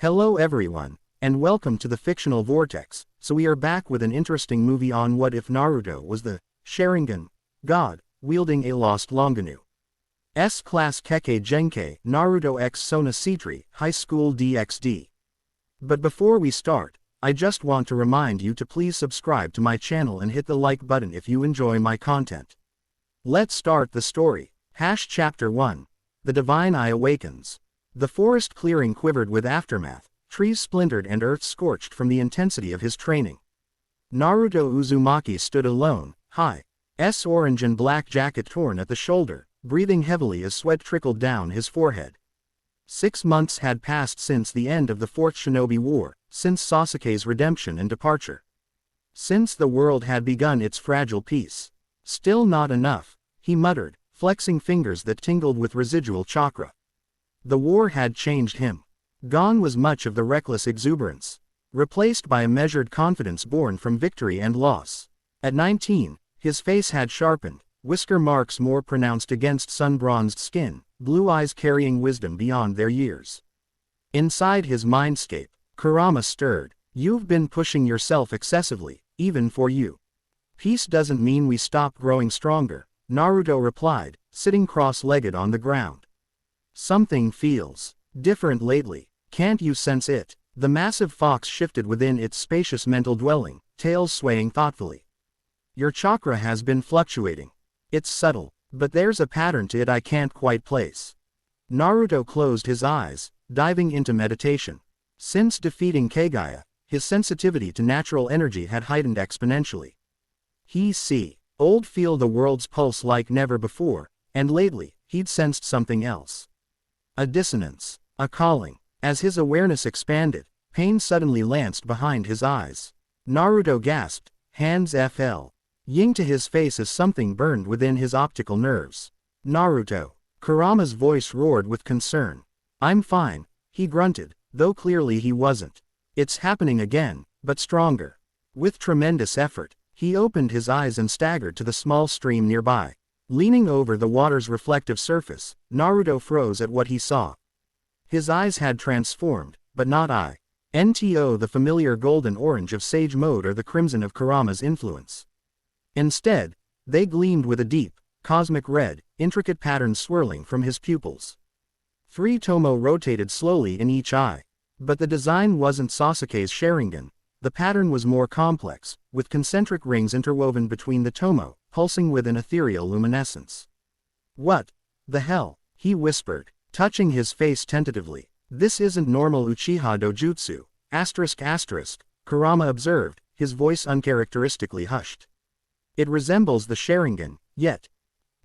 Hello everyone, and welcome to the fictional vortex. So we are back with an interesting movie on what if Naruto was the Sharingan god, wielding a lost Longinus-Class Kekkei Genkai, NarutoXSona Sitri, High School DxD. But before we start, I just want to remind you to please subscribe to my channel and hit the like button if you enjoy my content. Let's start the story. Chapter 1. The Divine Eye Awakens. The forest clearing quivered with aftermath, trees splintered and earth scorched from the intensity of his training. Naruto Uzumaki stood alone, his orange and black jacket torn at the shoulder, breathing heavily as sweat trickled down his forehead. 6 months had passed since the end of the Fourth Shinobi War, since Sasuke's redemption and departure. Since the world had begun its fragile peace. Still not enough, he muttered, flexing fingers that tingled with residual chakra. The war had changed him. Gone was much of the reckless exuberance, replaced by a measured confidence born from victory and loss. At 19, his face had sharpened, whisker marks more pronounced against sun-bronzed skin, blue eyes carrying wisdom beyond their years. Inside his mindscape, Kurama stirred. You've been pushing yourself excessively, even for you. Peace doesn't mean we stop growing stronger, Naruto replied, sitting cross-legged on the ground. Something feels different lately, can't you sense it? The massive fox shifted within its spacious mental dwelling, tails swaying thoughtfully. Your chakra has been fluctuating. It's subtle, but there's a pattern to it I can't quite place. Naruto closed his eyes, diving into meditation. Since defeating Kaguya, his sensitivity to natural energy had heightened exponentially. He feel the world's pulse like never before, and lately, he'd sensed something else. A dissonance, a calling. As his awareness expanded, pain suddenly lanced behind his eyes. Naruto gasped, hands fl. Ying to his face as something burned within his optical nerves. Naruto. Kurama's voice roared with concern. I'm fine, he grunted, though clearly he wasn't. It's happening again, but stronger. With tremendous effort, he opened his eyes and staggered to the small stream nearby. Leaning over the water's reflective surface, Naruto froze at what he saw. His eyes had transformed, but not the familiar golden orange of Sage Mode or the crimson of Kurama's influence. Instead, they gleamed with a deep, cosmic red, intricate pattern swirling from his pupils. 3 tomo rotated slowly in each eye. But the design wasn't Sasuke's Sharingan. The pattern was more complex, with concentric rings interwoven between the tomo, pulsing with an ethereal luminescence. What the hell? He whispered, touching his face tentatively. This isn't normal Uchiha dojutsu, **, Kurama observed, his voice uncharacteristically hushed. It resembles the Sharingan, yet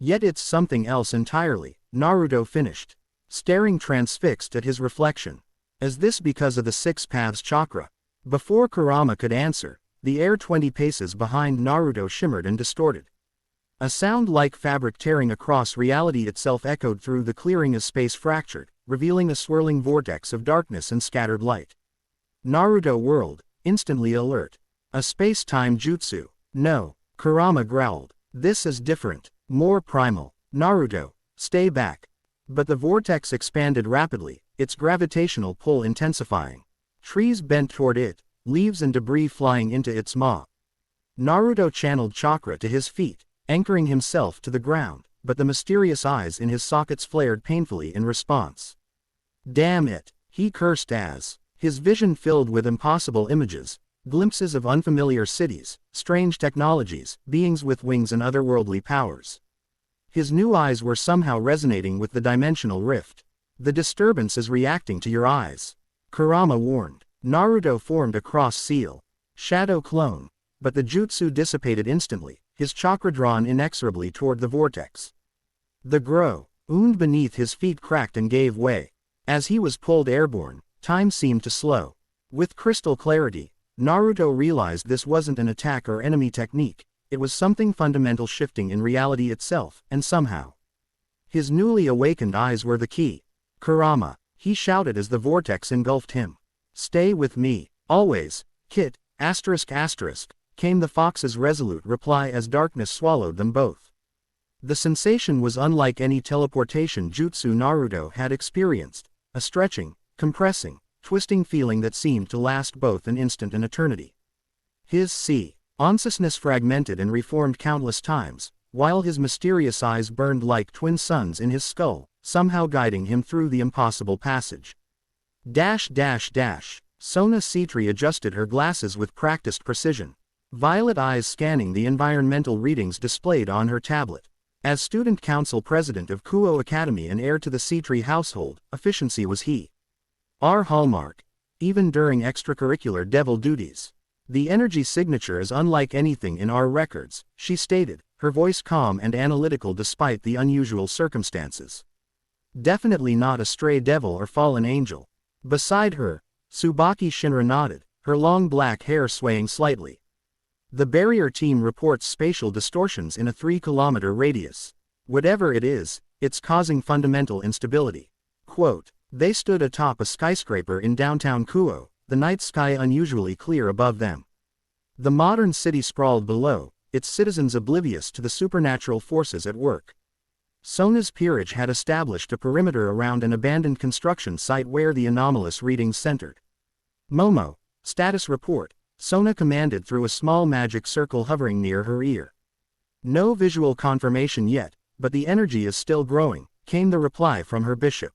it's something else entirely, Naruto finished, staring transfixed at his reflection. Is this because of the 6 paths chakra? Before Kurama could answer, the air 20 paces behind Naruto shimmered and distorted. A sound like fabric tearing across reality itself echoed through the clearing as space fractured, revealing a swirling vortex of darkness and scattered light. Naruto whirled, instantly alert. A space-time jutsu. No, Kurama growled. This is different, more primal. Naruto, stay back. But the vortex expanded rapidly, its gravitational pull intensifying. Trees bent toward it, leaves and debris flying into its maw. Naruto channeled chakra to his feet, anchoring himself to the ground, but the mysterious eyes in his sockets flared painfully in response. Damn it, he cursed as his vision filled with impossible images, glimpses of unfamiliar cities, strange technologies, beings with wings and otherworldly powers. His new eyes were somehow resonating with the dimensional rift. The disturbance is reacting to your eyes, Kurama warned. Naruto formed a cross-seal, shadow clone, but the jutsu dissipated instantly, his chakra drawn inexorably toward the vortex. The ground beneath his feet cracked and gave way. As he was pulled airborne, time seemed to slow. With crystal clarity, Naruto realized this wasn't an attack or enemy technique, it was something fundamental shifting in reality itself, and somehow. His newly awakened eyes were the key. Kurama, he shouted as the vortex engulfed him. Stay with me, always, Kit, **, came the fox's resolute reply as darkness swallowed them both. The sensation was unlike any teleportation jutsu Naruto had experienced, a stretching, compressing, twisting feeling that seemed to last both an instant and eternity. His consciousness fragmented and reformed countless times, while his mysterious eyes burned like twin suns in his skull, somehow guiding him through the impossible passage. Sona Sitri adjusted her glasses with practiced precision, violet eyes scanning the environmental readings displayed on her tablet. As student council president of Kuo Academy and heir to the Sitri household, efficiency was our hallmark, even during extracurricular devil duties. The energy signature is unlike anything in our records, she stated, her voice calm and analytical despite the unusual circumstances. Definitely not a stray devil or fallen angel. Beside her, Tsubaki Shinra nodded, her long black hair swaying slightly. The barrier team reports spatial distortions in a 3-kilometer radius. Whatever it is, it's causing fundamental instability. Quote, they stood atop a skyscraper in downtown Kuo, the night sky unusually clear above them. The modern city sprawled below, its citizens oblivious to the supernatural forces at work. Sona's peerage had established a perimeter around an abandoned construction site where the anomalous readings centered. Momo, status report, Sona commanded through a small magic circle hovering near her ear. No visual confirmation yet, but the energy is still growing, came the reply from her bishop.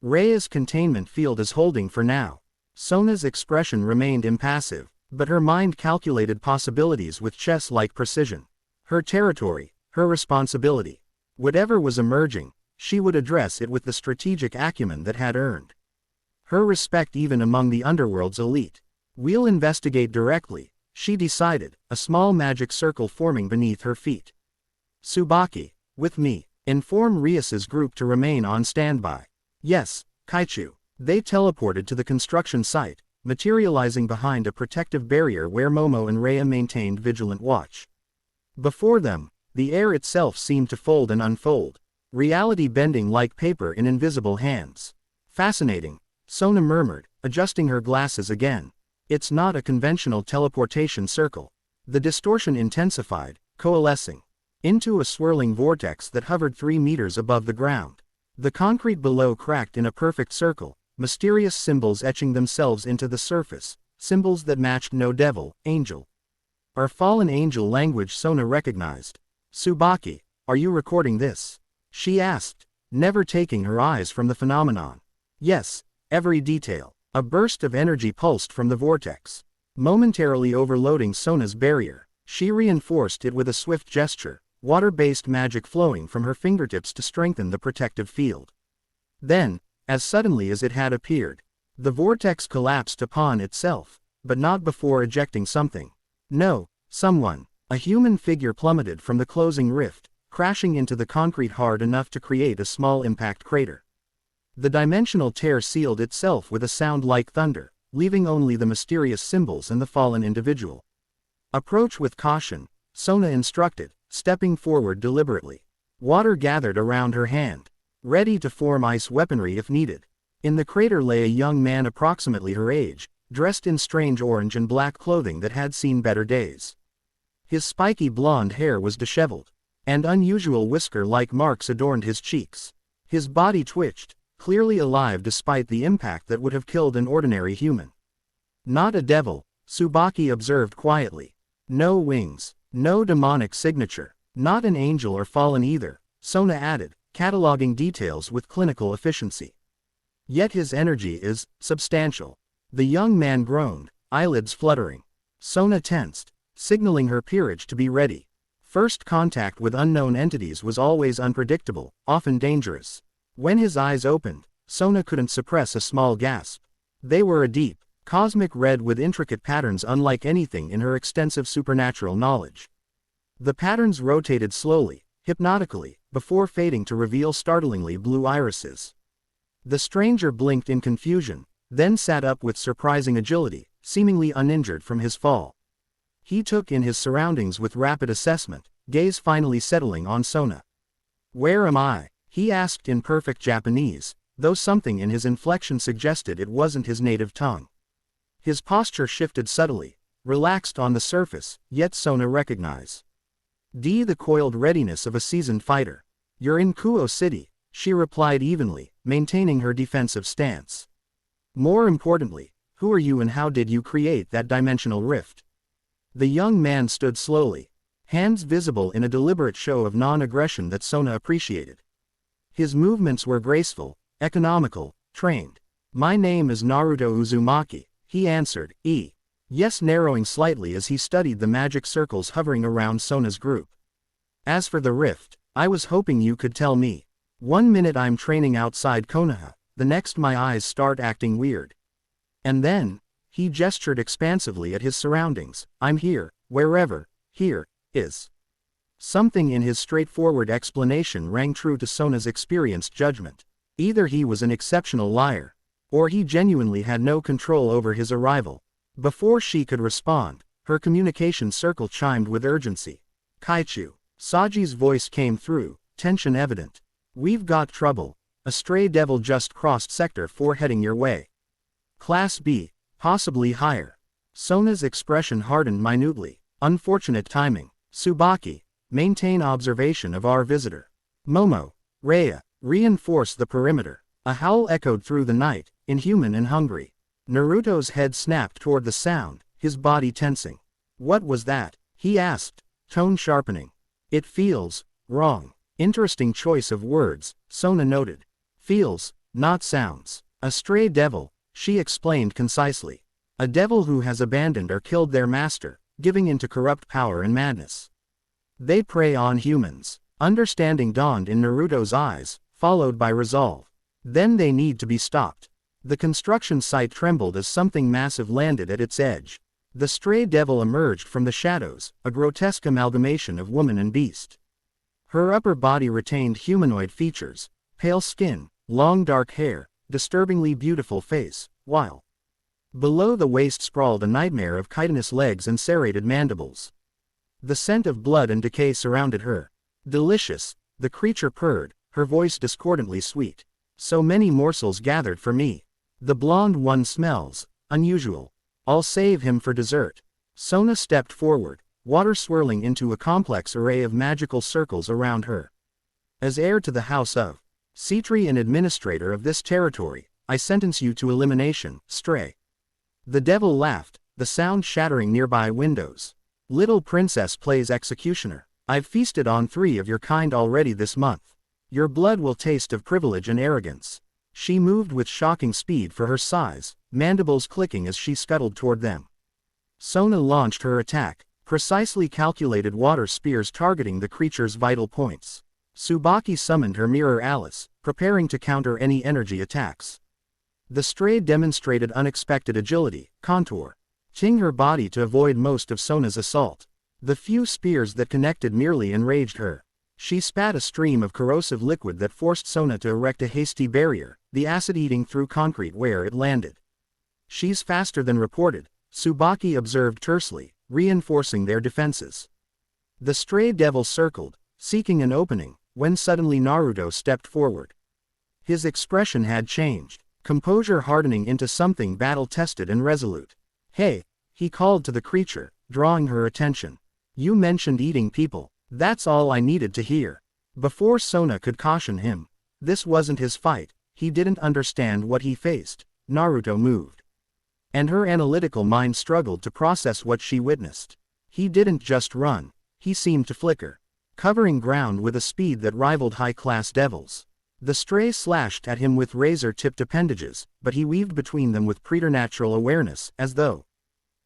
Rhea's containment field is holding for now. Sona's expression remained impassive, but her mind calculated possibilities with chess-like precision. Her territory, her responsibility. Whatever was emerging, she would address it with the strategic acumen that had earned her respect even among the underworld's elite. We'll investigate directly, she decided, a small magic circle forming beneath her feet. Tsubaki, with me, inform Rias's group to remain on standby. Yes, Kaichu. They teleported to the construction site, materializing behind a protective barrier where Momo and Rhea maintained vigilant watch. Before them, the air itself seemed to fold and unfold, reality bending like paper in invisible hands. Fascinating, Sona murmured, adjusting her glasses again. It's not a conventional teleportation circle. The distortion intensified, coalescing into a swirling vortex that hovered 3 meters above the ground. The concrete below cracked in a perfect circle, mysterious symbols etching themselves into the surface, symbols that matched no devil, angel, or fallen angel language Sona recognized. Tsubaki, are you recording this? She asked, never taking her eyes from the phenomenon. Yes, every detail. A burst of energy pulsed from the vortex. Momentarily overloading Sona's barrier, she reinforced it with a swift gesture, water-based magic flowing from her fingertips to strengthen the protective field. Then, as suddenly as it had appeared, the vortex collapsed upon itself, but not before ejecting something. No, someone. A human figure plummeted from the closing rift, crashing into the concrete hard enough to create a small impact crater. The dimensional tear sealed itself with a sound like thunder, leaving only the mysterious symbols and the fallen individual. Approach with caution, Sona instructed, stepping forward deliberately. Water gathered around her hand, ready to form ice weaponry if needed. In the crater lay a young man approximately her age, dressed in strange orange and black clothing that had seen better days. His spiky blonde hair was disheveled, and unusual whisker-like marks adorned his cheeks. His body twitched, clearly alive despite the impact that would have killed an ordinary human. Not a devil, Tsubaki observed quietly. No wings, no demonic signature, not an angel or fallen either, Sona added, cataloging details with clinical efficiency. Yet his energy is substantial. The young man groaned, eyelids fluttering. Sona tensed, signaling her peerage to be ready. First contact with unknown entities was always unpredictable, often dangerous. When his eyes opened, Sona couldn't suppress a small gasp. They were a deep, cosmic red with intricate patterns unlike anything in her extensive supernatural knowledge. The patterns rotated slowly, hypnotically, before fading to reveal startlingly blue irises. The stranger blinked in confusion, then sat up with surprising agility, seemingly uninjured from his fall. He took in his surroundings with rapid assessment, gaze finally settling on Sona. Where am I? He asked in perfect Japanese, though something in his inflection suggested it wasn't his native tongue. His posture shifted subtly, relaxed on the surface, yet Sona recognized the coiled readiness of a seasoned fighter. You're in Kuo City, she replied evenly, maintaining her defensive stance. More importantly, who are you and how did you create that dimensional rift? The young man stood slowly, hands visible in a deliberate show of non-aggression that Sona appreciated. His movements were graceful, economical, trained. My name is Naruto Uzumaki, he answered, yes, narrowing slightly as he studied the magic circles hovering around Sona's group. As for the rift, I was hoping you could tell me. 1 minute I'm training outside Konoha, the next my eyes start acting weird. And then, he gestured expansively at his surroundings, I'm here, wherever, here, is. Something in his straightforward explanation rang true to Sona's experienced judgment. Either he was an exceptional liar, or he genuinely had no control over his arrival. Before she could respond, her communication circle chimed with urgency. Kaichu. Saji's voice came through, tension evident. We've got trouble. A stray devil just crossed Sector 4 heading your way. Class B, possibly higher. Sona's expression hardened minutely. Unfortunate timing. Tsubaki, maintain observation of our visitor. Momo, Rhea, reinforce the perimeter. A howl echoed through the night, inhuman and hungry. Naruto's head snapped toward the sound, his body tensing. What was that? He asked, tone sharpening. It feels wrong. Interesting choice of words, Sona noted. Feels, not sounds. A stray devil, she explained concisely. A devil who has abandoned or killed their master, giving into corrupt power and madness. They prey on humans. Understanding dawned in Naruto's eyes, followed by resolve. Then they need to be stopped. The construction site trembled as something massive landed at its edge. The stray devil emerged from the shadows, a grotesque amalgamation of woman and beast. Her upper body retained humanoid features, pale skin, long dark hair, disturbingly beautiful face, while below the waist sprawled a nightmare of chitinous legs and serrated mandibles. The scent of blood and decay surrounded her. Delicious, the creature purred, her voice discordantly sweet. So many morsels gathered for me. The blonde one smells unusual. I'll save him for dessert. Sona stepped forward, water swirling into a complex array of magical circles around her. As heir to the house of Sitri and administrator of this territory, I sentence you to elimination, stray. The devil laughed, the sound shattering nearby windows. Little princess plays executioner. I've feasted on 3 of your kind already this month. Your blood will taste of privilege and arrogance. She moved with shocking speed for her size, mandibles clicking as she scuttled toward them. Sona launched her attack, precisely calculated water spears targeting the creature's vital points. Tsubaki summoned her mirror Alice, preparing to counter any energy attacks. The stray demonstrated unexpected agility, contour, ting her body to avoid most of Sona's assault. The few spears that connected merely enraged her. She spat a stream of corrosive liquid that forced Sona to erect a hasty barrier, the acid eating through concrete where it landed. She's faster than reported, Tsubaki observed tersely, reinforcing their defenses. The stray devil circled, seeking an opening, when suddenly Naruto stepped forward. His expression had changed, composure hardening into something battle-tested and resolute. Hey, he called to the creature, drawing her attention. You mentioned eating people. That's all I needed to hear. Before Sona could caution him, this wasn't his fight, he didn't understand what he faced. Naruto moved. And her analytical mind struggled to process what she witnessed. He didn't just run, he seemed to flicker, covering ground with a speed that rivaled high-class devils. The stray slashed at him with razor-tipped appendages, but he weaved between them with preternatural awareness, as though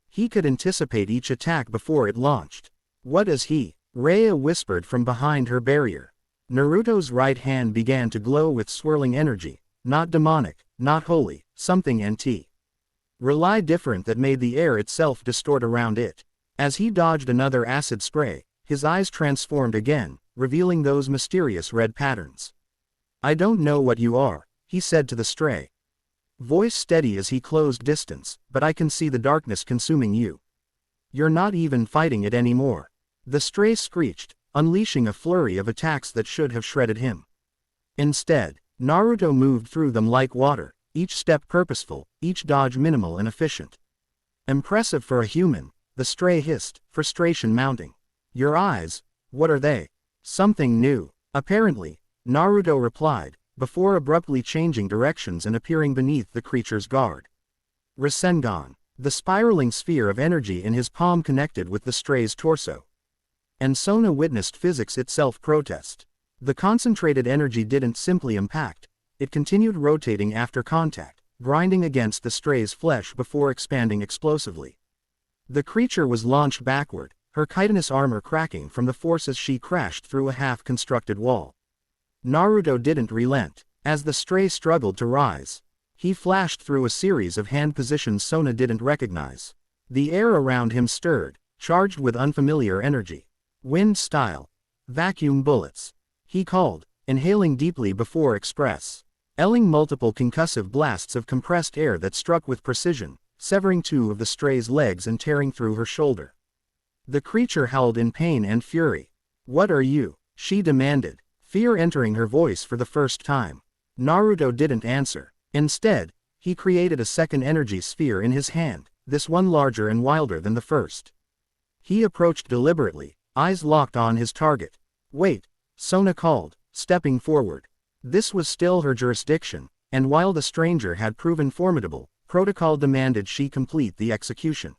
he could anticipate each attack before it launched. What is he? Rhea whispered from behind her barrier. Naruto's right hand began to glow with swirling energy, not demonic, not holy, something anti-rely different that made the air itself distort around it. As he dodged another acid spray, his eyes transformed again, revealing those mysterious red patterns. I don't know what you are, he said to the stray. Voice steady as he closed distance, but I can see the darkness consuming you. You're not even fighting it anymore. The stray screeched, unleashing a flurry of attacks that should have shredded him. Instead, Naruto moved through them like water, each step purposeful, each dodge minimal and efficient. Impressive for a human, the stray hissed, frustration mounting. Your eyes, what are they? Something new. Apparently, Naruto replied, before abruptly changing directions and appearing beneath the creature's guard. Rasengan. The spiraling sphere of energy in his palm connected with the stray's torso. And Sona witnessed physics itself protest. The concentrated energy didn't simply impact, it continued rotating after contact, grinding against the stray's flesh before expanding explosively. The creature was launched backward, her chitinous armor cracking from the force as she crashed through a half-constructed wall. Naruto didn't relent. As the stray struggled to rise, he flashed through a series of hand positions Sona didn't recognize. The air around him stirred, charged with unfamiliar energy. Wind style. Vacuum bullets. He called, inhaling deeply before expelling multiple concussive blasts of compressed air that struck with precision, severing two of the stray's legs and tearing through her shoulder. The creature howled in pain and fury. "What are you?" she demanded, fear entering her voice for the first time. Naruto didn't answer. Instead, he created a second energy sphere in his hand, this one larger and wilder than the first. He approached deliberately, eyes locked on his target. "Wait," Sona called, stepping forward. This was still her jurisdiction, and while the stranger had proven formidable, protocol demanded she complete the execution.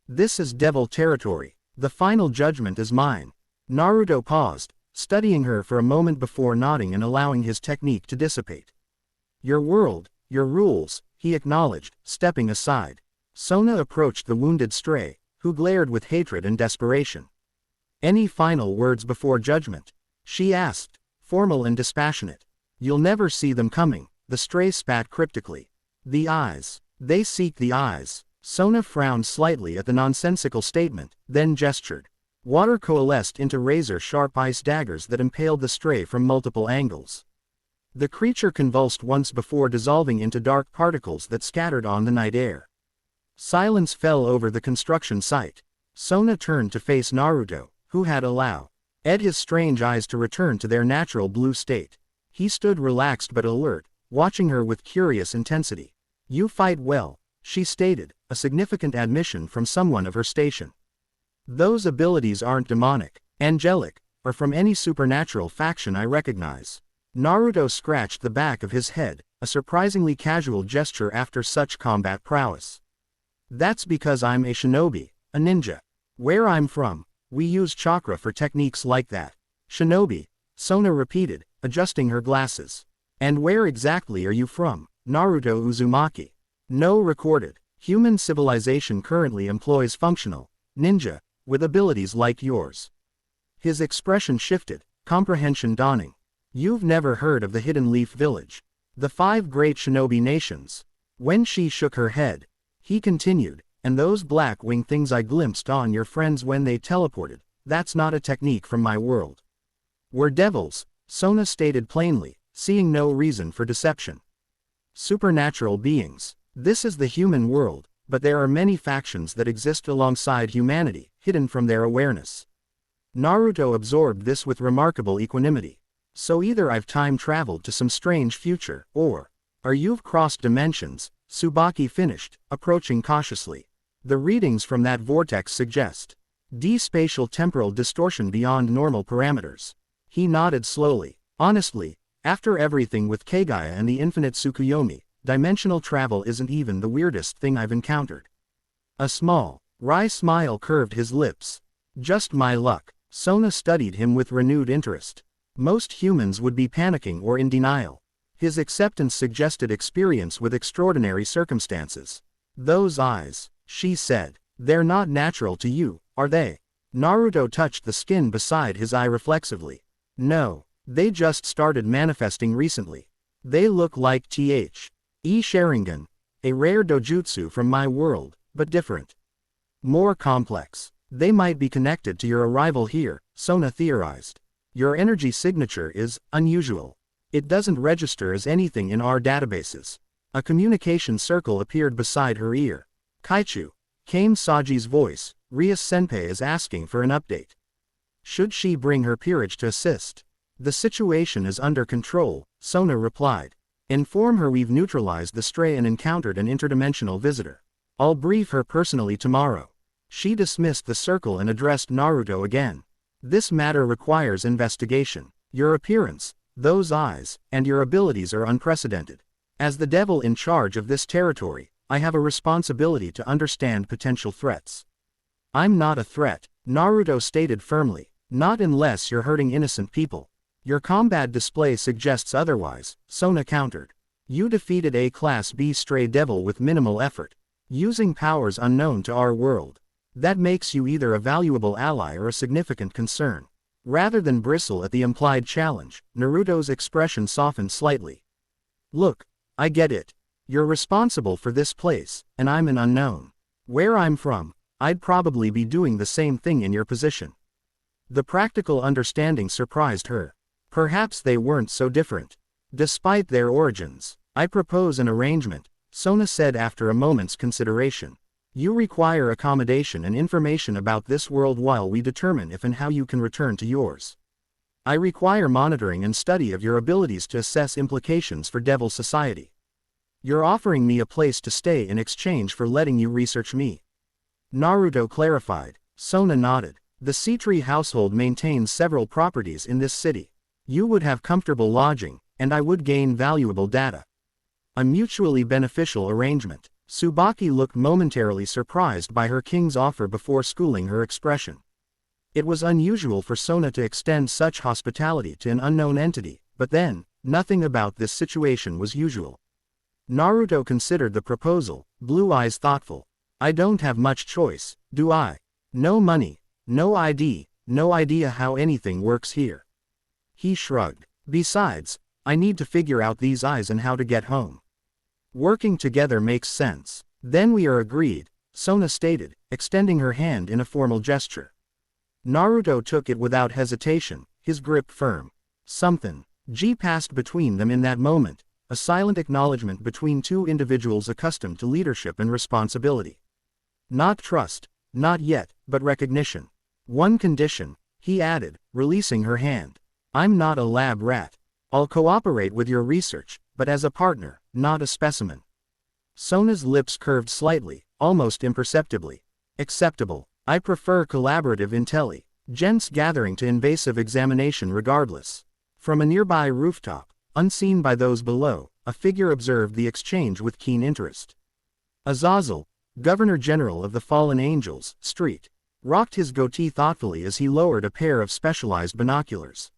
"This is devil territory. The final judgment is mine." Naruto paused, studying her for a moment before nodding and allowing his technique to dissipate. "Your world, your rules," he acknowledged, stepping aside. Sona approached the wounded stray, who glared with hatred and desperation. "Any final words before judgment?" she asked, formal and dispassionate. "You'll never see them coming," the stray spat cryptically. "The eyes. They seek the eyes." Sona frowned slightly at the nonsensical statement, then gestured. Water coalesced into razor-sharp ice daggers that impaled the stray from multiple angles. The creature convulsed once before dissolving into dark particles that scattered on the night air. Silence fell over the construction site. Sona turned to face Naruto, who had allowed his strange eyes to return to their natural blue state. He stood relaxed but alert, watching her with curious intensity. "You fight well," she stated, a significant admission from someone of her station. "Those abilities aren't demonic, angelic, or from any supernatural faction I recognize." Naruto scratched the back of his head, a surprisingly casual gesture after such combat prowess. "That's because I'm a shinobi, a ninja. Where I'm from, we use chakra for techniques like that." "Shinobi," Sona repeated, adjusting her glasses. "And where exactly are you from?" "Naruto Uzumaki." "No recorded human civilization currently employs functional ninja with abilities like yours." His expression shifted, comprehension dawning. "You've never heard of the Hidden Leaf Village? The 5 great shinobi nations?" When she shook her head, he continued, "And those black wing things I glimpsed on your friends when they teleported, that's not a technique from my world." "We're devils," Sona stated plainly, seeing no reason for deception. "Supernatural beings. This is the human world, but there are many factions that exist alongside humanity, hidden from their awareness." Naruto absorbed this with remarkable equanimity. "So either I've time traveled to some strange future, or you've crossed dimensions," Tsubaki finished, approaching cautiously. "The readings from that vortex suggest spatial temporal distortion beyond normal parameters." He nodded slowly. "Honestly, after everything with Keggei and the infinite Tsukuyomi, dimensional travel isn't even the weirdest thing I've encountered." A small, wry smile curved his lips. "Just my luck." Sona studied him with renewed interest. Most humans would be panicking or in denial. His acceptance suggested experience with extraordinary circumstances. "Those eyes," she said, "they're not natural to you, are they?" Naruto touched the skin beside his eye reflexively. "No, they just started manifesting recently. They look like Sharingan, a rare dojutsu from my world, but different. More complex. They might be connected to your arrival here," Sona theorized. "Your energy signature is unusual. It doesn't register as anything in our databases." A communication circle appeared beside her ear. "Kaichu," came Saji's voice, "Rias Senpai is asking for an update. Should she bring her peerage to assist?" "The situation is under control," Sona replied. "Inform her we've neutralized the stray and encountered an interdimensional visitor. I'll brief her personally tomorrow." She dismissed the circle and addressed Naruto again. "This matter requires investigation. Your appearance, Those eyes, and your abilities are unprecedented. As the devil in charge of this territory, I have a responsibility to understand potential threats. I'm not a threat, Naruto stated firmly. Not unless you're hurting innocent people. Your combat display suggests otherwise, Sona countered. You defeated a Class B stray devil with minimal effort, using powers unknown to our world. That makes you either a valuable ally or a significant concern. Rather than bristle at the implied challenge, Naruto's expression softened slightly. Look, I get it. You're responsible for this place, and I'm an unknown. Where I'm from, I'd probably be doing the same thing in your position. The practical understanding surprised her. Perhaps they weren't so different. Despite their origins, I propose an arrangement, Sona said after a moment's consideration. You require accommodation and information about this world while we determine if and how you can return to yours. I require monitoring and study of your abilities to assess implications for Devil Society. You're offering me a place to stay in exchange for letting you research me. Naruto clarified. Sona nodded. The Sitri household maintains several properties in this city. You would have comfortable lodging, and I would gain valuable data. A mutually beneficial arrangement. Tsubaki looked momentarily surprised by her king's offer before schooling her expression. It was unusual for Sona to extend such hospitality to an unknown entity, but then, nothing about this situation was usual. Naruto considered the proposal, blue eyes thoughtful. I don't have much choice, do I? No money. No ID, no idea how anything works here. He shrugged. Besides, I need to figure out these eyes and how to get home. Working together makes sense. Then we are agreed, Sona stated, extending her hand in a formal gesture. Naruto took it without hesitation, his grip firm. Something passed between them in that moment, a silent acknowledgement between two individuals accustomed to leadership and responsibility. Not trust, not yet, but recognition. One condition, he added, releasing her hand. I'm not a lab rat. I'll cooperate with your research, but as a partner, not a specimen. Sona's lips curved slightly, almost imperceptibly. Acceptable. I prefer collaborative intelligence gathering to invasive examination regardless. From a nearby rooftop, unseen by those below, a figure observed the exchange with keen interest. Azazel, Governor General of the Fallen Angels, Street, rocked his goatee thoughtfully as he lowered a pair of specialized binoculars.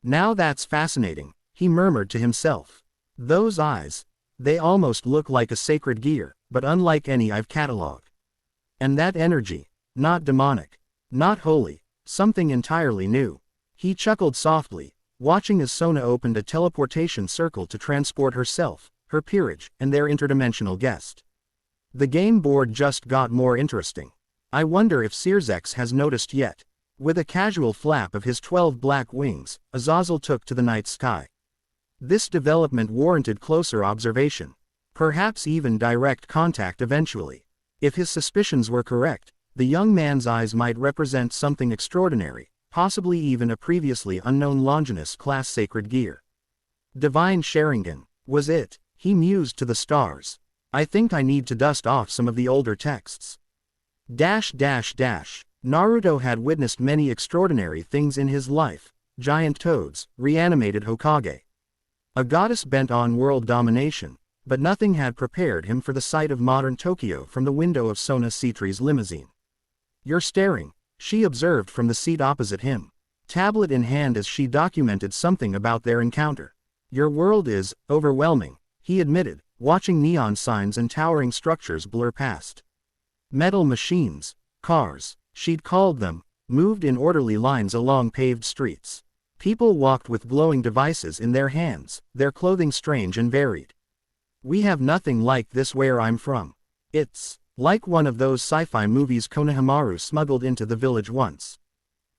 Now that's fascinating, he murmured to himself. Those eyes, they almost look like a sacred gear, but unlike any I've catalogued. And that energy, not demonic, not holy, something entirely new. He chuckled softly, watching as Sona opened a teleportation circle to transport herself, her peerage, and their interdimensional guest. The game board just got more interesting. I wonder if Sirzex has noticed yet. With a casual flap of his 12 black wings, Azazel took to the night sky. This development warranted closer observation. Perhaps even direct contact eventually. If his suspicions were correct, the young man's eyes might represent something extraordinary, possibly even a previously unknown Longinus-Class sacred gear. Divine Sharingan, was it? He mused to the stars. I think I need to dust off some of the older texts. Naruto had witnessed many extraordinary things in his life. Giant toads, reanimated Hokage. A goddess bent on world domination, but nothing had prepared him for the sight of modern Tokyo from the window of Sona Sitri's limousine. You're staring, she observed from the seat opposite him, tablet in hand as she documented something about their encounter. Your world is overwhelming, he admitted, watching neon signs and towering structures blur past. Metal machines, cars, she'd called them, moved in orderly lines along paved streets. People walked with glowing devices in their hands, their clothing strange and varied. We have nothing like this where I'm from. It's like one of those sci-fi movies Konohamaru smuggled into the village once.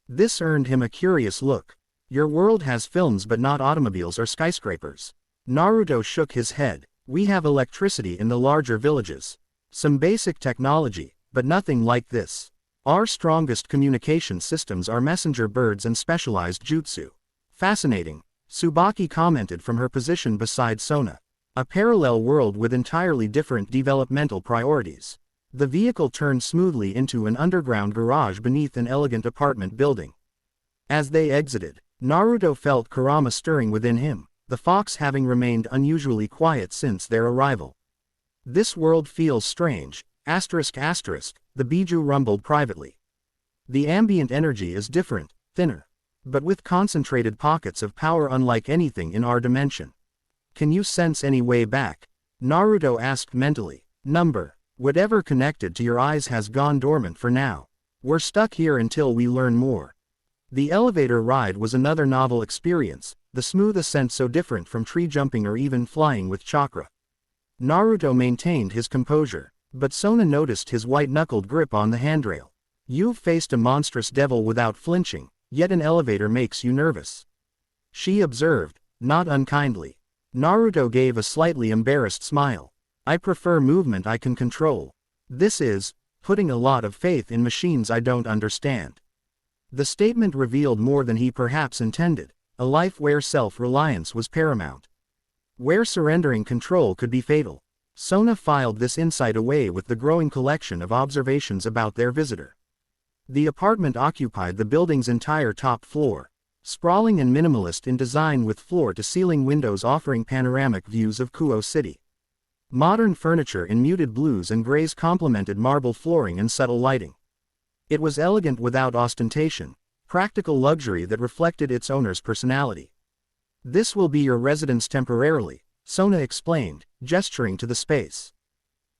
This earned him a curious look. Your world has films but not automobiles or skyscrapers. Naruto shook his head. We have electricity in the larger villages. Some basic technology, but nothing like this. Our strongest communication systems are messenger birds and specialized jutsu. Fascinating, Tsubaki commented from her position beside Sona. A parallel world with entirely different developmental priorities. The vehicle turned smoothly into an underground garage beneath an elegant apartment building. As they exited, Naruto felt Kurama stirring within him, the fox having remained unusually quiet since their arrival. This world feels strange, ***, the Biju rumbled privately. The ambient energy is different, thinner, but with concentrated pockets of power unlike anything in our dimension. Can you sense any way back? Naruto asked mentally. Number. Whatever connected to your eyes has gone dormant for now. We're stuck here until we learn more. The elevator ride was another novel experience, the smooth ascent so different from tree jumping or even flying with chakra. Naruto maintained his composure, but Sona noticed his white-knuckled grip on the handrail. You've faced a monstrous devil without flinching, yet an elevator makes you nervous. She observed, not unkindly. Naruto gave a slightly embarrassed smile. I prefer movement I can control. This is putting a lot of faith in machines I don't understand. The statement revealed more than he perhaps intended, a life where self-reliance was paramount. Where surrendering control could be fatal. Sona filed this insight away with the growing collection of observations about their visitor. The apartment occupied the building's entire top floor, sprawling and minimalist in design with floor-to-ceiling windows offering panoramic views of Kuo City. Modern furniture in muted blues and grays complemented marble flooring and subtle lighting. It was elegant without ostentation, practical luxury that reflected its owner's personality. This will be your residence temporarily, Sona explained, gesturing to the space.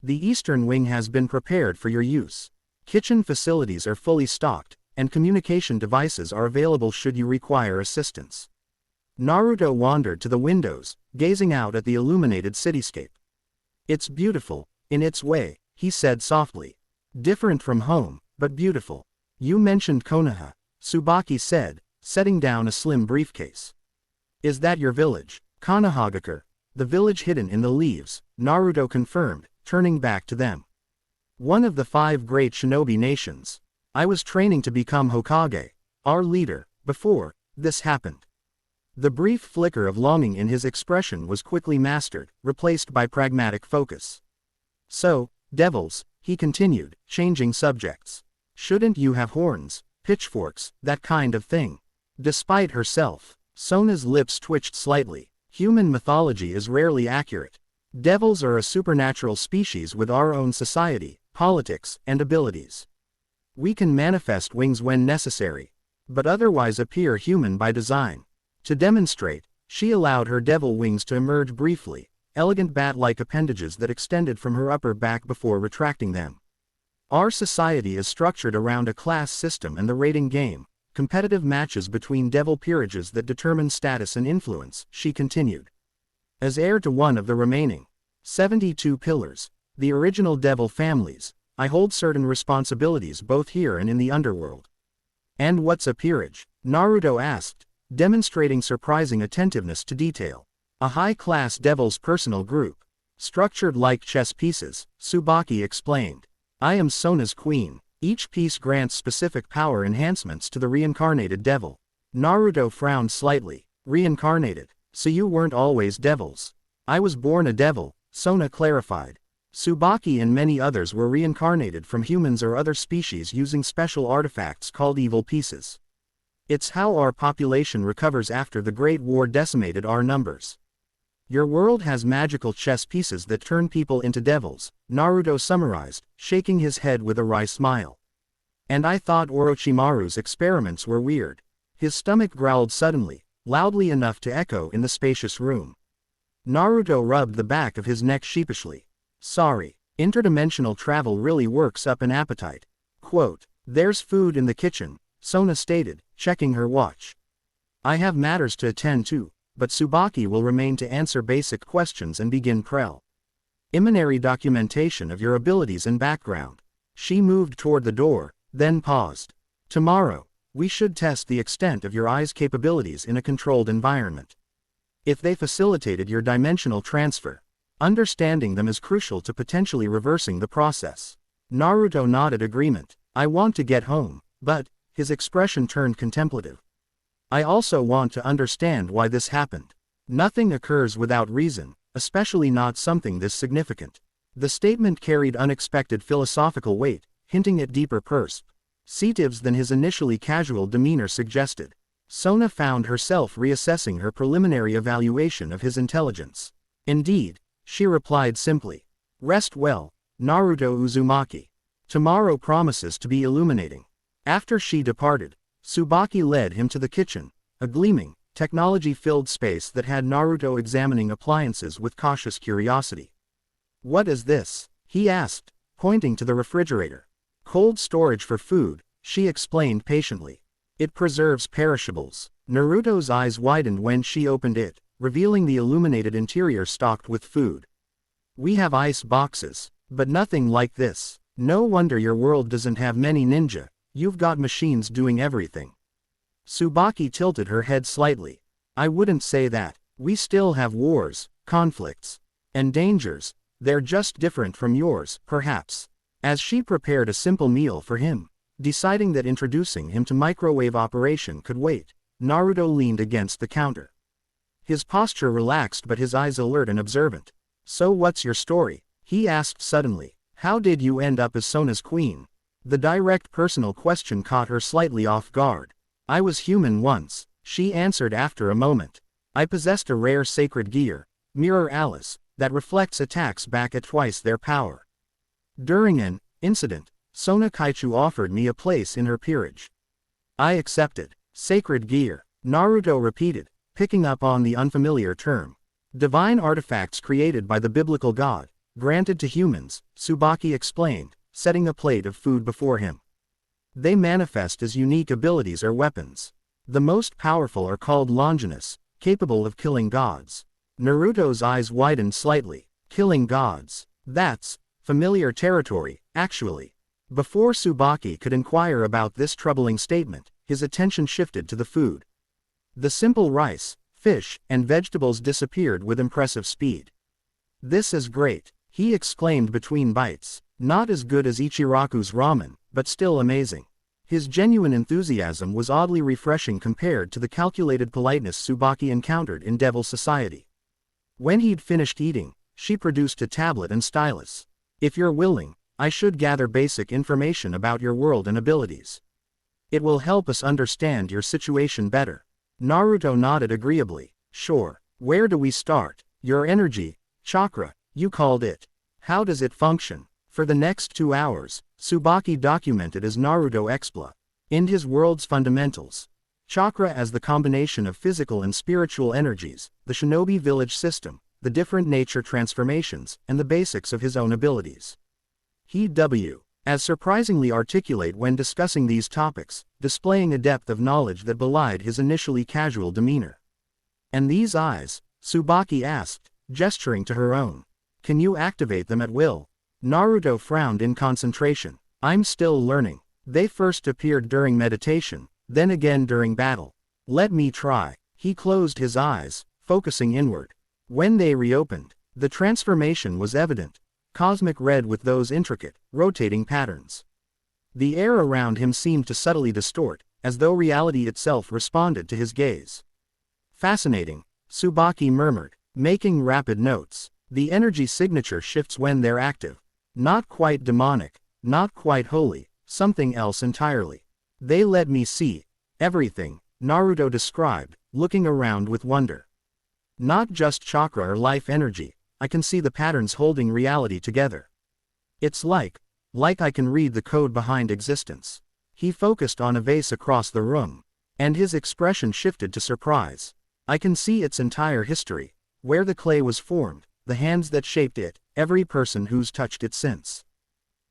The eastern wing has been prepared for your use. Kitchen facilities are fully stocked, and communication devices are available should you require assistance. Naruto wandered to the windows, gazing out at the illuminated cityscape. It's beautiful, in its way, he said softly. Different from home, but beautiful. You mentioned Konoha, Tsubaki said, setting down a slim briefcase. Is that your village? Konohagakure, the village hidden in the leaves, Naruto confirmed, turning back to them. One of the 5 great shinobi nations. I was training to become Hokage, our leader, before this happened. The brief flicker of longing in his expression was quickly mastered, replaced by pragmatic focus. So, devils, he continued, changing subjects. Shouldn't you have horns, pitchforks, that kind of thing? Despite herself, Sona's lips twitched slightly. Human mythology is rarely accurate. Devils are a supernatural species with our own society, politics, and abilities. We can manifest wings when necessary, but otherwise appear human by design. To demonstrate, she allowed her devil wings to emerge briefly, elegant bat-like appendages that extended from her upper back before retracting them. Our society is structured around a class system and the rating game, competitive matches between devil peerages that determine status and influence, she continued. As heir to one of the remaining 72 pillars, the original devil families, I hold certain responsibilities both here and in the underworld. And what's a peerage? Naruto asked, demonstrating surprising attentiveness to detail. A high-class devil's personal group. Structured like chess pieces, Tsubaki explained. I am Sona's queen. Each piece grants specific power enhancements to the reincarnated devil. Naruto frowned slightly. Reincarnated. So you weren't always devils. I was born a devil, Sona clarified. Tsubaki and many others were reincarnated from humans or other species using special artifacts called evil pieces. It's how our population recovers after the Great War decimated our numbers. Your world has magical chess pieces that turn people into devils, Naruto summarized, shaking his head with a wry smile. And I thought Orochimaru's experiments were weird. His stomach growled suddenly, loudly enough to echo in the spacious room. Naruto rubbed the back of his neck sheepishly. Sorry, interdimensional travel really works up an appetite. Quote, there's food in the kitchen, Sona stated, checking her watch. I have matters to attend to, but Tsubaki will remain to answer basic questions and begin preliminary documentation of your abilities and background. She moved toward the door, then paused. Tomorrow, we should test the extent of your eyes' capabilities in a controlled environment. If they facilitated your dimensional transfer, understanding them is crucial to potentially reversing the process. Naruto nodded agreement. I want to get home, but, his expression turned contemplative. I also want to understand why this happened. Nothing occurs without reason, especially not something this significant. The statement carried unexpected philosophical weight, hinting at deeper perspectives than his initially casual demeanor suggested. Sona found herself reassessing her preliminary evaluation of his intelligence. Indeed, she replied simply. Rest well, Naruto Uzumaki. Tomorrow promises to be illuminating. After she departed, Tsubaki led him to the kitchen, a gleaming, technology-filled space that had Naruto examining appliances with cautious curiosity. What is this? He asked, pointing to the refrigerator. Cold storage for food, she explained patiently. It preserves perishables. Naruto's eyes widened when she opened it, revealing the illuminated interior stocked with food. We have ice boxes, but nothing like this. No wonder your world doesn't have many ninja, you've got machines doing everything. Tsubaki tilted her head slightly. I wouldn't say that. We still have wars, conflicts, and dangers. They're just different from yours, perhaps. As she prepared a simple meal for him, deciding that introducing him to microwave operation could wait, Naruto leaned against the counter. His posture relaxed but his eyes alert and observant. So what's your story? He asked suddenly. How did you end up as Sona's queen? The direct personal question caught her slightly off guard. I was human once, she answered after a moment. I possessed a rare sacred gear, Mirror Alice, that reflects attacks back at twice their power. During an incident, Sona Kaichu offered me a place in her peerage. I accepted. Sacred gear, Naruto repeated, picking up on the unfamiliar term. Divine artifacts created by the biblical god, granted to humans, Tsubaki explained, setting a plate of food before him. They manifest as unique abilities or weapons. The most powerful are called Longinus, capable of killing gods. Naruto's eyes widened slightly. Killing gods. That's familiar territory, actually. Before Tsubaki could inquire about this troubling statement, his attention shifted to the food. The simple rice, fish, and vegetables disappeared with impressive speed. This is great, he exclaimed between bites. Not as good as Ichiraku's ramen, but still amazing. His genuine enthusiasm was oddly refreshing compared to the calculated politeness Tsubaki encountered in Devil Society. When he'd finished eating, she produced a tablet and stylus. If you're willing, I should gather basic information about your world and abilities. It will help us understand your situation better. Naruto nodded agreeably. Sure. Where do we start? Your energy, chakra, you called it. How does it function? For the next 2 hours, Tsubaki documented as Naruto Expla. In his world's fundamentals. Chakra as the combination of physical and spiritual energies, the shinobi village system, the different nature transformations, and the basics of his own abilities. He as surprisingly articulate when discussing these topics, displaying a depth of knowledge that belied his initially casual demeanor. And these eyes? Tsubaki asked, gesturing to her own. Can you activate them at will? Naruto frowned in concentration. I'm still learning. They first appeared during meditation, then again during battle. Let me try. He closed his eyes, focusing inward. When they reopened, the transformation was evident. Cosmic red with those intricate, rotating patterns. The air around him seemed to subtly distort, as though reality itself responded to his gaze. Fascinating, Tsubaki murmured, making rapid notes. The energy signature shifts when they're active. Not quite demonic, not quite holy, something else entirely. They let me see everything, Naruto described, looking around with wonder. Not just chakra or life energy. I can see the patterns holding reality together. It's like I can read the code behind existence. He focused on a vase across the room, and his expression shifted to surprise. I can see its entire history, where the clay was formed, the hands that shaped it, every person who's touched it since.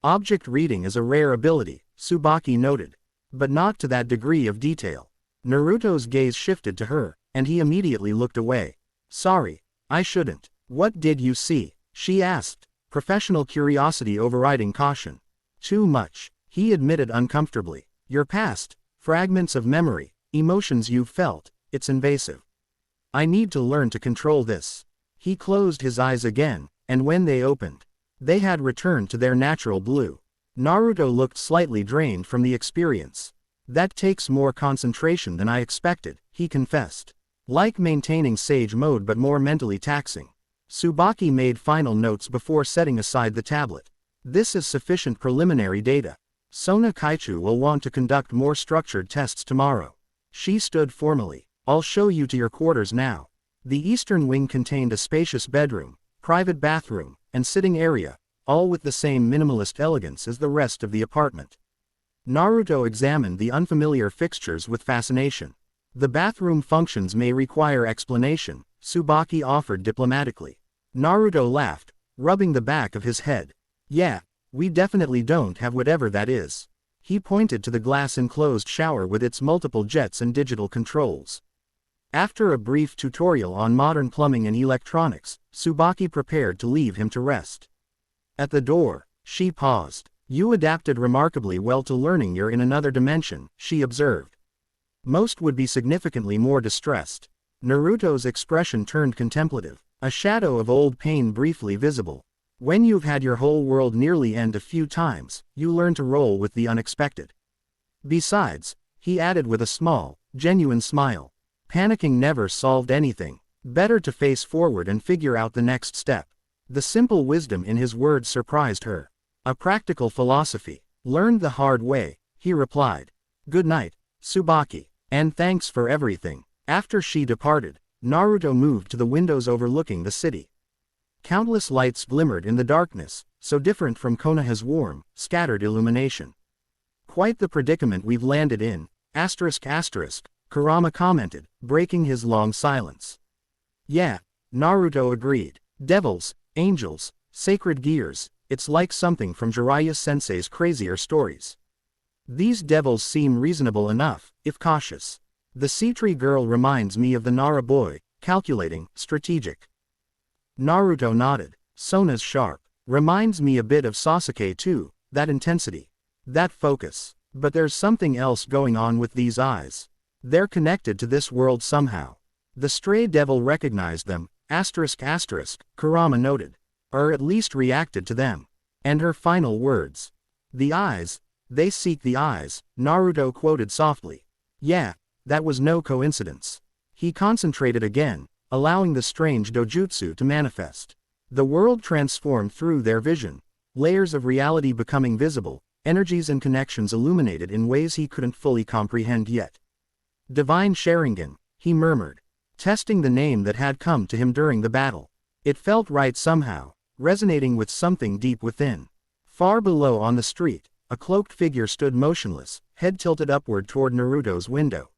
Object reading is a rare ability, Tsubaki noted, but not to that degree of detail. Naruto's gaze shifted to her, and he immediately looked away. Sorry, I shouldn't. What did you see? She asked, professional curiosity overriding caution. Too much, he admitted uncomfortably. Your past, fragments of memory, emotions you've felt, it's invasive. I need to learn to control this. He closed his eyes again, and when they opened, they had returned to their natural blue. Naruto looked slightly drained from the experience. That takes more concentration than I expected, he confessed. Like maintaining sage mode but more mentally taxing. Tsubaki made final notes before setting aside the tablet. This is sufficient preliminary data. Sona Kaichu will want to conduct more structured tests tomorrow. She stood formally. I'll show you to your quarters now. The eastern wing contained a spacious bedroom, private bathroom, and sitting area, all with the same minimalist elegance as the rest of the apartment. Naruto examined the unfamiliar fixtures with fascination. The bathroom functions may require explanation, Tsubaki offered diplomatically. Naruto laughed, rubbing the back of his head. Yeah, we definitely don't have whatever that is. He pointed to the glass-enclosed shower with its multiple jets and digital controls. After a brief tutorial on modern plumbing and electronics, Tsubaki prepared to leave him to rest. At the door, she paused. You adapted remarkably well to learning you're in another dimension, she observed. Most would be significantly more distressed. Naruto's expression turned contemplative, a shadow of old pain briefly visible. When you've had your whole world nearly end a few times, you learn to roll with the unexpected. Besides, he added with a small, genuine smile, panicking never solved anything. Better to face forward and figure out the next step. The simple wisdom in his words surprised her. A practical philosophy, learned the hard way, he replied. Good night, Tsubaki, and thanks for everything. After she departed, Naruto moved to the windows overlooking the city. Countless lights glimmered in the darkness, so different from Konoha's warm, scattered illumination. Quite the predicament we've landed in, Kurama commented, breaking his long silence. Yeah, Naruto agreed. Devils, angels, sacred gears, it's like something from Jiraiya-sensei's crazier stories. These devils seem reasonable enough, if cautious. The Sitri girl reminds me of the Nara boy, calculating, strategic. Naruto nodded. Sona's sharp. Reminds me a bit of Sasuke too, that intensity. That focus. But there's something else going on with these eyes. They're connected to this world somehow. The stray devil recognized them, Kurama noted. Or at least reacted to them. And her final words. The eyes, they seek the eyes, Naruto quoted softly. Yeah, that was no coincidence. He concentrated again, allowing the strange dojutsu to manifest. The world transformed through their vision, layers of reality becoming visible, energies and connections illuminated in ways he couldn't fully comprehend yet. Divine Sharingan, he murmured, testing the name that had come to him during the battle. It felt right somehow, resonating with something deep within. Far below on the street, a cloaked figure stood motionless, head tilted upward toward Naruto's window.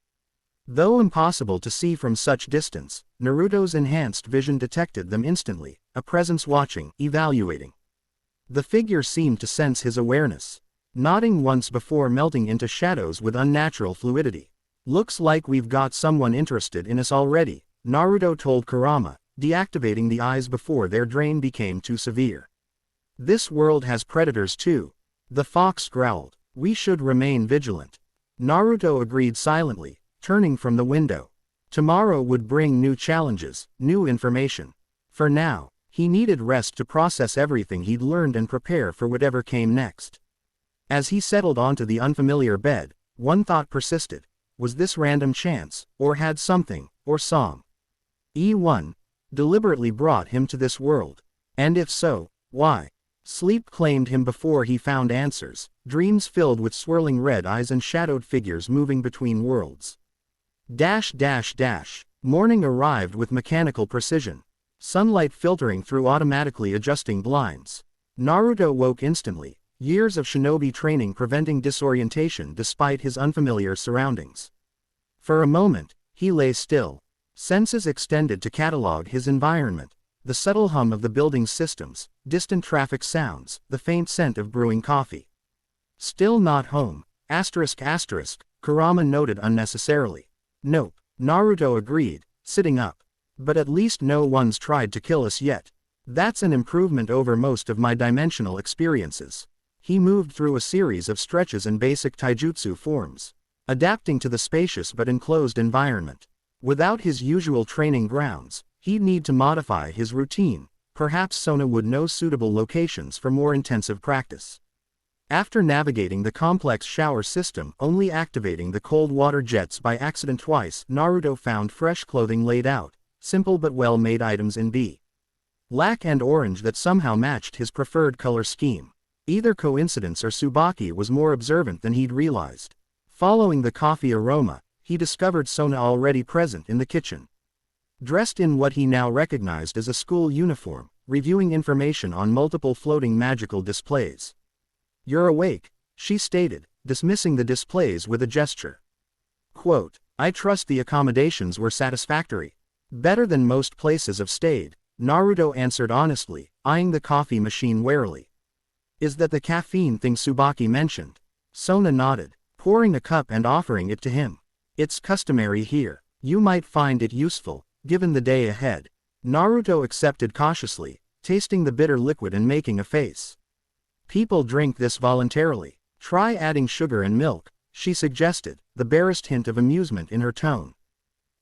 Though impossible to see from such distance, Naruto's enhanced vision detected them instantly, a presence watching, evaluating. The figure seemed to sense his awareness, nodding once before melting into shadows with unnatural fluidity. Looks like we've got someone interested in us already, Naruto told Kurama, deactivating the eyes before their drain became too severe. This world has predators too. The fox growled. We should remain vigilant. Naruto agreed silently, turning from the window. Tomorrow would bring new challenges, new information. For now, he needed rest to process everything he'd learned and prepare for whatever came next. As he settled onto the unfamiliar bed, one thought persisted. Was this random chance, or had something, or some E1, deliberately brought him to this world? And if so, why? Sleep claimed him before he found answers, dreams filled with swirling red eyes and shadowed figures moving between worlds. Morning arrived with mechanical precision. Sunlight filtering through automatically adjusting blinds. Naruto woke instantly, years of shinobi training preventing disorientation despite his unfamiliar surroundings. For a moment, he lay still. Senses extended to catalog his environment. The subtle hum of the building's systems, distant traffic sounds, the faint scent of brewing coffee. Still not home, Kurama noted unnecessarily. Nope, Naruto agreed, sitting up. But at least no one's tried to kill us yet. That's an improvement over most of my dimensional experiences. He moved through a series of stretches and basic taijutsu forms, adapting to the spacious but enclosed environment. Without his usual training grounds, he'd need to modify his routine. Perhaps Sona would know suitable locations for more intensive practice. After navigating the complex shower system, only activating the cold water jets by accident twice, Naruto found fresh clothing laid out, simple but well-made items in black and orange that somehow matched his preferred color scheme. Either coincidence or Tsubaki was more observant than he'd realized. Following the coffee aroma, he discovered Sona already present in the kitchen. Dressed in what he now recognized as a school uniform, reviewing information on multiple floating magical displays. "You're awake," she stated, dismissing the displays with a gesture. Quote, "I trust the accommodations were satisfactory. Better than most places have stayed," Naruto answered honestly, eyeing the coffee machine warily. "Is that the caffeine thing Tsubaki mentioned?" Sona nodded, pouring a cup and offering it to him. "It's customary here. You might find it useful, given the day ahead." Naruto accepted cautiously, tasting the bitter liquid and making a face. "People drink this voluntarily. Try adding sugar and milk," she suggested, the barest hint of amusement in her tone.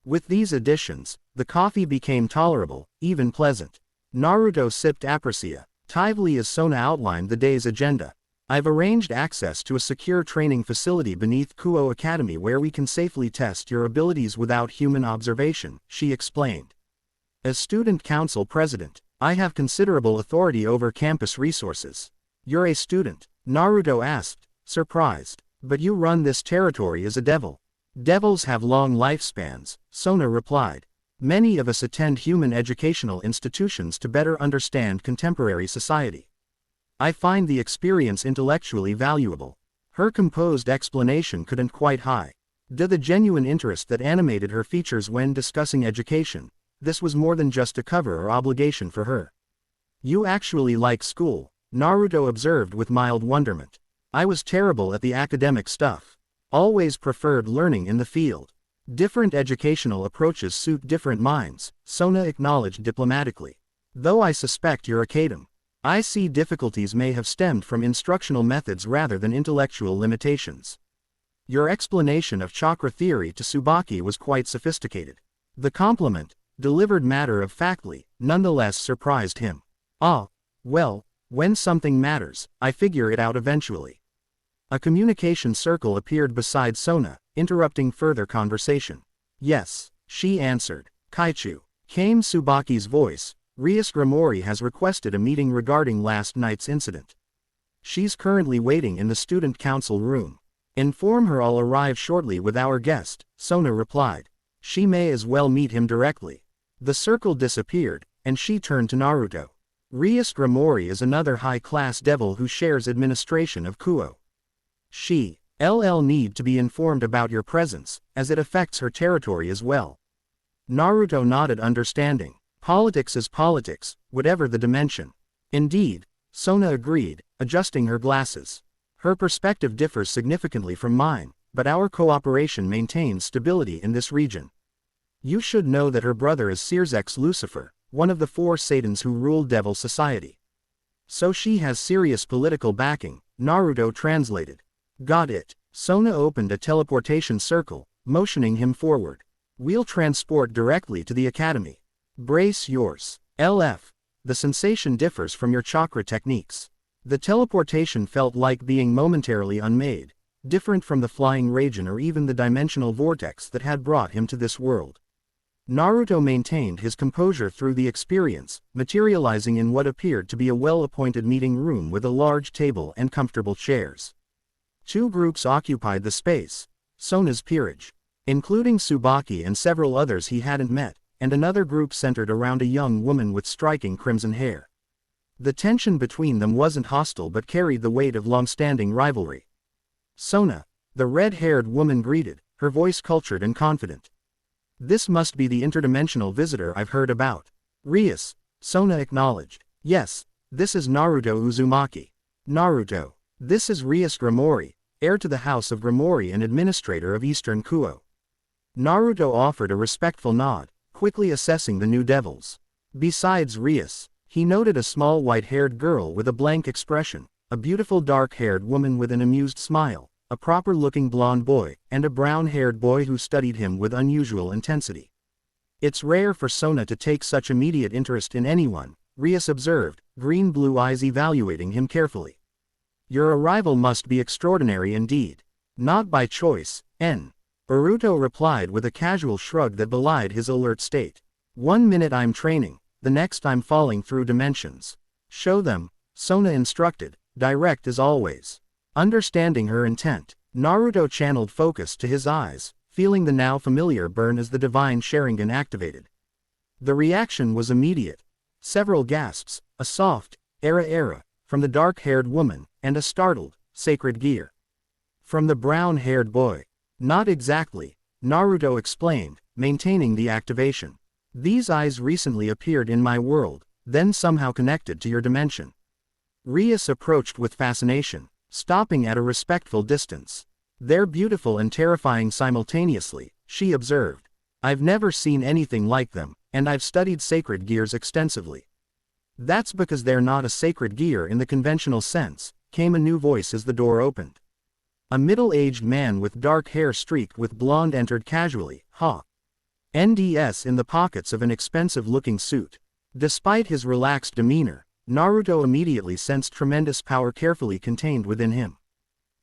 With these additions, the coffee became tolerable, even pleasant. Naruto sipped appreciatively as Sona outlined the day's agenda. "I've arranged access to a secure training facility beneath Kuo Academy where we can safely test your abilities without human observation," she explained. "As student council president, I have considerable authority over campus resources." "You're a student?" Naruto asked, surprised. "But you run this territory as a devil." "Devils have long lifespans," Sona replied. "Many of us attend human educational institutions to better understand contemporary society. I find the experience intellectually valuable." Her composed explanation couldn't quite hide the genuine interest that animated her features when discussing education. This was more than just a cover or obligation for her. "You actually like school," Naruto observed with mild wonderment. "I was terrible at the academic stuff. Always preferred learning in the field." "Different educational approaches suit different minds," Sona acknowledged diplomatically. "Though I suspect you're a Kadam. I see difficulties may have stemmed from instructional methods rather than intellectual limitations." Your explanation of chakra theory to Tsubaki was quite sophisticated. The compliment, delivered matter-of-factly, nonetheless surprised him. "Ah, well, when something matters, I figure it out eventually." A communication circle appeared beside Sona, interrupting further conversation. "Yes," she answered. "Kaichu," came Tsubaki's voice. "Rias Grimori has requested a meeting regarding last night's incident. She's currently waiting in the student council room. Inform her I'll arrive shortly with our guest," Sona replied. "She may as well meet him directly." The circle disappeared, and she turned to Naruto. "Rias Grimori is another high-class devil who shares administration of Kuo. She'll need to be informed about your presence, as it affects her territory as well." Naruto nodded understanding. Politics is politics, whatever the dimension. "Indeed," Sona agreed, adjusting her glasses. "Her perspective differs significantly from mine, but our cooperation maintains stability in this region. You should know that her brother is Seersex Lucifer, one of the 4 Satans who rule Devil Society. So she has serious political backing," Naruto translated. "Got it." Sona opened a teleportation circle, motioning him forward. "We'll transport directly to the academy. Brace yours. LF. The sensation differs from your chakra techniques." The teleportation felt like being momentarily unmade, different from the flying Raijin or even the dimensional vortex that had brought him to this world. Naruto maintained his composure through the experience, materializing in what appeared to be a well-appointed meeting room with a large table and comfortable chairs. 2 groups occupied the space. Sona's peerage, including Tsubaki and several others he hadn't met, and another group centered around a young woman with striking crimson hair. The tension between them wasn't hostile but carried the weight of long-standing rivalry. "Sona," the red-haired woman greeted, her voice cultured and confident. "This must be the interdimensional visitor I've heard about." "Rias," Sona acknowledged. "Yes, this is Naruto Uzumaki." "Naruto. This is Rias Grimori, heir to the House of Grimori and administrator of Eastern Kuo." Naruto offered a respectful nod, quickly assessing the new devils. Besides Rias, he noted a small white-haired girl with a blank expression, a beautiful dark-haired woman with an amused smile, a proper-looking blonde boy, and a brown-haired boy who studied him with unusual intensity. "It's rare for Sona to take such immediate interest in anyone," Rias observed, green-blue eyes evaluating him carefully. "Your arrival must be extraordinary indeed." "Not by choice, N. Naruto replied with a casual shrug that belied his alert state. "1 minute I'm training, the next I'm falling through dimensions." "Show them," Sona instructed, direct as always. Understanding her intent, Naruto channeled focus to his eyes, feeling the now familiar burn as the divine Sharingan activated. The reaction was immediate. Several gasps, a soft, era, from the dark-haired woman, and a startled, sacred gear from the brown-haired boy. Not exactly, Naruto explained, maintaining the activation. These eyes recently appeared in my world, then somehow connected to your dimension. Rias approached with fascination, stopping at a respectful distance. They're beautiful and terrifying simultaneously, she observed. I've never seen anything like them, and I've studied sacred gears extensively. That's because they're not a sacred gear in the conventional sense, came a new voice as the door opened. A middle-aged man with dark hair streaked with blonde entered casually, NDS in the pockets of an expensive-looking suit. Despite his relaxed demeanor, Naruto immediately sensed tremendous power carefully contained within him.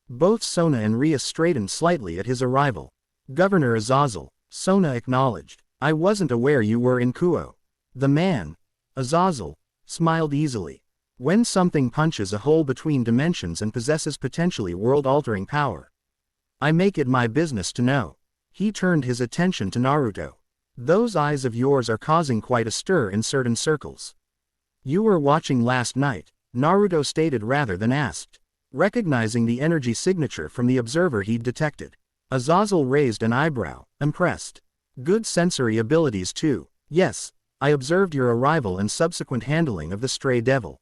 Both Sona and Rias straightened slightly at his arrival. Governor Azazel, Sona acknowledged. I wasn't aware you were in Kuo. The man, Azazel, smiled easily. When something punches a hole between dimensions and possesses potentially world-altering power, I make it my business to know. He turned his attention to Naruto. Those eyes of yours are causing quite a stir in certain circles. You were watching last night, Naruto stated rather than asked, recognizing the energy signature from the observer he'd detected. Azazel raised an eyebrow, impressed. Good sensory abilities too. Yes, I observed your arrival and subsequent handling of the stray devil.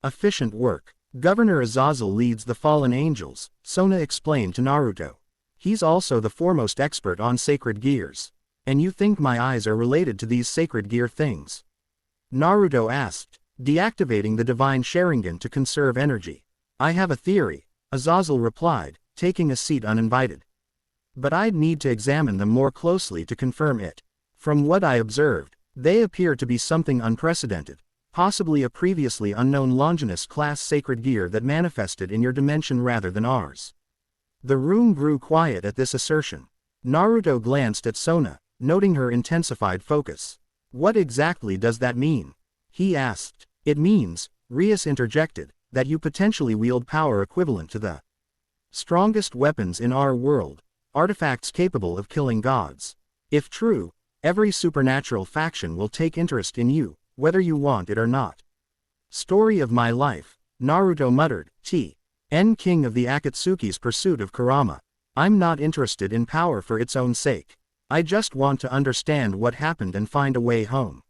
Efficient work. Governor Azazel leads the fallen angels, Sona explained to Naruto. He's also the foremost expert on sacred gears. And you think my eyes are related to these sacred gear things? Naruto asked, deactivating the divine Sharingan to conserve energy. I have a theory, Azazel replied, taking a seat uninvited. But I'd need to examine them more closely to confirm it. From what I observed, they appear to be something unprecedented, possibly a previously unknown Longinus-Class sacred gear that manifested in your dimension rather than ours. The room grew quiet at this assertion. Naruto glanced at Sona, noting her intensified focus. What exactly does that mean? He asked. It means, Rias interjected, that you potentially wield power equivalent to the strongest weapons in our world, artifacts capable of killing gods. If true, every supernatural faction will take interest in you, whether you want it or not. Story of my life, Naruto muttered, King of the Akatsuki's pursuit of Kurama. I'm not interested in power for its own sake. I just want to understand what happened and find a way home.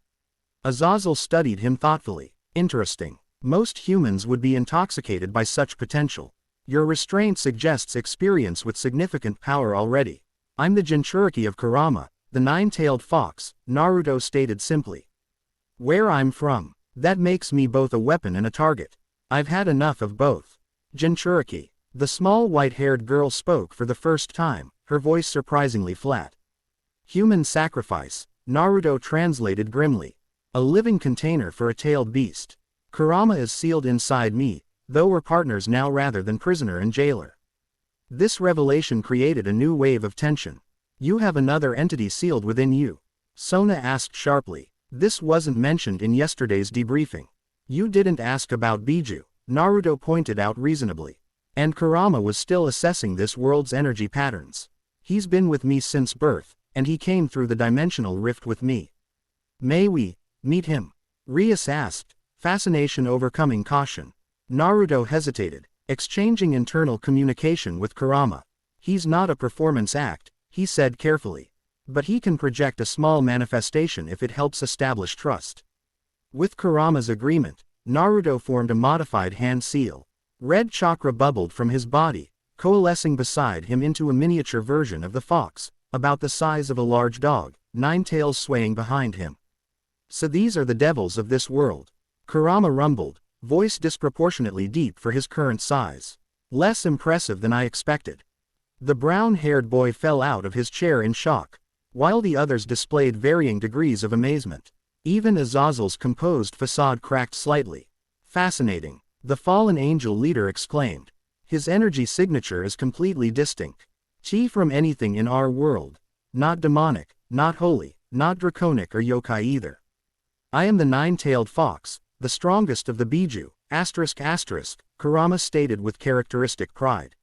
Azazel studied him thoughtfully. Interesting. Most humans would be intoxicated by such potential. Your restraint suggests experience with significant power already. I'm the Jinchuriki of Kurama, the nine-tailed fox, Naruto stated simply. Where I'm from, that makes me both a weapon and a target. I've had enough of both. Jinchuriki. The small white-haired girl spoke for the first time, her voice surprisingly flat. Human sacrifice, Naruto translated grimly. A living container for a tailed beast. Kurama is sealed inside me, though we're partners now rather than prisoner and jailer. This revelation created a new wave of tension. You have another entity sealed within you? Sona asked sharply. This wasn't mentioned in yesterday's debriefing. You didn't ask about Biju, Naruto pointed out reasonably. And Kurama was still assessing this world's energy patterns. He's been with me since birth, and he came through the dimensional rift with me. May we meet him? Rias asked, fascination overcoming caution. Naruto hesitated, exchanging internal communication with Kurama. He's not a performance act, he said carefully. But he can project a small manifestation if it helps establish trust. With Kurama's agreement, Naruto formed a modified hand seal. Red chakra bubbled from his body, coalescing beside him into a miniature version of the fox, about the size of a large dog, nine tails swaying behind him. So these are the devils of this world. Kurama rumbled, voice disproportionately deep for his current size. Less impressive than I expected. The brown-haired boy fell out of his chair in shock, while the others displayed varying degrees of amazement. Even Azazel's composed facade cracked slightly. Fascinating, the fallen angel leader exclaimed. His energy signature is completely distinct. From anything in our world. Not demonic, not holy, not draconic or yokai either. I am the nine-tailed fox, the strongest of the Biju, ***, Kurama stated with characteristic pride.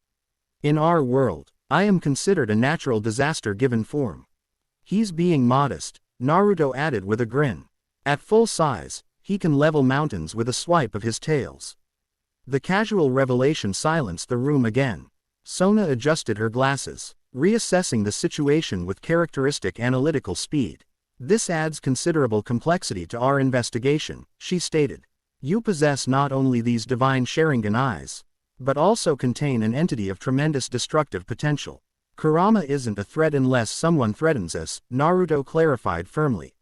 In our world, I am considered a natural disaster given form. He's being modest, Naruto added with a grin. At full size, he can level mountains with a swipe of his tails. The casual revelation silenced the room again. Sona adjusted her glasses, reassessing the situation with characteristic analytical speed. This adds considerable complexity to our investigation, she stated. You possess not only these divine Sharingan eyes, but also contain an entity of tremendous destructive potential. Kurama isn't a threat unless someone threatens us, Naruto clarified firmly.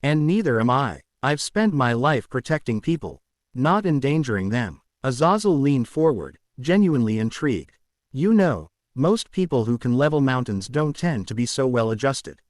And neither am I. I've spent my life protecting people, not endangering them. Azazel leaned forward, genuinely intrigued. You know, most people who can level mountains don't tend to be so well adjusted.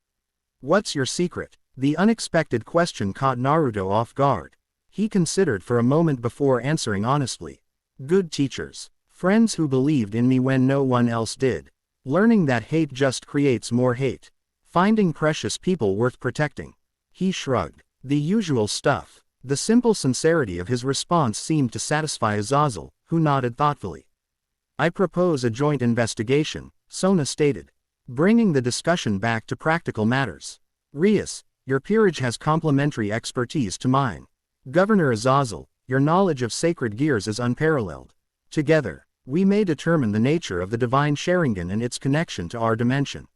What's your secret? The unexpected question caught Naruto off guard. He considered for a moment before answering honestly. Good teachers. Friends who believed in me when no one else did. Learning that hate just creates more hate. Finding precious people worth protecting. He shrugged. The usual stuff. The simple sincerity of his response seemed to satisfy Azazel, who nodded thoughtfully. I propose a joint investigation, Sona stated, bringing the discussion back to practical matters. Rias, your peerage has complementary expertise to mine. Governor Azazel, your knowledge of sacred gears is unparalleled. Together, we may determine the nature of the divine Sharingan and its connection to our dimension.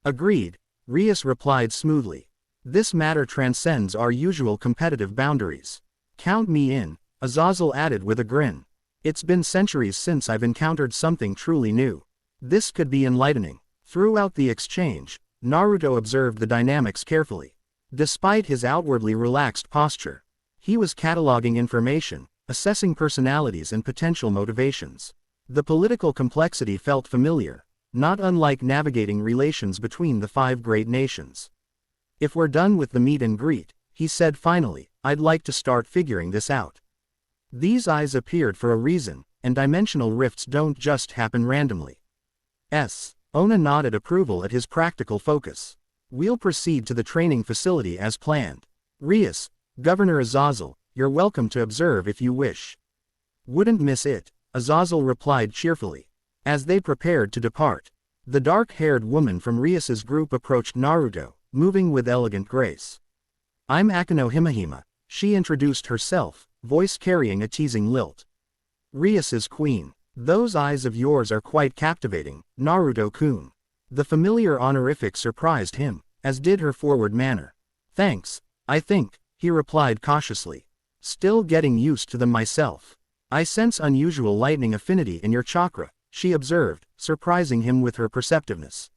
Agreed, Rias replied smoothly. This matter transcends our usual competitive boundaries. Count me in, Azazel added with a grin. It's been centuries since I've encountered something truly new. This could be enlightening. Throughout the exchange, Naruto observed the dynamics carefully. Despite his outwardly relaxed posture, he was cataloging information, assessing personalities and potential motivations. The political complexity felt familiar, not unlike navigating relations between the 5 great nations. If we're done with the meet and greet, he said finally, I'd like to start figuring this out. These eyes appeared for a reason, and dimensional rifts don't just happen randomly. Ona nodded approval at his practical focus. We'll proceed to the training facility as planned. Rias, Governor Azazel, you're welcome to observe if you wish. Wouldn't miss it, Azazel replied cheerfully. As they prepared to depart, the dark-haired woman from Rias's group approached Naruto, moving with elegant grace. I'm Akano Himahima, she introduced herself, voice carrying a teasing lilt. Rias's queen. Those eyes of yours are quite captivating, Naruto-kun. The familiar honorific surprised him, as did her forward manner. Thanks, I think, he replied cautiously. Still getting used to them myself. I sense unusual lightning affinity in your chakra, she observed, surprising him with her perceptiveness.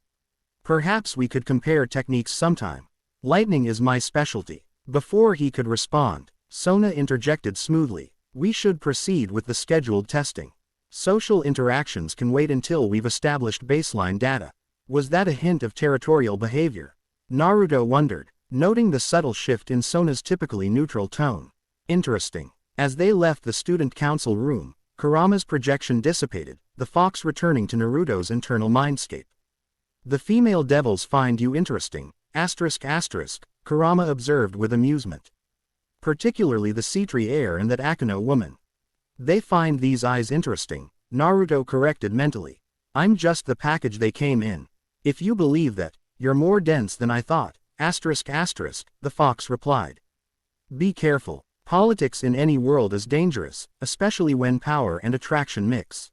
Perhaps we could compare techniques sometime. Lightning is my specialty. Before he could respond, Sona interjected smoothly. We should proceed with the scheduled testing. Social interactions can wait until we've established baseline data. Was that a hint of territorial behavior? Naruto wondered, noting the subtle shift in Sona's typically neutral tone. Interesting. As they left the student council room, Kurama's projection dissipated, the fox returning to Naruto's internal mindscape. The female devils find you interesting, ***, Kurama observed with amusement. Particularly the Sitri heir and that Akano woman. They find these eyes interesting, Naruto corrected mentally. I'm just the package they came in. If you believe that, you're more dense than I thought, ***, the fox replied. Be careful. Politics in any world is dangerous, especially when power and attraction mix.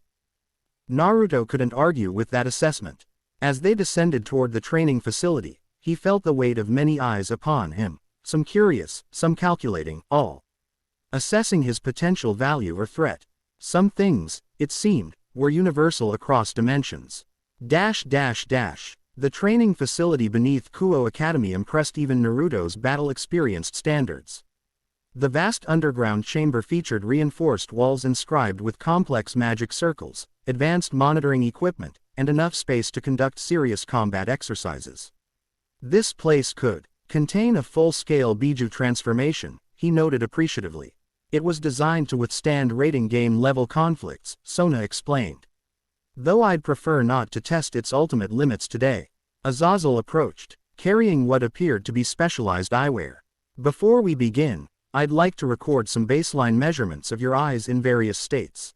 Naruto couldn't argue with that assessment. As they descended toward the training facility, he felt the weight of many eyes upon him, some curious, some calculating, all assessing his potential value or threat. Some things, it seemed, were universal across dimensions. The training facility beneath Kuo Academy impressed even Naruto's battle-experienced standards. The vast underground chamber featured reinforced walls inscribed with complex magic circles, advanced monitoring equipment, and enough space to conduct serious combat exercises. This place could contain a full-scale Biju transformation, he noted appreciatively. It was designed to withstand rating game-level conflicts, Sona explained. Though I'd prefer not to test its ultimate limits today. Azazel approached, carrying what appeared to be specialized eyewear. Before we begin, I'd like to record some baseline measurements of your eyes in various states.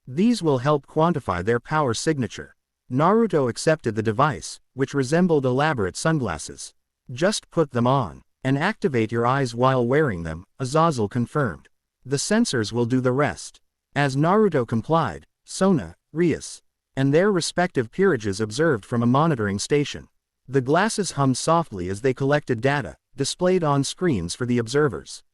These will help quantify their power signature. Naruto accepted the device, which resembled elaborate sunglasses. Just put them on, and activate your eyes while wearing them, Azazel confirmed. The sensors will do the rest. As Naruto complied, Sona, Rias, and their respective peerages observed from a monitoring station. The glasses hummed softly as they collected data, displayed on screens for the observers.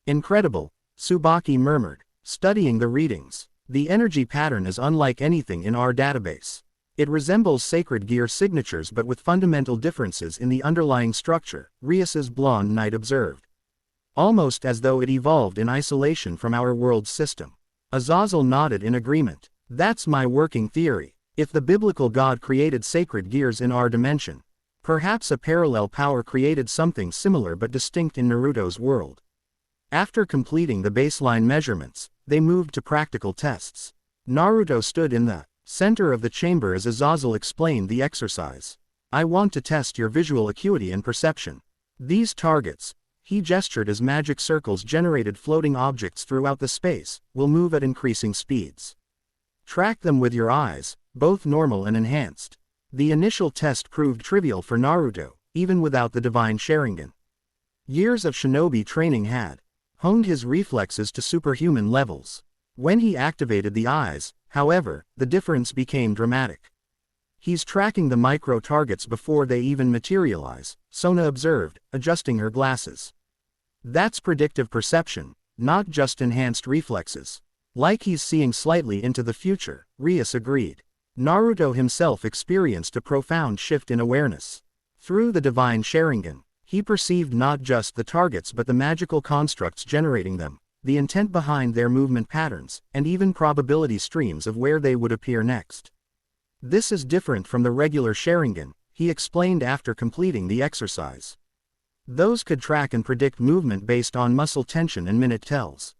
Incredible, Tsubaki murmured, studying the readings. The energy pattern is unlike anything in our database. It resembles sacred gear signatures but with fundamental differences in the underlying structure, Rias's blonde knight observed. Almost as though it evolved in isolation from our world's system. Azazel nodded in agreement. That's my working theory. If the biblical god created sacred gears in our dimension, perhaps a parallel power created something similar but distinct in Naruto's world. After completing the baseline measurements, they moved to practical tests. Naruto stood in the center of the chamber as Azazel explained the exercise. I want to test your visual acuity and perception. These targets, he gestured as magic circles generated floating objects throughout the space, will move at increasing speeds. Track them with your eyes, both normal and enhanced. The initial test proved trivial for Naruto, even without the divine Sharingan. Years of shinobi training had honed his reflexes to superhuman levels. When he activated the eyes, however, the difference became dramatic. He's tracking the micro-targets before they even materialize, Sona observed, adjusting her glasses. That's predictive perception, not just enhanced reflexes. Like he's seeing slightly into the future, Rias agreed. Naruto himself experienced a profound shift in awareness. Through the divine Sharingan, he perceived not just the targets but the magical constructs generating them, the intent behind their movement patterns, and even probability streams of where they would appear next. This is different from the regular Sharingan, he explained after completing the exercise. Those could track and predict movement based on muscle tension and minute tells.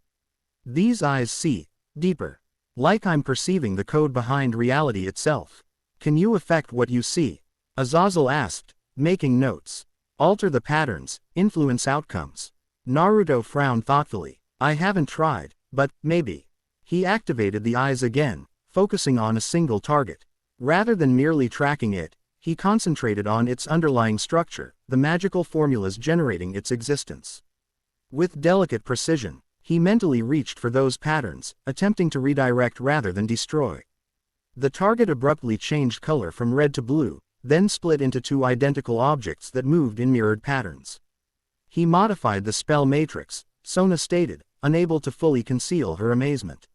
These eyes see deeper. Like I'm perceiving the code behind reality itself. Can you affect what you see? Azazel asked, making notes. Alter the patterns, influence outcomes. Naruto frowned thoughtfully. I haven't tried, but maybe. He activated the eyes again, focusing on a single target. Rather than merely tracking it, he concentrated on its underlying structure, the magical formulas generating its existence. With delicate precision, he mentally reached for those patterns, attempting to redirect rather than destroy. The target abruptly changed color from red to blue, then split into two identical objects that moved in mirrored patterns. He modified the spell matrix, Sona stated, unable to fully conceal her amazement.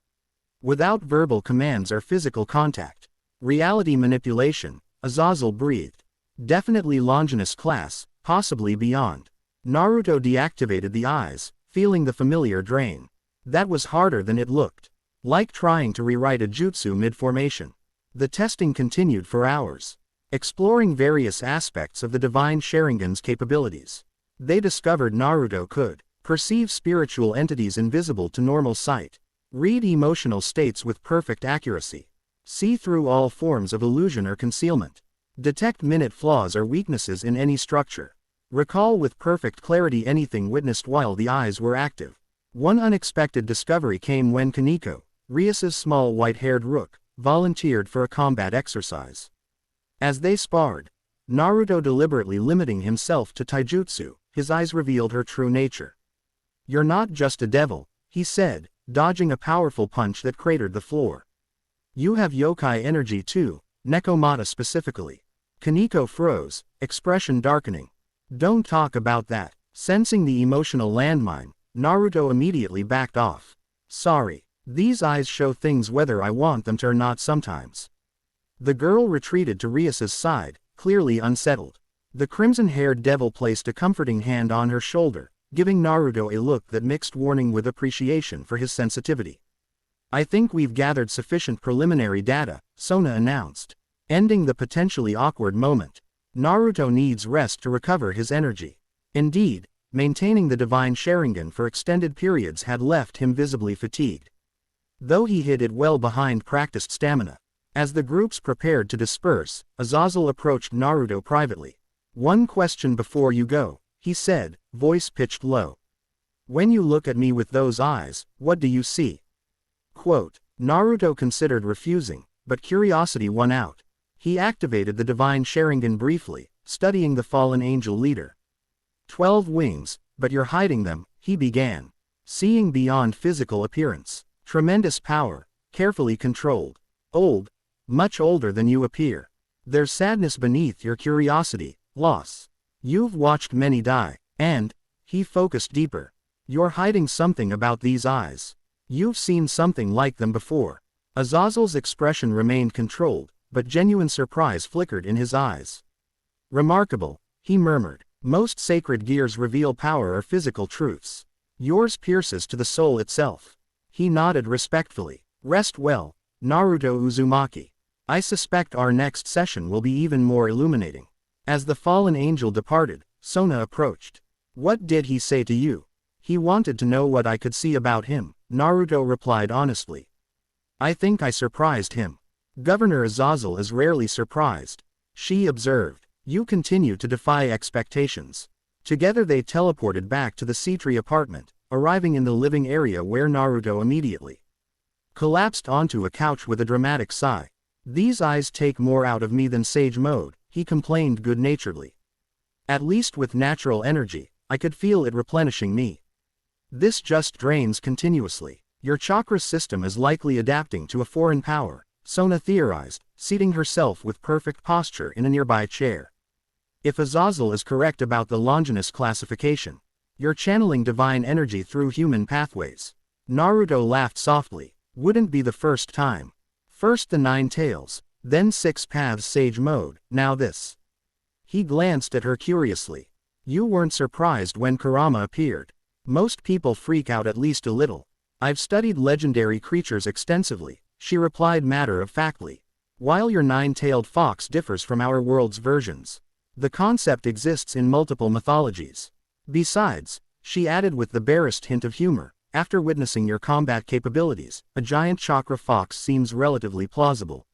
Without verbal commands or physical contact. Reality manipulation, Azazel breathed. Definitely Longinus-Class, possibly beyond. Naruto deactivated the eyes, feeling the familiar drain. That was harder than it looked. Like trying to rewrite a jutsu mid-formation. The testing continued for hours. Exploring various aspects of the divine Sharingan's capabilities. They discovered Naruto could perceive spiritual entities invisible to normal sight. Read emotional states with perfect accuracy. See through all forms of illusion or concealment. Detect minute flaws or weaknesses in any structure. Recall with perfect clarity anything witnessed while the eyes were active. One unexpected discovery came when Kaneko, Rias's small white-haired rook, volunteered for a combat exercise. As they sparred, Naruto deliberately limiting himself to taijutsu, his eyes revealed her true nature. You're not just a devil, he said, dodging a powerful punch that cratered the floor. You have yokai energy too, Nekomata specifically. Kaneko froze, expression darkening. Don't talk about that. Sensing the emotional landmine, Naruto immediately backed off. Sorry, these eyes show things whether I want them to or not sometimes. The girl retreated to Rias's side, clearly unsettled. The crimson-haired devil placed a comforting hand on her shoulder, giving Naruto a look that mixed warning with appreciation for his sensitivity. I think we've gathered sufficient preliminary data, Sona announced. Ending the potentially awkward moment. Naruto needs rest to recover his energy. Indeed, maintaining the divine Sharingan for extended periods had left him visibly fatigued. Though he hid it well behind practiced stamina. As the groups prepared to disperse, Azazel approached Naruto privately. One question before you go, he said, voice pitched low. When you look at me with those eyes, what do you see? Quote, Naruto considered refusing, but curiosity won out. He activated the divine Sharingan briefly, studying the fallen angel leader. 12 wings, but you're hiding them, he began. Seeing beyond physical appearance. Tremendous power, carefully controlled. Old, much older than you appear. There's sadness beneath your curiosity, loss. You've watched many die, and, he focused deeper. You're hiding something about these eyes. You've seen something like them before. Azazel's expression remained controlled, but genuine surprise flickered in his eyes. Remarkable, he murmured. Most sacred gears reveal power or physical truths. Yours pierces to the soul itself. He nodded respectfully. Rest well, Naruto Uzumaki. I suspect our next session will be even more illuminating. As the fallen angel departed, Sona approached. What did he say to you? He wanted to know what I could see about him, Naruto replied honestly. I think I surprised him. Governor Azazel is rarely surprised. She observed. You continue to defy expectations. Together they teleported back to the Sitri apartment, arriving in the living area where Naruto immediately collapsed onto a couch with a dramatic sigh. These eyes take more out of me than Sage Mode, he complained good-naturedly. At least with natural energy, I could feel it replenishing me. This just drains continuously. Your chakra system is likely adapting to a foreign power, Sona theorized, seating herself with perfect posture in a nearby chair. If Azazel is correct about the Longinus classification, you're channeling divine energy through human pathways. Naruto laughed softly. Wouldn't be the first time. First the 9 tails, then 6 paths Sage Mode, now this. He glanced at her curiously. You weren't surprised when Kurama appeared. Most people freak out at least a little. I've studied legendary creatures extensively, she replied matter-of-factly. While your 9-tailed fox differs from our world's versions, the concept exists in multiple mythologies. Besides, she added with the barest hint of humor, after witnessing your combat capabilities, a giant chakra fox seems relatively plausible.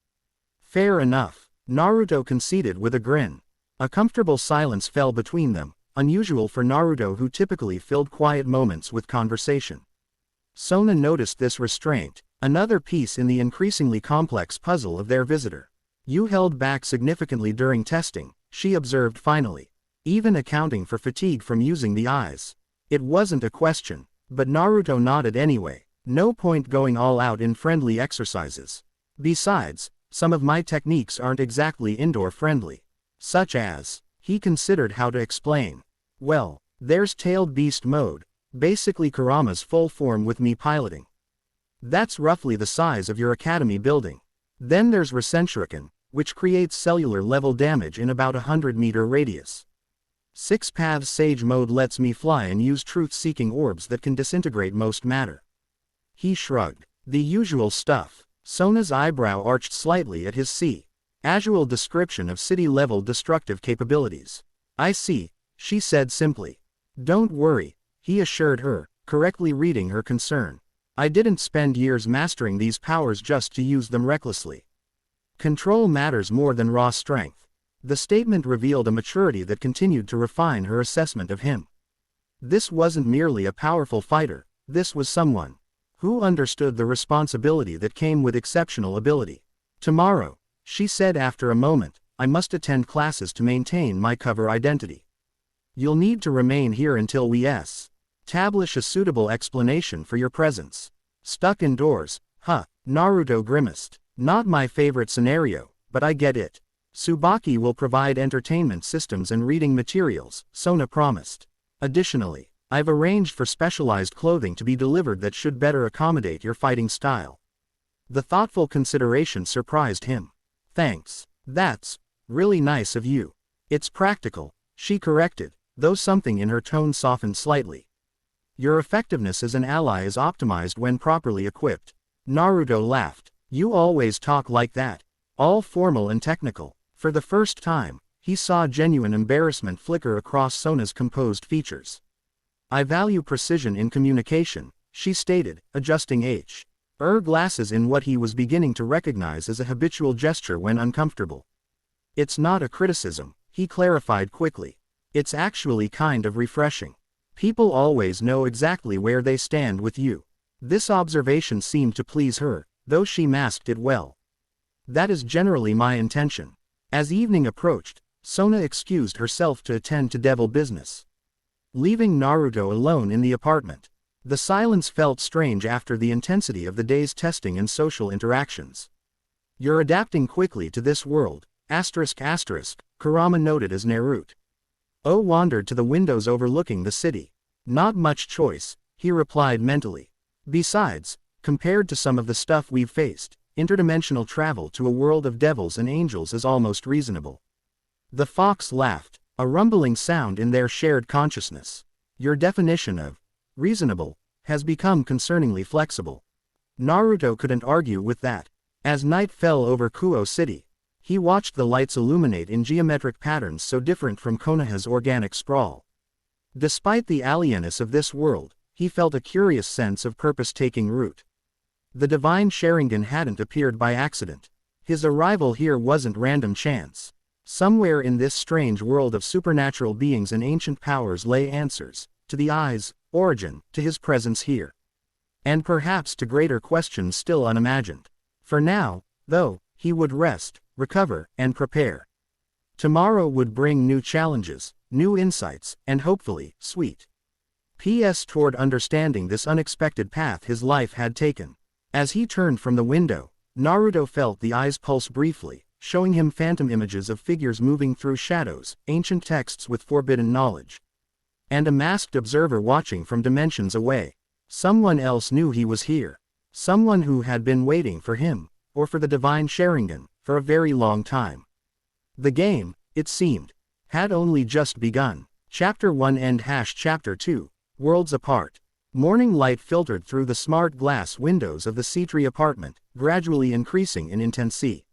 Fair enough, Naruto conceded with a grin. A comfortable silence fell between them, unusual for Naruto who typically filled quiet moments with conversation. Sona noticed this restraint, another piece in the increasingly complex puzzle of their visitor. You held back significantly during testing, she observed finally. Even accounting for fatigue from using the eyes. It wasn't a question, but Naruto nodded anyway. No point going all out in friendly exercises. Besides, some of my techniques aren't exactly indoor-friendly. Such as, he considered how to explain. Well, there's Tailed Beast Mode, basically Kurama's full form with me piloting. That's roughly the size of your academy building. Then there's Rasenshuriken, which creates cellular-level damage in about 100-meter radius. 6 paths Sage Mode lets me fly and use truth-seeking orbs that can disintegrate most matter. He shrugged. The usual stuff. Sona's eyebrow arched slightly at his casual description of city-level destructive capabilities. I see, she said simply. Don't worry, he assured her, correctly reading her concern. I didn't spend years mastering these powers just to use them recklessly. Control matters more than raw strength. The statement revealed a maturity that continued to refine her assessment of him. This wasn't merely a powerful fighter, this was someone who understood the responsibility that came with exceptional ability. Tomorrow, she said after a moment, I must attend classes to maintain my cover identity. You'll need to remain here until we establish a suitable explanation for your presence. Stuck indoors, huh, Naruto grimaced. Not my favorite scenario, but I get it. Tsubaki will provide entertainment systems and reading materials, Sona promised. Additionally, I've arranged for specialized clothing to be delivered that should better accommodate your fighting style. The thoughtful consideration surprised him. Thanks. That's really nice of you. It's practical, she corrected, though something in her tone softened slightly. Your effectiveness as an ally is optimized when properly equipped. Naruto laughed. You always talk like that. All formal and technical. For the first time, he saw genuine embarrassment flicker across Sona's composed features. I value precision in communication, she stated, adjusting her glasses in what he was beginning to recognize as a habitual gesture when uncomfortable. It's not a criticism, he clarified quickly. It's actually kind of refreshing. People always know exactly where they stand with you. This observation seemed to please her, though she masked it well. That is generally my intention. As evening approached, Sona excused herself to attend to devil business, leaving Naruto alone in the apartment. The silence felt strange after the intensity of the day's testing and social interactions. You're adapting quickly to this world, Kurama noted as Naruto wandered to the windows overlooking the city. Not much choice, he replied mentally. Besides, compared to some of the stuff we've faced, interdimensional travel to a world of devils and angels is almost reasonable. The fox laughed, a rumbling sound in their shared consciousness. Your definition of reasonable has become concerningly flexible. Naruto couldn't argue with that. As night fell over Kuo City, he watched the lights illuminate in geometric patterns so different from Konoha's organic sprawl. Despite the alienness of this world, he felt a curious sense of purpose taking root. The divine Sharingan hadn't appeared by accident. His arrival here wasn't random chance. Somewhere in this strange world of supernatural beings and ancient powers lay answers, to the eyes, origin, to his presence here. And perhaps to greater questions still unimagined. For now, though, he would rest, recover, and prepare. Tomorrow would bring new challenges, new insights, and hopefully, sweet P.S. toward understanding this unexpected path his life had taken. As he turned from the window, Naruto felt the eyes pulse briefly, showing him phantom images of figures moving through shadows, ancient texts with forbidden knowledge, and a masked observer watching from dimensions away. Someone else knew he was here. Someone who had been waiting for him, or for the divine Sharingan, for a very long time. The game, it seemed, had only just begun. Chapter 1 End Chapter 2, Worlds Apart. Morning light filtered through the smart glass windows of the Sitri apartment, gradually increasing in intensity.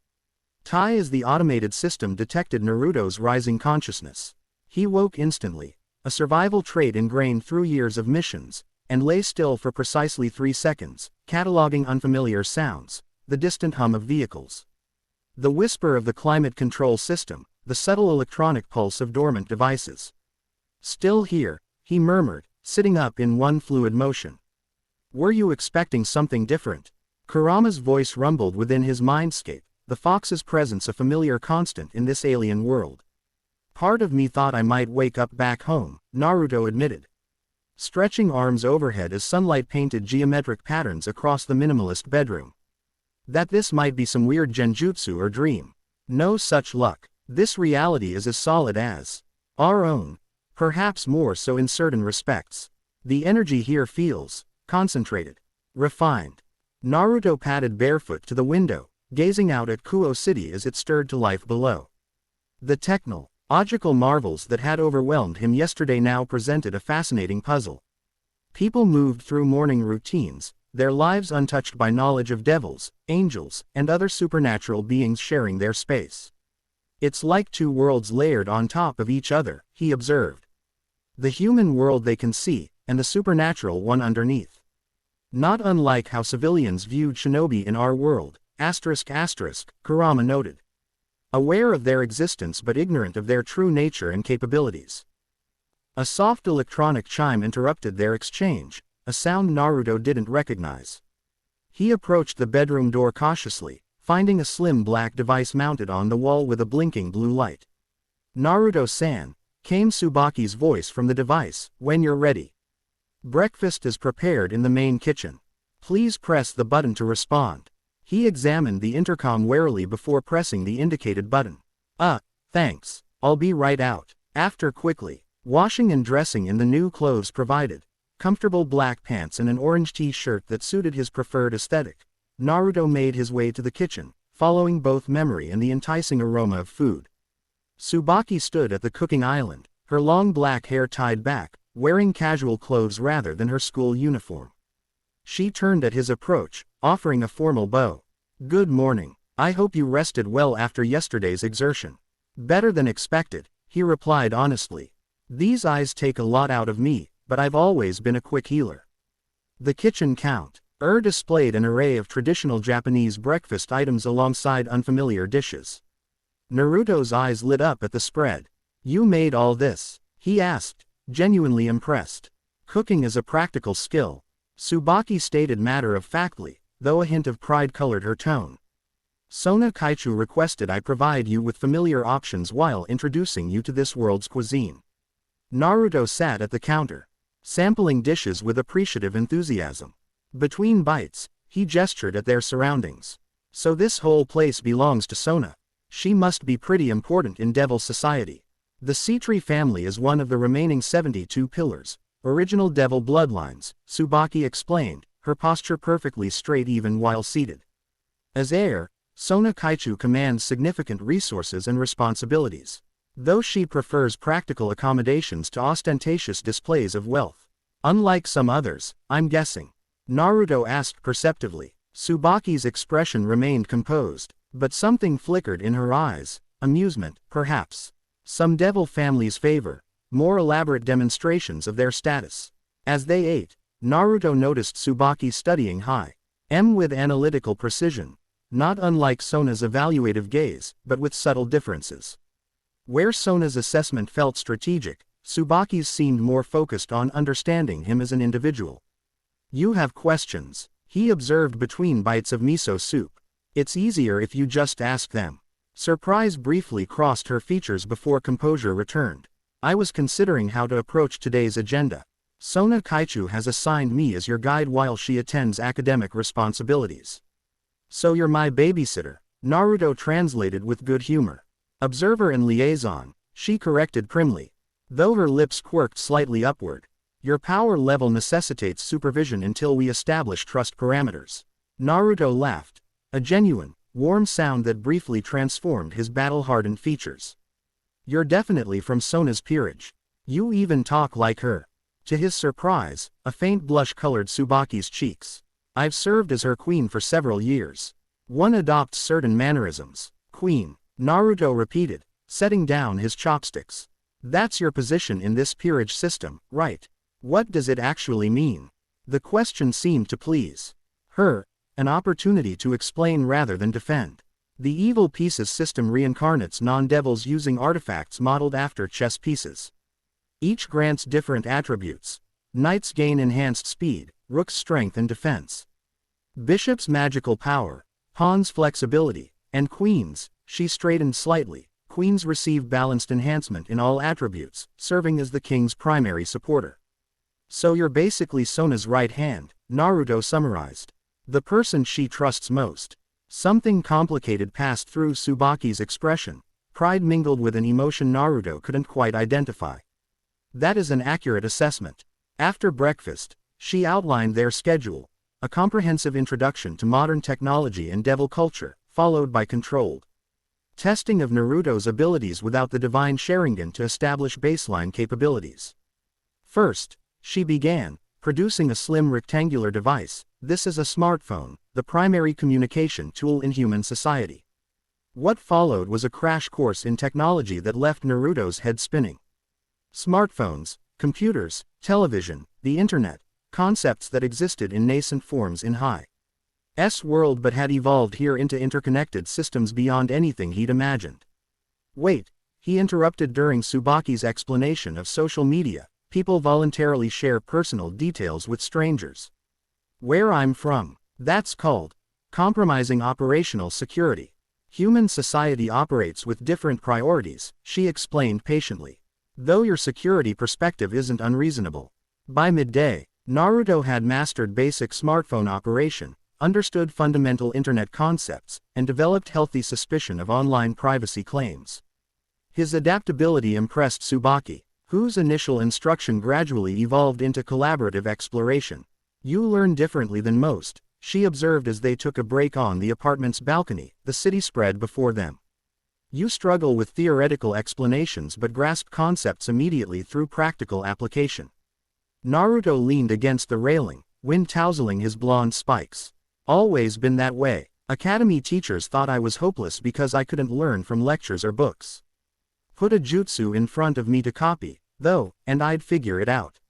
As the automated system detected Naruto's rising consciousness. He woke instantly, a survival trait ingrained through years of missions, and lay still for precisely 3 seconds, cataloging unfamiliar sounds, the distant hum of vehicles, the whisper of the climate control system, the subtle electronic pulse of dormant devices. Still here, he murmured, sitting up in one fluid motion. Were you expecting something different? Kurama's voice rumbled within his mindscape, the fox's presence a familiar constant in this alien world. Part of me thought I might wake up back home, Naruto admitted, stretching arms overhead as sunlight painted geometric patterns across the minimalist bedroom. That this might be some weird genjutsu or dream. No such luck. This reality is as solid as our own, perhaps more so in certain respects. The energy here feels concentrated, refined. Naruto padded barefoot to the window, gazing out at Kuo City as it stirred to life below. The technological marvels that had overwhelmed him yesterday now presented a fascinating puzzle. People moved through morning routines, their lives untouched by knowledge of devils, angels, and other supernatural beings sharing their space. It's like 2 worlds layered on top of each other, he observed. The human world they can see, and the supernatural one underneath. Not unlike how civilians viewed shinobi in our world, Kurama noted. Aware of their existence but ignorant of their true nature and capabilities. A soft electronic chime interrupted their exchange, a sound Naruto didn't recognize. He approached the bedroom door cautiously, finding a slim black device mounted on the wall with a blinking blue light. Naruto-san, came Tsubaki's voice from the device, when you're ready. Breakfast is prepared in the main kitchen. Please press the button to respond. He examined the intercom warily before pressing the indicated button. Thanks. I'll be right out. After quickly washing and dressing in the new clothes provided, comfortable black pants and an orange t-shirt that suited his preferred aesthetic, Naruto made his way to the kitchen, following both memory and the enticing aroma of food. Tsubaki stood at the cooking island, her long black hair tied back, wearing casual clothes rather than her school uniform. She turned at his approach, offering a formal bow. Good morning. I hope you rested well after yesterday's exertion. Better than expected, he replied honestly. These eyes take a lot out of me, but I've always been a quick healer. The kitchen counter displayed an array of traditional Japanese breakfast items alongside unfamiliar dishes. Naruto's eyes lit up at the spread. You made all this? He asked, genuinely impressed. Cooking is a practical skill, Tsubaki stated matter-of-factly, though a hint of pride colored her tone. Sona Kaichu requested I provide you with familiar options while introducing you to this world's cuisine. Naruto sat at the counter, sampling dishes with appreciative enthusiasm. Between bites, he gestured at their surroundings. So this whole place belongs to Sona. She must be pretty important in Devil society. The Sitri family is one of the remaining 72 pillars, original Devil bloodlines, Tsubaki explained, her posture perfectly straight even while seated. As heir, Sona Kaichu commands significant resources and responsibilities. Though she prefers practical accommodations to ostentatious displays of wealth. Unlike some others, I'm guessing. Naruto asked perceptively. Tsubaki's expression remained composed, but something flickered in her eyes, amusement, perhaps. Some devil families favor more elaborate demonstrations of their status. As they ate, Naruto noticed Tsubaki studying high-M with analytical precision, not unlike Sona's evaluative gaze, but with subtle differences. Where Sona's assessment felt strategic, Tsubaki's seemed more focused on understanding him as an individual. You have questions, he observed between bites of miso soup. It's easier if you just ask them. Surprise briefly crossed her features before composure returned. I was considering how to approach today's agenda. Sona Kaichu has assigned me as your guide while she attends academic responsibilities. So you're my babysitter, Naruto translated with good humor. Observer and liaison, she corrected primly. Though her lips quirked slightly upward. Your power level necessitates supervision until we establish trust parameters. Naruto laughed. A genuine, warm sound that briefly transformed his battle-hardened features. You're definitely from Sona's peerage. You even talk like her. To his surprise, a faint blush colored Tsubaki's cheeks. I've served as her queen for several years. One adopts certain mannerisms. Queen, Naruto repeated, setting down his chopsticks. That's your position in this peerage system, right? What does it actually mean? The question seemed to please her, an opportunity to explain rather than defend. The evil pieces system reincarnates non-devils using artifacts modeled after chess pieces. Each grants different attributes. Knights gain enhanced speed, rooks strength and defense. Bishops magical power, pawns flexibility, and queens, she straightened slightly, queens receive balanced enhancement in all attributes, serving as the king's primary supporter. So you're basically Sona's right hand, Naruto summarized. The person she trusts most. Something complicated passed through Tsubaki's expression, pride mingled with an emotion Naruto couldn't quite identify. That is an accurate assessment. After breakfast, she outlined their schedule, a comprehensive introduction to modern technology and devil culture, followed by controlled testing of Naruto's abilities without the divine Sharingan to establish baseline capabilities. First, she began producing a slim rectangular device. This is a smartphone, the primary communication tool in human society. What followed was a crash course in technology that left Naruto's head spinning. Smartphones, computers, television, the internet, concepts that existed in nascent forms in High's world but had evolved here into interconnected systems beyond anything he'd imagined. Wait, he interrupted during Tsubaki's explanation of social media. People voluntarily share personal details with strangers. Where I'm from, that's called compromising operational security. Human society operates with different priorities, she explained patiently. Though your security perspective isn't unreasonable. By midday, Naruto had mastered basic smartphone operation, understood fundamental internet concepts, and developed healthy suspicion of online privacy claims. His adaptability impressed Tsubaki, whose initial instruction gradually evolved into collaborative exploration. You learn differently than most, she observed as they took a break on the apartment's balcony, the city spread before them. You struggle with theoretical explanations but grasp concepts immediately through practical application. Naruto leaned against the railing, wind tousling his blonde spikes. Always been that way. Academy teachers thought I was hopeless because I couldn't learn from lectures or books. Put a jutsu in front of me to copy, though, and I'd figure it out.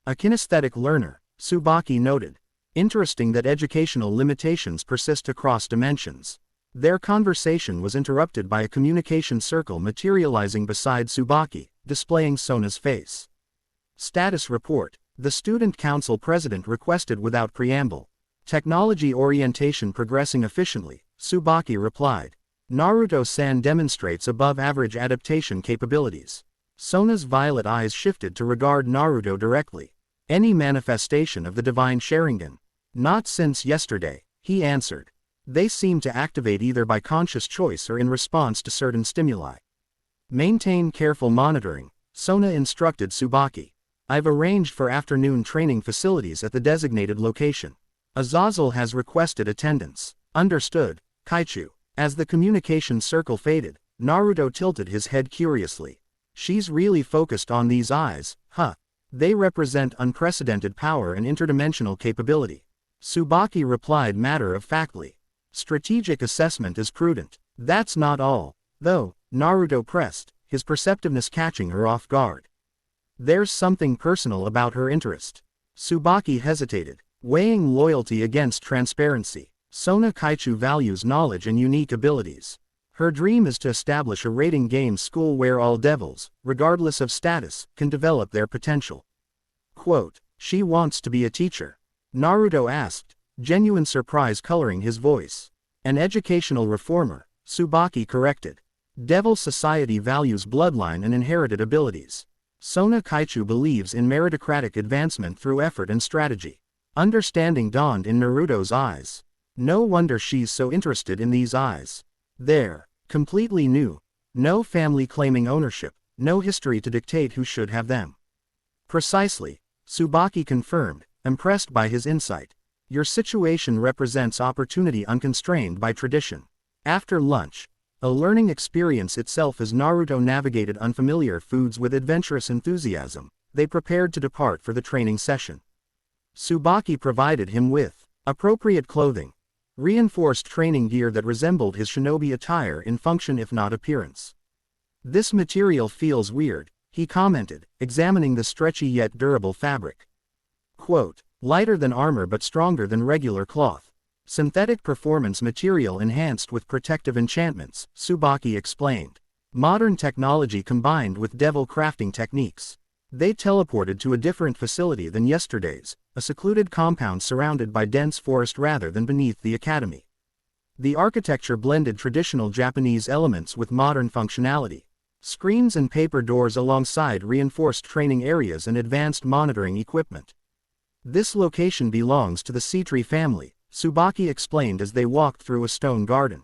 A kinesthetic learner, Tsubaki noted. Interesting that educational limitations persist across dimensions. Their conversation was interrupted by a communication circle materializing beside Tsubaki, displaying Sona's face. Status report. The Student Council President requested without preamble. Technology orientation progressing efficiently, Tsubaki replied. Naruto-san demonstrates above-average adaptation capabilities. Sona's violet eyes shifted to regard Naruto directly. Any manifestation of the divine Sharingan? Not since yesterday, he answered. They seem to activate either by conscious choice or in response to certain stimuli. Maintain careful monitoring, Sona instructed Tsubaki. I've arranged for afternoon training facilities at the designated location. Azazel has requested attendance. Understood, Kaichu. As the communication circle faded, Naruto tilted his head curiously. She's really focused on these eyes, huh? They represent unprecedented power and interdimensional capability. Tsubaki replied matter-of-factly. Strategic assessment is prudent. That's not all, though, Naruto pressed, his perceptiveness catching her off guard. There's something personal about her interest. Tsubaki hesitated, weighing loyalty against transparency. Sona Kaichu values knowledge and unique abilities. Her dream is to establish a rating game school where all devils, regardless of status, can develop their potential. Quote, she wants to be a teacher? Naruto asked, genuine surprise coloring his voice. An educational reformer, Tsubaki corrected. Devil society values bloodline and inherited abilities. Sona Kaichu believes in meritocratic advancement through effort and strategy. Understanding dawned in Naruto's eyes. No wonder she's so interested in these eyes. They're completely new. No family claiming ownership, no history to dictate who should have them. Precisely, Tsubaki confirmed, impressed by his insight. Your situation represents opportunity unconstrained by tradition. After lunch, a learning experience itself as Naruto navigated unfamiliar foods with adventurous enthusiasm, they prepared to depart for the training session. Tsubaki provided him with appropriate clothing, reinforced training gear that resembled his shinobi attire in function if not appearance. This material feels weird, he commented, examining the stretchy yet durable fabric. Quote, lighter than armor but stronger than regular cloth. Synthetic performance material enhanced with protective enchantments, Tsubaki explained. Modern technology combined with devil crafting techniques. They teleported to a different facility than yesterday's, a secluded compound surrounded by dense forest rather than beneath the academy. The architecture blended traditional Japanese elements with modern functionality. Screens and paper doors alongside reinforced training areas and advanced monitoring equipment. This location belongs to the Sitri family, Tsubaki explained as they walked through a stone garden.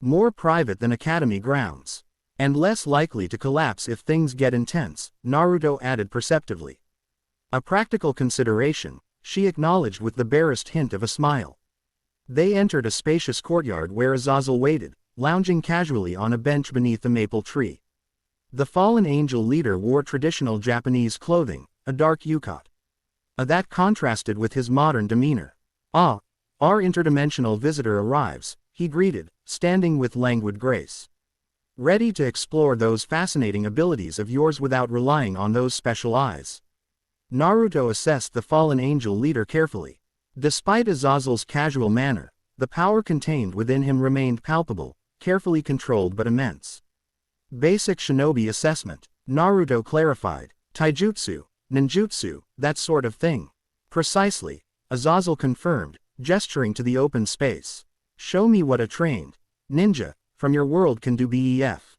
More private than academy grounds. And less likely to collapse if things get intense, Naruto added perceptively. A practical consideration, she acknowledged with the barest hint of a smile. They entered a spacious courtyard where Azazel waited, lounging casually on a bench beneath a maple tree. The fallen angel leader wore traditional Japanese clothing, a dark yukata. That contrasted with his modern demeanor. Ah, our interdimensional visitor arrives, he greeted, standing with languid grace. Ready to explore those fascinating abilities of yours without relying on those special eyes. Naruto assessed the fallen angel leader carefully. Despite Azazel's casual manner, the power contained within him remained palpable, carefully controlled but immense. Basic shinobi assessment, Naruto clarified. Taijutsu, ninjutsu, that sort of thing. Precisely, Azazel confirmed, gesturing to the open space. Show me what a trained ninja from your world can do BEF.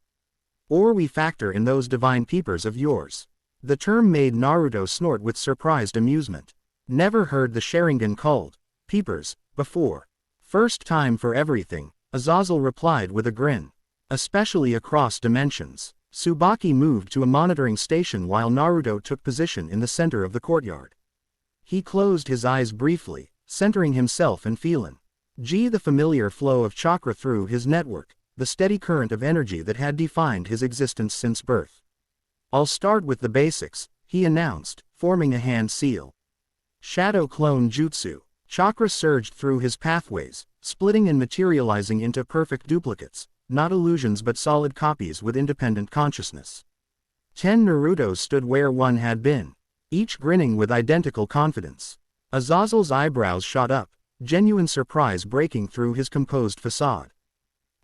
Or we factor in those divine peepers of yours. The term made Naruto snort with surprised amusement. Never heard the Sharingan called peepers before. First time for everything, Azazel replied with a grin. Especially across dimensions. Tsubaki moved to a monitoring station while Naruto took position in the center of the courtyard. He closed his eyes briefly, centering himself and feeling the familiar flow of chakra through his network, the steady current of energy that had defined his existence since birth. I'll start with the basics, he announced, forming a hand seal. Shadow Clone Jutsu. Chakra surged through his pathways, splitting and materializing into perfect duplicates, not illusions but solid copies with independent consciousness. 10 Narutos stood where one had been, each grinning with identical confidence. Azazel's eyebrows shot up, genuine surprise breaking through his composed facade.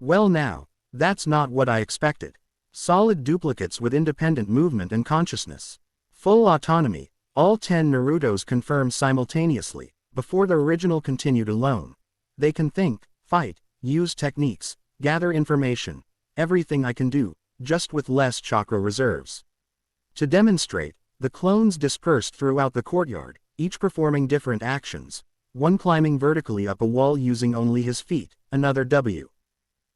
Well now, that's not what I expected. Solid duplicates with independent movement and consciousness. Full autonomy, all 10 Narutos confirmed simultaneously, before the original continued alone. They can think, fight, use techniques, gather information, everything I can do, just with less chakra reserves. To demonstrate, the clones dispersed throughout the courtyard, each performing different actions, one climbing vertically up a wall using only his feet, another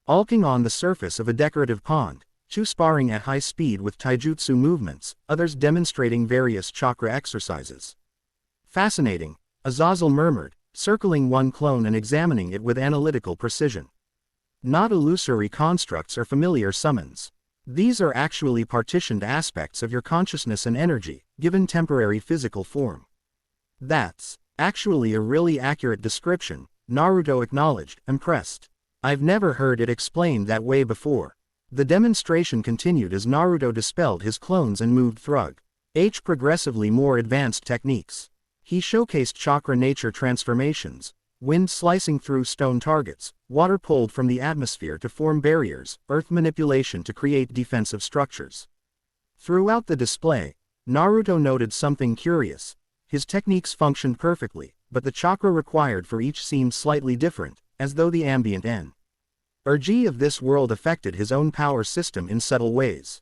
walking on the surface of a decorative pond, two sparring at high speed with taijutsu movements, others demonstrating various chakra exercises. Fascinating, Azazel murmured, circling one clone and examining it with analytical precision. Not illusory constructs or familiar summons. These are actually partitioned aspects of your consciousness and energy, given temporary physical form. That's actually a really accurate description, Naruto acknowledged, impressed. I've never heard it explained that way before. The demonstration continued as Naruto dispelled his clones and moved through progressively more advanced techniques. He showcased chakra nature transformations, wind slicing through stone targets, water pulled from the atmosphere to form barriers, earth manipulation to create defensive structures. Throughout the display, Naruto noted something curious. His techniques functioned perfectly, but the chakra required for each seemed slightly different, as though the ambient energy of this world affected his own power system in subtle ways.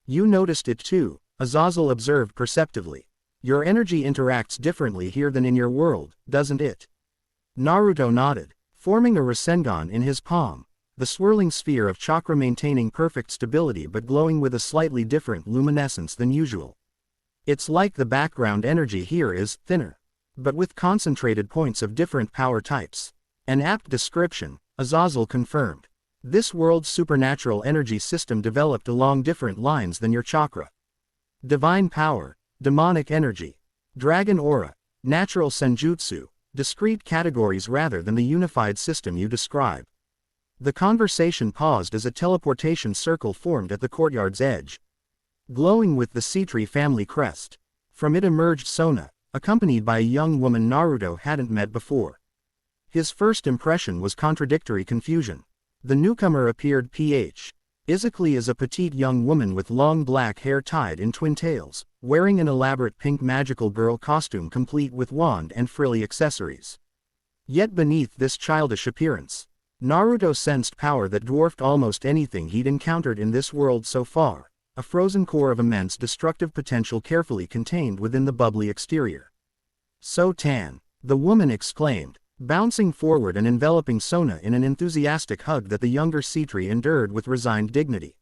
You noticed it too, Azazel observed perceptively. Your energy interacts differently here than in your world, doesn't it? Naruto nodded, forming a Rasengan in his palm, the swirling sphere of chakra maintaining perfect stability but glowing with a slightly different luminescence than usual. It's like the background energy here is thinner, but with concentrated points of different power types. An apt description, Azazel confirmed. This world's supernatural energy system developed along different lines than your chakra. Divine power, demonic energy, dragon aura, natural senjutsu, discrete categories rather than the unified system you describe. The conversation paused as a teleportation circle formed at the courtyard's edge, glowing with the Sitri family crest. From it emerged Sona, accompanied by a young woman Naruto hadn't met before. His first impression was contradictory confusion. The newcomer appeared physically as a petite young woman with long black hair tied in twin tails, wearing an elaborate pink magical girl costume complete with wand and frilly accessories. Yet beneath this childish appearance, Naruto sensed power that dwarfed almost anything he'd encountered in this world so far, a frozen core of immense destructive potential carefully contained within the bubbly exterior. "So Tan," the woman exclaimed, bouncing forward and enveloping Sona in an enthusiastic hug that the younger Sitri endured with resigned dignity.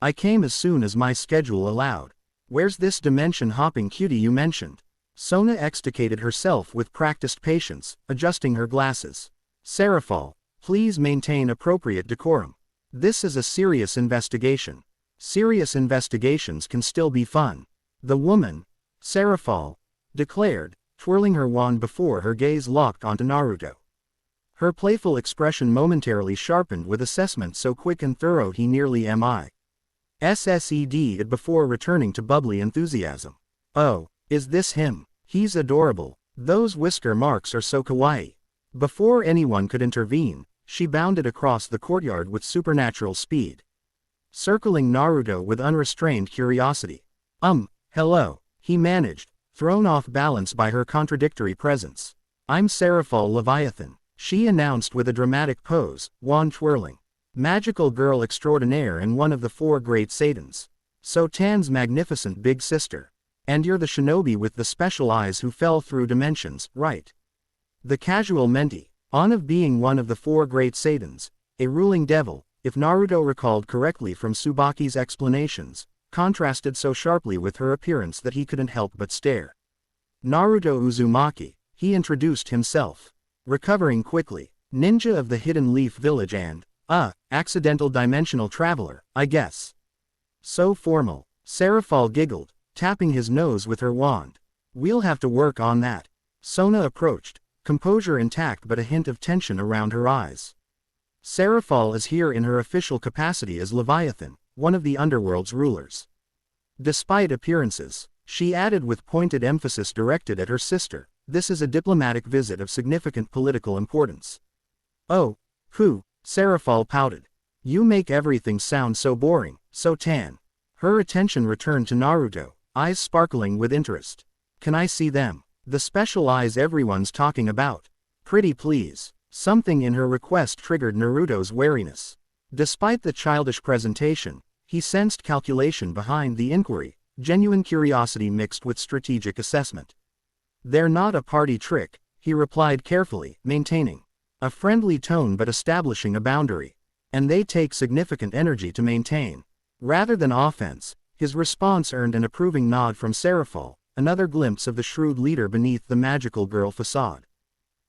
"I came as soon as my schedule allowed. Where's this dimension-hopping cutie you mentioned?" Sona extricated herself with practiced patience, adjusting her glasses. "Seraphal, please maintain appropriate decorum. This is a serious investigation." "Serious investigations can still be fun," the woman, Seraphal, declared, twirling her wand before her gaze locked onto Naruto. Her playful expression momentarily sharpened with assessment so quick and thorough he nearly missed before returning to bubbly enthusiasm. "Oh, is this him? He's adorable. Those whisker marks are so kawaii." Before anyone could intervene, she bounded across the courtyard with supernatural speed, circling Naruto with unrestrained curiosity. Hello," he managed, thrown off balance by her contradictory presence. "I'm Seraphal Leviathan," she announced with a dramatic pose, wand twirling. "Magical girl extraordinaire and one of the 4 great Satans. So Tan's magnificent big sister. And you're the shinobi with the special eyes who fell through dimensions, right?" The casual mentee, on of being one of the 4 great Satans, a ruling devil, if Naruto recalled correctly from Tsubaki's explanations, contrasted so sharply with her appearance that he couldn't help but stare. "Naruto Uzumaki," he introduced himself. Recovering quickly, "Ninja of the Hidden Leaf Village and, accidental dimensional traveler, I guess." "So formal," Seraphal giggled, tapping his nose with her wand. "We'll have to work on that." Sona approached, composure intact but a hint of tension around her eyes. "Seraphal is here in her official capacity as Leviathan, one of the underworld's rulers." Despite appearances, she added with pointed emphasis directed at her sister, "This is a diplomatic visit of significant political importance." "Oh, Seraphal pouted. "You make everything sound so boring, so Tan." Her attention returned to Naruto, eyes sparkling with interest. "Can I see them? The special eyes everyone's talking about?" "Pretty please." Something in her request triggered Naruto's wariness. Despite the childish presentation, he sensed calculation behind the inquiry, genuine curiosity mixed with strategic assessment. "They're not a party trick," he replied carefully, maintaining a friendly tone but establishing a boundary. "And they take significant energy to maintain." Rather than offense, his response earned an approving nod from Seraphol, another glimpse of the shrewd leader beneath the magical girl facade.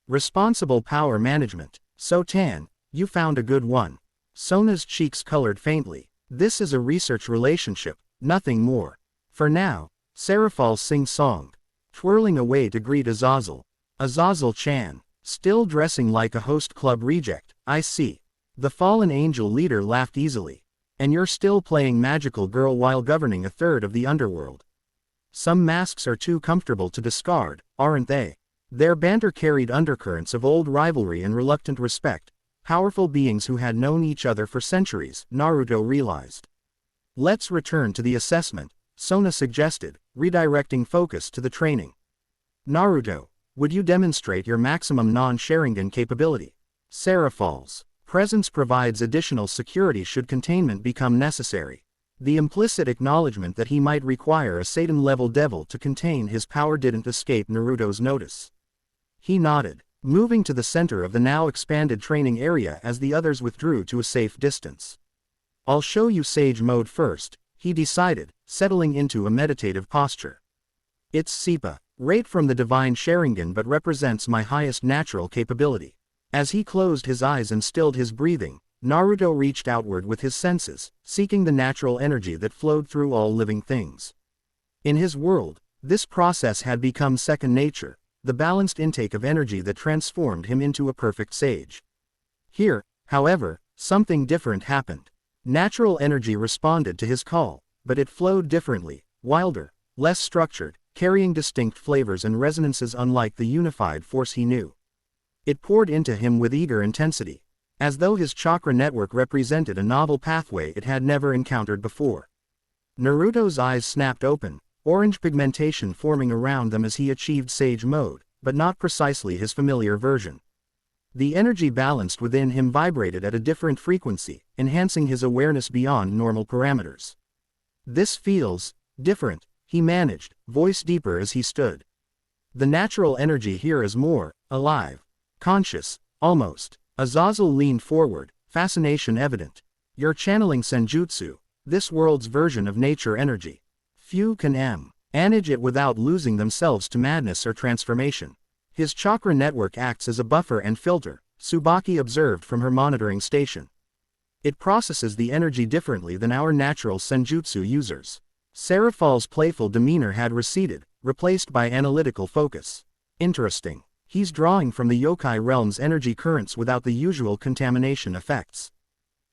"Responsible power management. So Tan, you found a good one." Sona's cheeks colored faintly. "This is a research relationship, nothing more. For now." Seraphol sing-songed, twirling away to greet Azazel. "Azazel-chan, still dressing like a host club reject, I see." The fallen angel leader laughed easily. "And you're still playing magical girl while governing a third of the underworld. Some masks are too comfortable to discard, aren't they?" Their banter carried undercurrents of old rivalry and reluctant respect, powerful beings who had known each other for centuries, Naruto realized. "Let's return to the assessment," Sona suggested, redirecting focus to the training. "Naruto, would you demonstrate your maximum non-Sharingan capability?" Seraphol's presence provides additional security should containment become necessary. The implicit acknowledgement that he might require a Satan-level devil to contain his power didn't escape Naruto's notice. He nodded, moving to the center of the now expanded training area as the others withdrew to a safe distance. "I'll show you Sage Mode first," he decided, settling into a meditative posture. "It's Sipa, right from the divine Sharingan but represents my highest natural capability." As he closed his eyes and stilled his breathing, Naruto reached outward with his senses, seeking the natural energy that flowed through all living things. In his world, this process had become second nature, the balanced intake of energy that transformed him into a perfect sage. Here, however, something different happened. Natural energy responded to his call, but it flowed differently, wilder, less structured, carrying distinct flavors and resonances unlike the unified force he knew. It poured into him with eager intensity, as though his chakra network represented a novel pathway it had never encountered before. Naruto's eyes snapped open, orange pigmentation forming around them as he achieved Sage Mode, but not precisely his familiar version. The energy balanced within him vibrated at a different frequency, enhancing his awareness beyond normal parameters. "This feels different," he managed, voice deeper as he stood. "The natural energy here is more alive, conscious, almost." Azazel leaned forward, fascination evident. "You're channeling Senjutsu, this world's version of nature energy. Few can manage it without losing themselves to madness or transformation. His chakra network acts as a buffer and filter," Tsubaki observed from her monitoring station. "It processes the energy differently than our natural Senjutsu users." Seraphol's playful demeanor had receded, replaced by analytical focus. "Interesting. He's drawing from the yokai realm's energy currents without the usual contamination effects."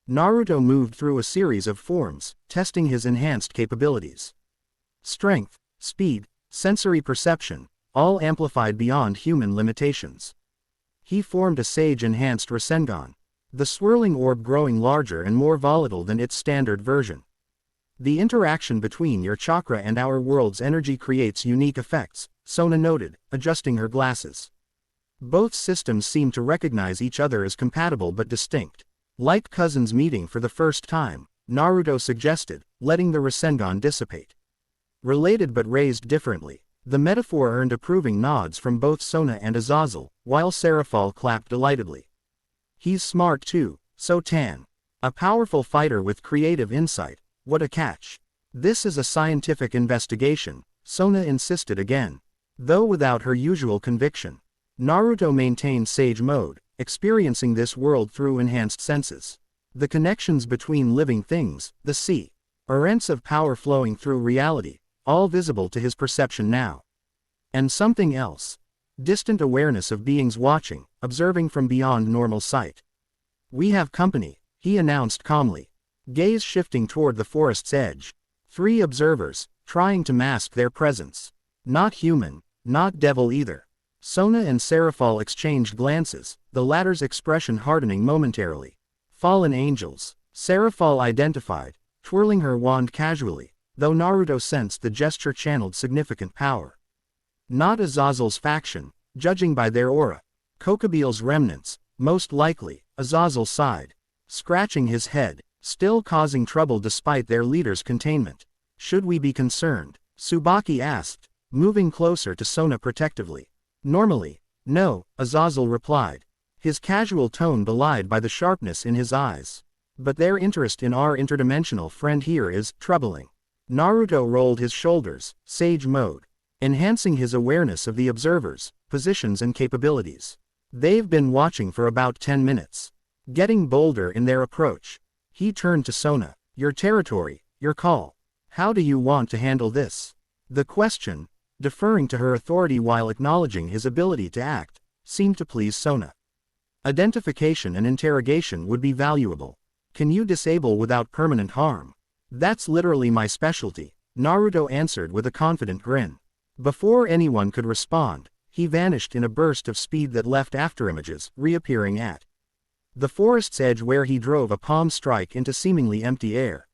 Naruto moved through a series of forms, testing his enhanced capabilities. Strength, speed, sensory perception, all amplified beyond human limitations. He formed a sage-enhanced Rasengan, the swirling orb growing larger and more volatile than its standard version. "The interaction between your chakra and our world's energy creates unique effects," Sona noted, adjusting her glasses. "Both systems seem to recognize each other as compatible but distinct. Like cousins meeting for the first time," Naruto suggested, letting the Rasengan dissipate. "Related but raised differently." The metaphor earned approving nods from both Sona and Azazel, while Seraphol clapped delightedly. "He's smart too, so Tan. A powerful fighter with creative insight, what a catch." "This is a scientific investigation," Sona insisted again, though without her usual conviction. Naruto maintained Sage Mode, experiencing this world through enhanced senses. The connections between living things, the sea, currents of power flowing through reality, all visible to his perception now. And something else. Distant awareness of beings watching, observing from beyond normal sight. "We have company," he announced calmly, gaze shifting toward the forest's edge. 3 observers, trying to mask their presence. Not human, not devil either. Sona and Seraphol exchanged glances, the latter's expression hardening momentarily. "Fallen angels," Seraphol identified, twirling her wand casually, though Naruto sensed the gesture channeled significant power. "Not Azazel's faction, judging by their aura. Kokobeel's remnants," Most likely, Azazel sighed, scratching his head, still causing trouble despite their leader's containment. Should we be concerned? Tsubaki asked, moving closer to Sona protectively. Normally, no, Azazel replied, his casual tone belied by the sharpness in his eyes. But their interest in our interdimensional friend here is troubling. Naruto rolled his shoulders, sage mode, enhancing his awareness of the observers, positions and capabilities. They've been watching for about 10 minutes. Getting bolder in their approach. He turned to Sona. Your territory, your call. How do you want to handle this? The question, deferring to her authority while acknowledging his ability to act, seemed to please Sona. Identification and interrogation would be valuable. Can you disable without permanent harm? That's literally my specialty, Naruto answered with a confident grin. Before anyone could respond, he vanished in a burst of speed that left afterimages, reappearing at the forest's edge where he drove a palm strike into seemingly empty air.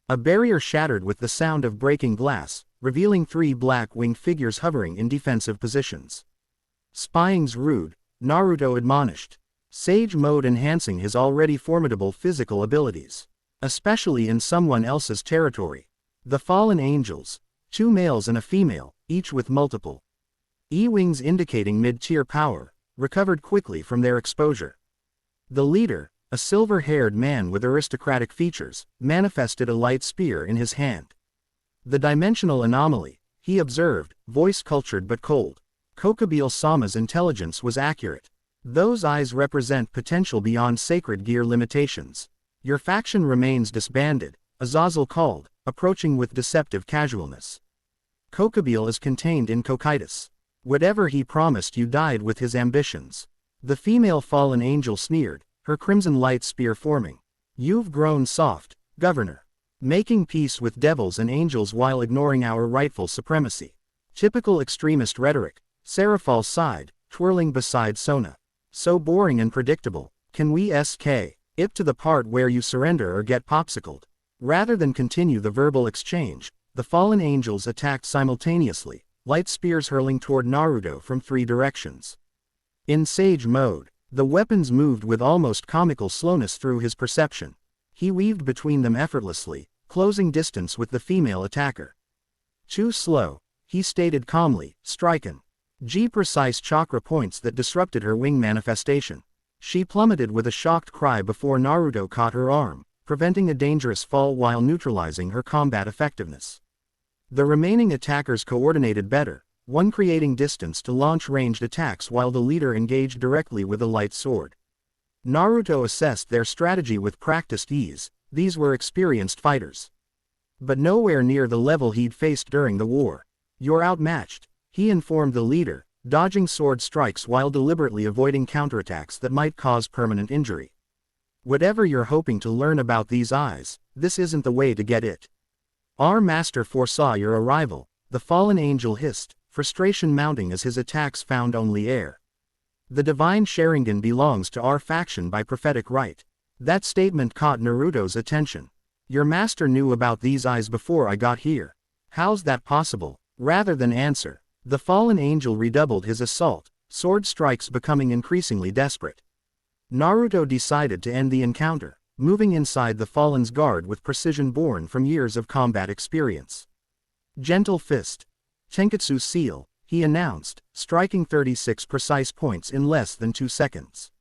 A barrier shattered with the sound of breaking glass, revealing 3 black-winged figures hovering in defensive positions. Spying's rude, Naruto admonished. Sage mode enhancing his already formidable physical abilities. Especially in someone else's territory. The fallen angels, 2 males and a female, each with multiple E-wings indicating mid-tier power, recovered quickly from their exposure. The leader, a silver-haired man with aristocratic features, manifested a light spear in his hand. The dimensional anomaly, he observed, voice cultured but cold. Kokubile-sama's intelligence was accurate. Those eyes represent potential beyond sacred gear limitations. Your faction remains disbanded, Azazel called, approaching with deceptive casualness. Kokubile is contained in Cocytus. Whatever he promised you died with his ambitions. The female fallen angel sneered, her crimson light spear forming. You've grown soft, Governor. Making peace with devils and angels while ignoring our rightful supremacy. Typical extremist rhetoric, Seraphal sighed, twirling beside Sona. So boring and predictable. Can we skip to the part where you surrender or get popsicled? Rather than continue the verbal exchange, the fallen angels attacked simultaneously, light spears hurling toward Naruto from 3 directions. In sage mode, the weapons moved with almost comical slowness through his perception. He weaved between them effortlessly, closing distance with the female attacker. Too slow, he stated calmly, striken. G-precise chakra points that disrupted her wing manifestation. She plummeted with a shocked cry before Naruto caught her arm, preventing a dangerous fall while neutralizing her combat effectiveness. The remaining attackers coordinated better, one creating distance to launch ranged attacks while the leader engaged directly with a light sword. Naruto assessed their strategy with practiced ease. These were experienced fighters. But nowhere near the level he'd faced during the war. You're outmatched, he informed the leader, dodging sword strikes while deliberately avoiding counterattacks that might cause permanent injury. Whatever you're hoping to learn about these eyes, this isn't the way to get it. Our master foresaw your arrival, the fallen angel hissed, frustration mounting as his attacks found only air. The divine Sharingan belongs to our faction by prophetic right. That statement caught Naruto's attention. Your master knew about these eyes before I got here. How's that possible? Rather than answer, the fallen angel redoubled his assault, sword strikes becoming increasingly desperate. Naruto decided to end the encounter, moving inside the fallen's guard with precision born from years of combat experience. Gentle fist. Tenketsu seal, he announced, striking 36 precise points in less than 2 seconds.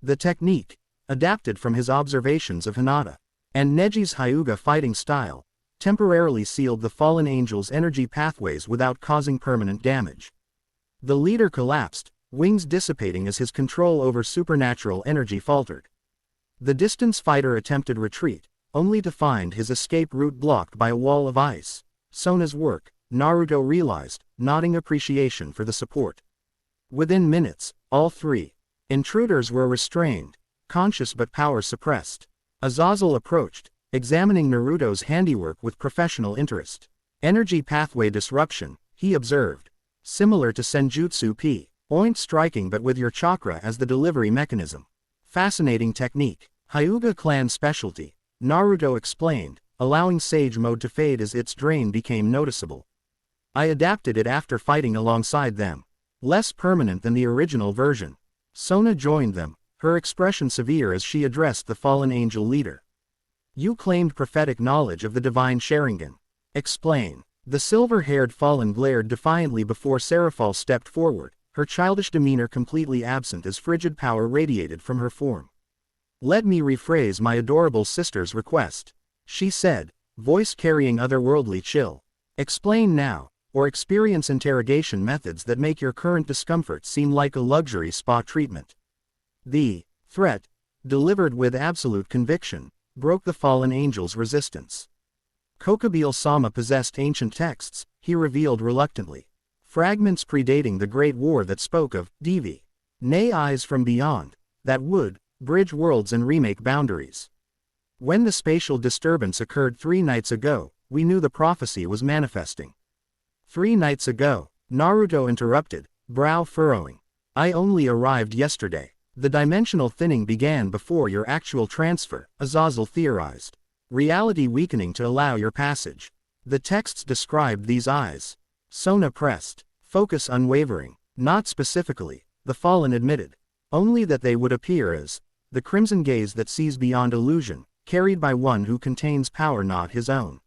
The technique, adapted from his observations of Hinata and Neji's Hyuga fighting style, temporarily sealed the fallen angel's energy pathways without causing permanent damage. The leader collapsed, wings dissipating as his control over supernatural energy faltered. The distance fighter attempted retreat, only to find his escape route blocked by a wall of ice. Sona's work, Naruto realized, nodding appreciation for the support. Within minutes, all 3 intruders were restrained, conscious but power suppressed. Azazel approached, examining Naruto's handiwork with professional interest. Energy pathway disruption, he observed. Similar to Senjutsu Point striking but with your chakra as the delivery mechanism. Fascinating technique. Hyuga clan specialty, Naruto explained, allowing sage mode to fade as its drain became noticeable. I adapted it after fighting alongside them. Less permanent than the original version. Sona joined them, her expression severe as she addressed the fallen angel leader. You claimed prophetic knowledge of the divine Sharingan. Explain. The silver-haired fallen glared defiantly before Seraphol stepped forward, her childish demeanor completely absent as frigid power radiated from her form. Let me rephrase my adorable sister's request, she said, voice carrying otherworldly chill. Explain now, or experience interrogation methods that make your current discomfort seem like a luxury spa treatment. The threat, delivered with absolute conviction, broke the fallen angel's resistance. Kokkei-Sama possessed ancient texts, he revealed reluctantly. Fragments predating the Great War that spoke of Devi, nay eyes from beyond, that would bridge worlds and remake boundaries. When the spatial disturbance occurred 3 nights ago, we knew the prophecy was manifesting. 3 nights ago, Naruto interrupted, brow furrowing. I only arrived yesterday. The dimensional thinning began before your actual transfer, Azazel theorized. Reality weakening to allow your passage. The texts described these eyes. Sona pressed. Focus unwavering. Not specifically, the fallen admitted. Only that they would appear as the crimson gaze that sees beyond illusion, carried by one who contains power not his own.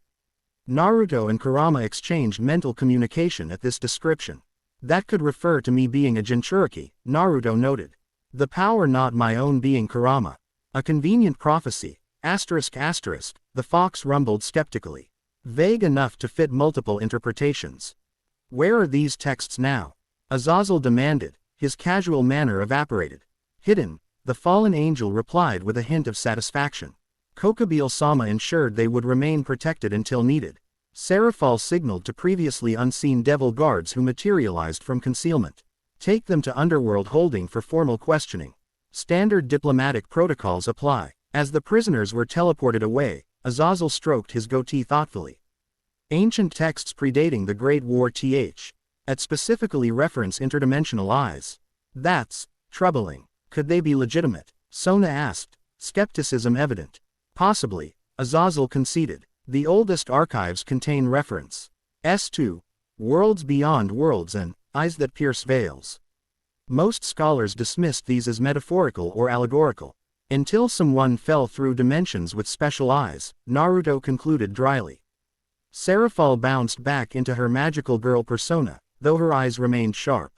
Naruto and Kurama exchanged mental communication at this description. That could refer to me being a Jinchuriki, Naruto noted. The power not my own being Kurama. A convenient prophecy, ***, the fox rumbled skeptically. Vague enough to fit multiple interpretations. Where are these texts now? Azazel demanded, his casual manner evaporated. Hidden, the fallen angel replied with a hint of satisfaction. Kokkei-Sama ensured they would remain protected until needed. Seraphol signaled to previously unseen devil guards who materialized from concealment. Take them to Underworld Holding for formal questioning. Standard diplomatic protocols apply. As the prisoners were teleported away, Azazel stroked his goatee thoughtfully. Ancient texts predating the Great War at specifically reference interdimensional eyes. That's troubling. Could they be legitimate? Sona asked, skepticism evident. Possibly, Azazel conceded. The oldest archives contain reference to worlds beyond worlds and eyes that pierce veils. Most scholars dismissed these as metaphorical or allegorical. Until someone fell through dimensions with special eyes, Naruto concluded dryly. Seraphol bounced back into her magical girl persona, though her eyes remained sharp.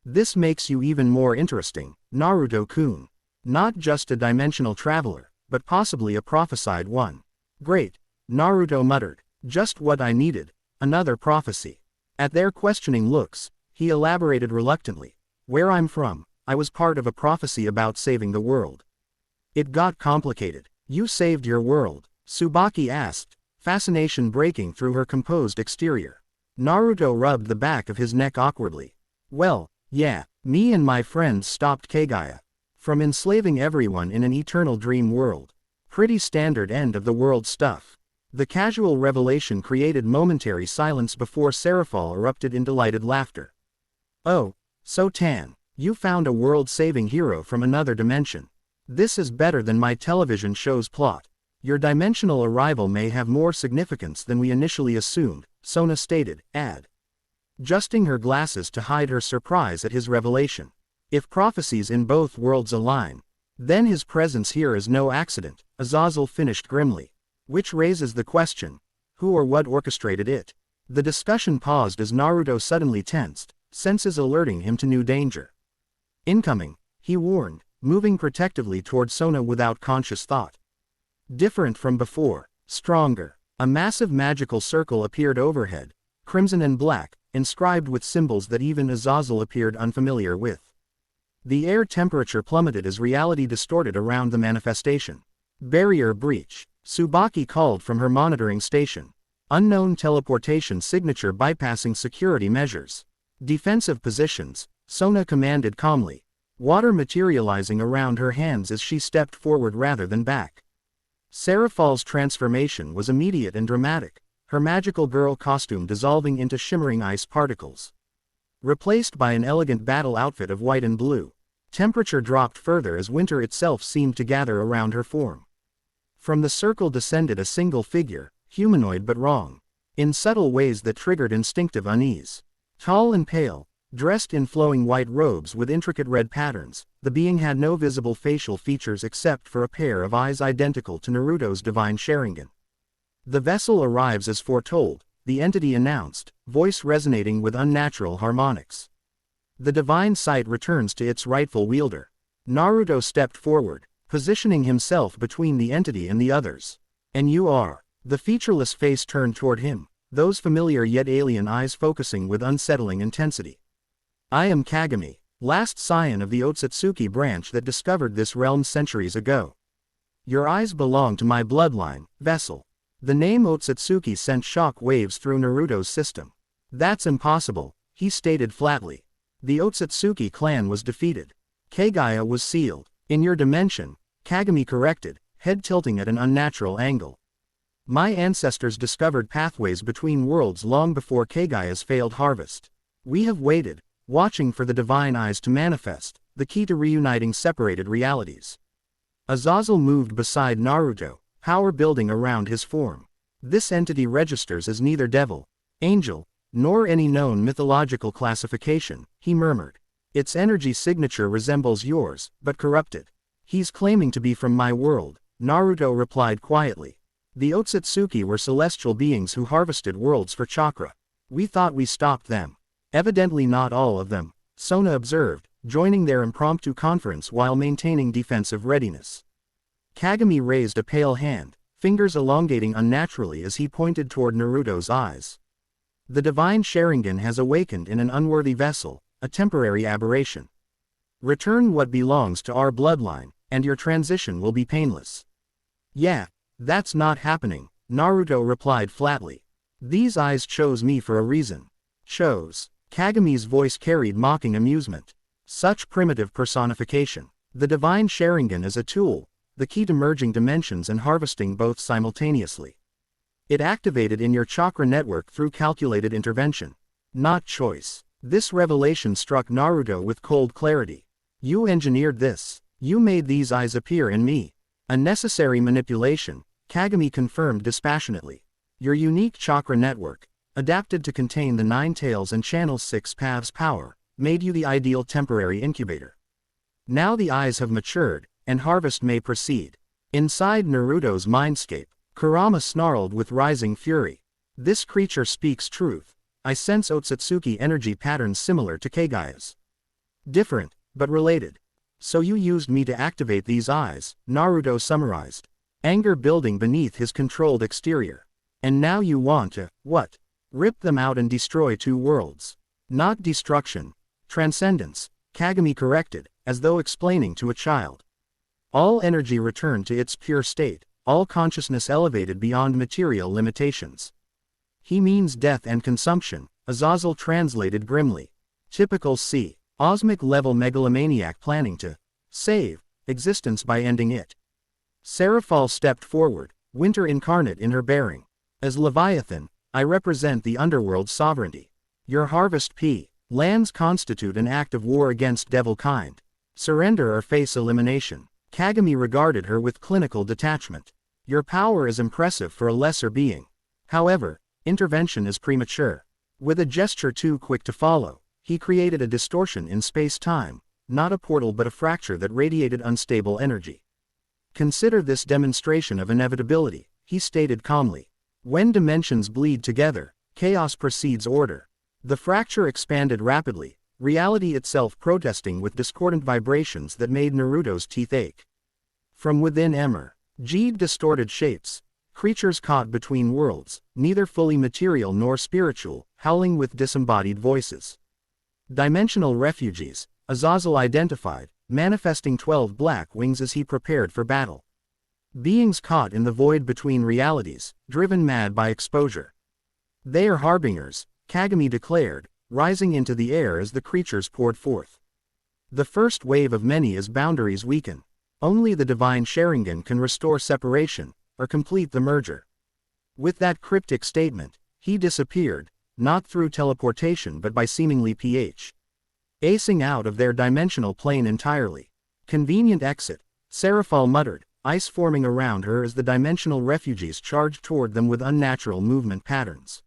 This makes you even more interesting, Naruto-kun. Not just a dimensional traveler, but possibly a prophesied one. Great, Naruto muttered. Just what I needed, another prophecy. At their questioning looks, he elaborated reluctantly. Where I'm from, I was part of a prophecy about saving the world. It got complicated. You saved your world? Tsubaki asked, fascination breaking through her composed exterior. Naruto rubbed the back of his neck awkwardly. Well, yeah, me and my friends stopped Kaguya from enslaving everyone in an eternal dream world. Pretty standard end of the world stuff. The casual revelation created momentary silence before Seraphol erupted in delighted laughter. Oh, so Tan, you found a world-saving hero from another dimension. This is better than my television show's plot. Your dimensional arrival may have more significance than we initially assumed, Sona stated, adjusting her glasses to hide her surprise at his revelation. If prophecies in both worlds align, then his presence here is no accident, Azazel finished grimly. Which raises the question, who or what orchestrated it? The discussion paused as Naruto suddenly tensed, senses alerting him to new danger. Incoming, he warned, moving protectively toward Sona without conscious thought. Different from before, stronger. A massive magical circle appeared overhead, crimson and black, inscribed with symbols that even Azazel appeared unfamiliar with. The air temperature plummeted as reality distorted around the manifestation. Barrier breach, Tsubaki called from her monitoring station. Unknown teleportation signature bypassing security measures. Defensive positions, Sona commanded calmly. Water materializing around her hands as she stepped forward rather than back. Seraphol's transformation was immediate and dramatic, her magical girl costume dissolving into shimmering ice particles. Replaced by an elegant battle outfit of white and blue. Temperature dropped further as winter itself seemed to gather around her form. From the circle descended a single figure, humanoid but wrong, in subtle ways that triggered instinctive unease. Tall and pale, Dressed in flowing white robes with intricate red patterns, the being had no visible facial features except for a pair of eyes identical to Naruto's divine Sharingan. The vessel arrives as foretold, the entity announced, voice resonating with unnatural harmonics. The divine sight returns to its rightful wielder. Naruto stepped forward, positioning himself between the entity and the others. And you are. The featureless face turned toward him, those familiar yet alien eyes focusing with unsettling intensity. I am Kagami, last scion of the Otsutsuki branch that discovered this realm centuries ago. Your eyes belong to my bloodline, vessel. The name Otsutsuki sent shock waves through Naruto's system. That's impossible, he stated flatly. The Otsutsuki clan was defeated. Kekkei was sealed. In your dimension, Kagami corrected, head tilting at an unnatural angle. My ancestors discovered pathways between worlds long before Kekkei's failed harvest. We have waited, watching for the divine eyes to manifest, the key to reuniting separated realities. Azazel moved beside Naruto, power building around his form. This entity registers as neither devil, angel, nor any known mythological classification, he murmured. Its energy signature resembles yours, but corrupted. He's claiming to be from my world, Naruto replied quietly. The Otsutsuki were celestial beings who harvested worlds for chakra. We thought we stopped them. Evidently not all of them, Sona observed, joining their impromptu conference while maintaining defensive readiness. Kagami raised a pale hand, fingers elongating unnaturally as he pointed toward Naruto's eyes. The divine Sharingan has awakened in an unworthy vessel, a temporary aberration. Return what belongs to our bloodline, and your transition will be painless. Yeah, that's not happening, Naruto replied flatly. These eyes chose me for a reason. Chose. Kagami's voice carried mocking amusement. Such primitive personification. The divine Sharingan is a tool, the key to merging dimensions and harvesting both simultaneously. It activated in your chakra network through calculated intervention. Not choice. This revelation struck Naruto with cold clarity. You engineered this. You made these eyes appear in me. A necessary manipulation, Kagami confirmed dispassionately. Your unique chakra network, adapted to contain the 9 tails and channel 6 paths power, made you the ideal temporary incubator. Now the eyes have matured, and harvest may proceed. Inside Naruto's mindscape, Kurama snarled with rising fury. This creature speaks truth. I sense Otsutsuki energy patterns similar to Kekkei's. Different, but related. So you used me to activate these eyes, Naruto summarized. Anger building beneath his controlled exterior. And now you want to, what? Rip them out and destroy 2 worlds. Not destruction. Transcendence, Kagami corrected, as though explaining to a child. All energy returned to its pure state, all consciousness elevated beyond material limitations. He means death and consumption, Azazel translated grimly. Typical C. Osmic level megalomaniac planning to save existence by ending it. Seraphal stepped forward, winter incarnate in her bearing. As Leviathan, I represent the underworld's sovereignty. Your harvest lands constitute an act of war against devil kind. Surrender or face elimination. Kagami regarded her with clinical detachment. Your power is impressive for a lesser being. However, intervention is premature. With a gesture too quick to follow, he created a distortion in space-time, not a portal but a fracture that radiated unstable energy. Consider this demonstration of inevitability, he stated calmly. When dimensions bleed together, chaos precedes order. The fracture expanded rapidly, reality itself protesting with discordant vibrations that made Naruto's teeth ache. From within emerged distorted shapes, creatures caught between worlds, neither fully material nor spiritual, howling with disembodied voices. Dimensional refugees, Azazel identified, manifesting 12 black wings as he prepared for battle. Beings caught in the void between realities, driven mad by exposure. They are harbingers, Kagami declared, rising into the air as the creatures poured forth. The first wave of many as boundaries weaken. Only the divine Sharingan can restore separation, or complete the merger. With that cryptic statement, he disappeared, not through teleportation but by seemingly acing out of their dimensional plane entirely. Convenient exit, Seraphal muttered, ice forming around her as the dimensional refugees charged toward them with unnatural movement patterns.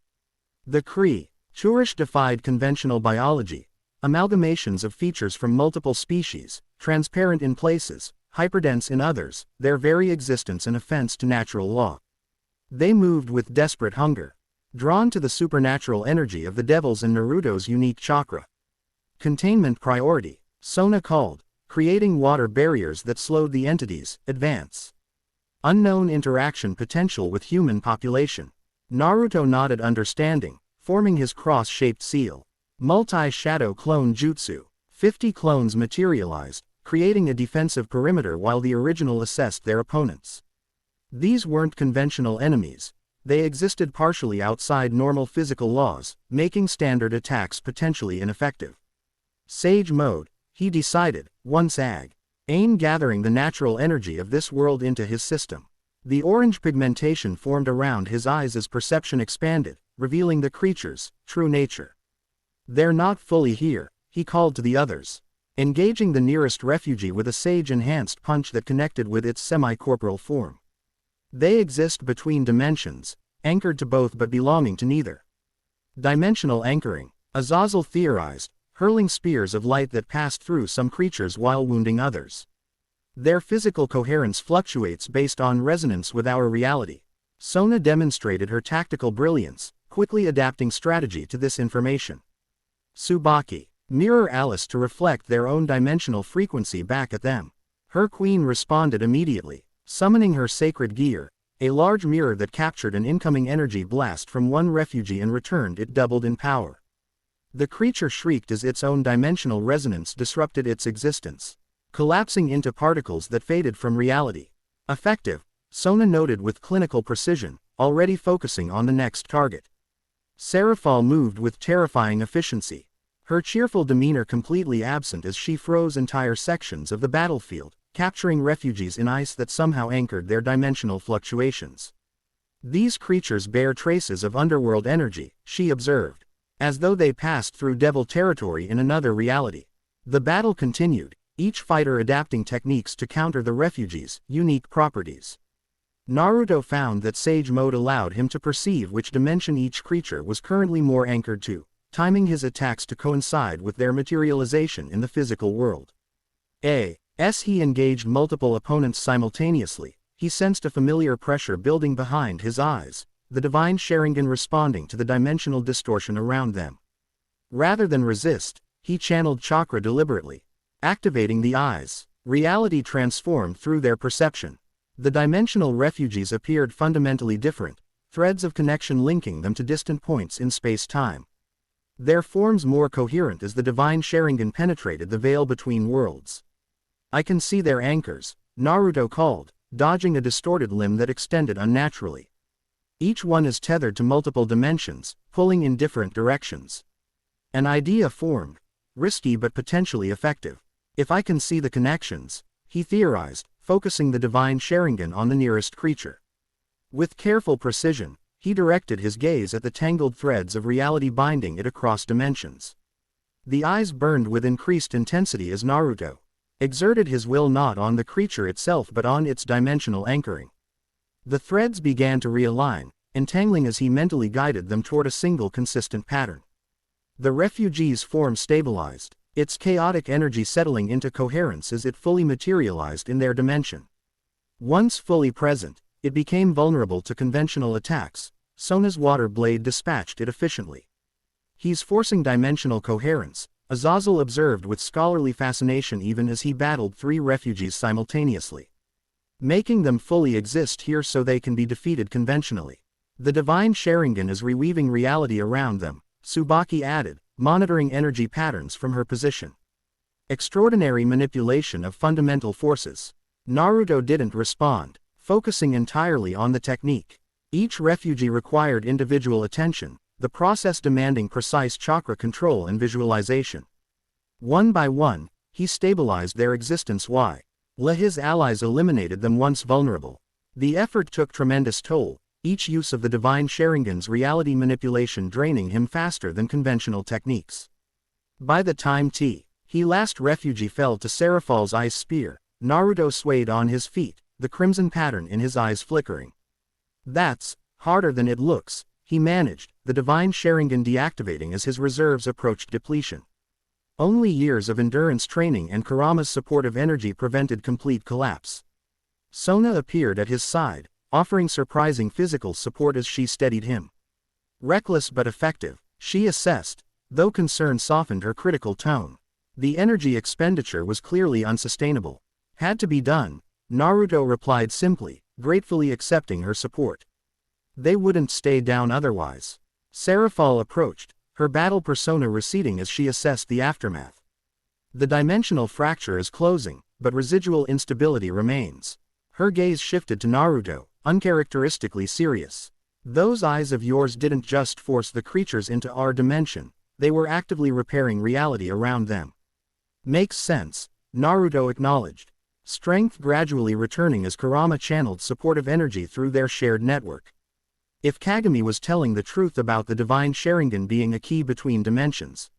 The Kree, Churish defied conventional biology, Amalgamations of features from multiple species, transparent in places, hyperdense in others, their very existence an offense to natural law. They moved with desperate hunger, drawn to the supernatural energy of the devils and Naruto's unique chakra. Containment priority, Sona called, creating water barriers that slowed the entities' advance. Unknown interaction potential with human population. Naruto nodded understanding, forming his cross-shaped seal. Multi-shadow clone jutsu. 50 clones materialized, creating a defensive perimeter while the original assessed their opponents. These weren't conventional enemies. They existed partially outside normal physical laws, making standard attacks potentially ineffective. Sage mode, he decided, once Ain gathering the natural energy of this world into his system. The orange pigmentation formed around his eyes as perception expanded, revealing the creature's true nature. They're not fully here, he called to the others, engaging the nearest refugee with a sage-enhanced punch that connected with its semi-corporeal form. They exist between dimensions, anchored to both but belonging to neither. Dimensional anchoring, Azazel theorized, hurling spears of light that passed through some creatures while wounding others. Their physical coherence fluctuates based on resonance with our reality. Sona demonstrated her tactical brilliance, quickly adapting strategy to this information. Tsubaki, mirror Alice to reflect their own dimensional frequency back at them. Her queen responded immediately, summoning her sacred gear, a large mirror that captured an incoming energy blast from one refugee and returned it doubled in power. The creature shrieked as its own dimensional resonance disrupted its existence, collapsing into particles that faded from reality. Effective, Sona noted with clinical precision, already focusing on the next target. Seraphal moved with terrifying efficiency, her cheerful demeanor completely absent as she froze entire sections of the battlefield, capturing refugees in ice that somehow anchored their dimensional fluctuations. These creatures bear traces of underworld energy, she observed, as though they passed through devil territory in another reality. The battle continued, each fighter adapting techniques to counter the refugees' unique properties. Naruto found that Sage Mode allowed him to perceive which dimension each creature was currently more anchored to, timing his attacks to coincide with their materialization in the physical world. As he engaged multiple opponents simultaneously, he sensed a familiar pressure building behind his eyes, the divine Sharingan responding to the dimensional distortion around them. Rather than resist, he channeled chakra deliberately, activating the eyes. Reality transformed through their perception. The dimensional refugees appeared fundamentally different, threads of connection linking them to distant points in space-time. Their forms more coherent as the divine Sharingan penetrated the veil between worlds. I can see their anchors, Naruto called, dodging a distorted limb that extended unnaturally. Each one is tethered to multiple dimensions, pulling in different directions. An idea formed, risky but potentially effective. If I can see the connections, he theorized, focusing the divine Sharingan on the nearest creature. With careful precision, he directed his gaze at the tangled threads of reality binding it across dimensions. The eyes burned with increased intensity as Naruto exerted his will not on the creature itself but on its dimensional anchoring. The threads began to realign, entangling as he mentally guided them toward a single consistent pattern. The refugee's form stabilized, its chaotic energy settling into coherence as it fully materialized in their dimension. Once fully present, it became vulnerable to conventional attacks. Sona's water blade dispatched it efficiently. He's forcing dimensional coherence, Azazel observed with scholarly fascination even as he battled 3 refugees simultaneously. Making them fully exist here so they can be defeated conventionally. The divine Sharingan is reweaving reality around them, Tsubaki added, monitoring energy patterns from her position. Extraordinary manipulation of fundamental forces. Naruto didn't respond, focusing entirely on the technique. Each refugee required individual attention, the process demanding precise chakra control and visualization. One by one, he stabilized their existence while his allies eliminated them once vulnerable. The effort took tremendous toll, each use of the divine Sharingan's reality manipulation draining him faster than conventional techniques. By the time he last refugee fell to Seraphal's ice spear, Naruto swayed on his feet, the crimson pattern in his eyes flickering. That's harder than it looks, he managed, the divine Sharingan deactivating as his reserves approached depletion. Only years of endurance training and Kurama's supportive energy prevented complete collapse. Sona appeared at his side, offering surprising physical support as she steadied him. Reckless but effective, she assessed, though concern softened her critical tone. The energy expenditure was clearly unsustainable. Had to be done, Naruto replied simply, gratefully accepting her support. They wouldn't stay down otherwise. Serafal approached, her battle persona receding as she assessed the aftermath. The dimensional fracture is closing, but residual instability remains. Her gaze shifted to Naruto, uncharacteristically serious. Those eyes of yours didn't just force the creatures into our dimension, they were actively repairing reality around them. Makes sense, Naruto acknowledged. Strength gradually returning as Kurama channeled supportive energy through their shared network. If Kagami was telling the truth about the divine Sharingan being a key between dimensions,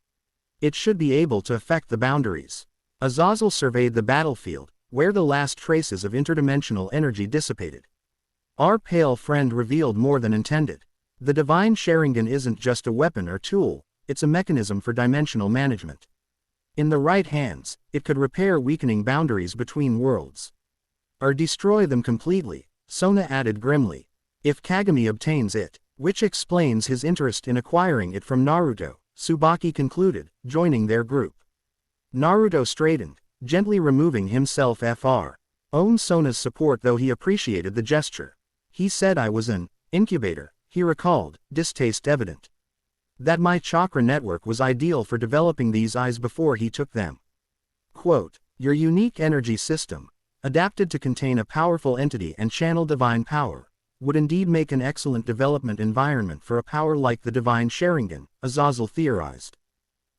it should be able to affect the boundaries. Azazel surveyed the battlefield, where the last traces of interdimensional energy dissipated. Our pale friend revealed more than intended. The divine Sharingan isn't just a weapon or tool, it's a mechanism for dimensional management. In the right hands, it could repair weakening boundaries between worlds. Or destroy them completely, Sona added grimly. If Kagami obtains it, which explains his interest in acquiring it from Naruto, Tsubaki concluded, joining their group. Naruto straightened, gently removing himself Fr. Sona's support though he appreciated the gesture. He said I was an incubator, he recalled, distaste evident. That my chakra network was ideal for developing these eyes before he took them. Quote, your unique energy system, adapted to contain a powerful entity and channel divine power, would indeed make an excellent development environment for a power like the divine Sharingan, Azazel theorized.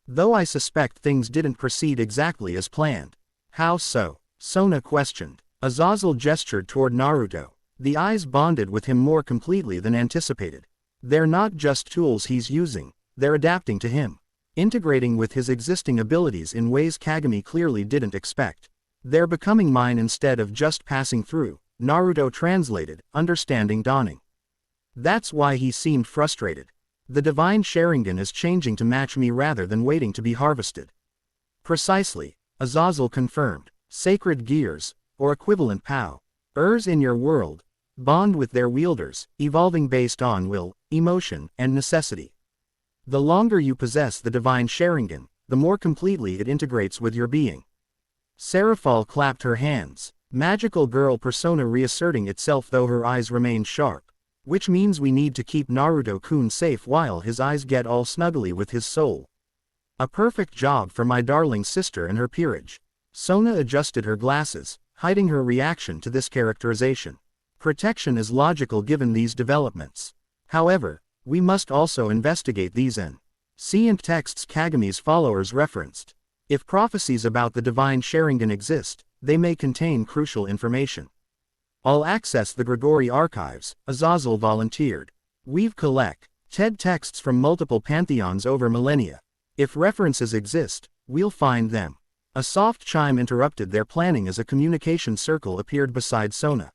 Though I suspect things didn't proceed exactly as planned. How so? Sona questioned. Azazel gestured toward Naruto. The eyes bonded with him more completely than anticipated. They're not just tools he's using, they're adapting to him. Integrating with his existing abilities in ways Kagami clearly didn't expect. They're becoming mine instead of just passing through, Naruto translated, understanding dawning. That's why he seemed frustrated. The divine Sharingan is changing to match me rather than waiting to be harvested. Precisely, Azazel confirmed. Sacred gears, or equivalent powers in your world, bond with their wielders, evolving based on will, emotion, and necessity. The longer you possess the divine Sharingan, the more completely it integrates with your being. Serafal clapped her hands, magical girl persona reasserting itself though her eyes remained sharp. Which means we need to keep Naruto-kun safe while his eyes get all snuggly with his soul. A perfect job for my darling sister and her peerage. Sona adjusted her glasses, hiding her reaction to this characterization. Protection is logical given these developments. However, we must also investigate these ancient texts Kagami's followers referenced. If prophecies about the divine Sharingan exist, they may contain crucial information. I'll access the Grigori archives, Azazel volunteered. We've collected texts from multiple pantheons over millennia. If references exist, we'll find them. A soft chime interrupted their planning as a communication circle appeared beside Sona.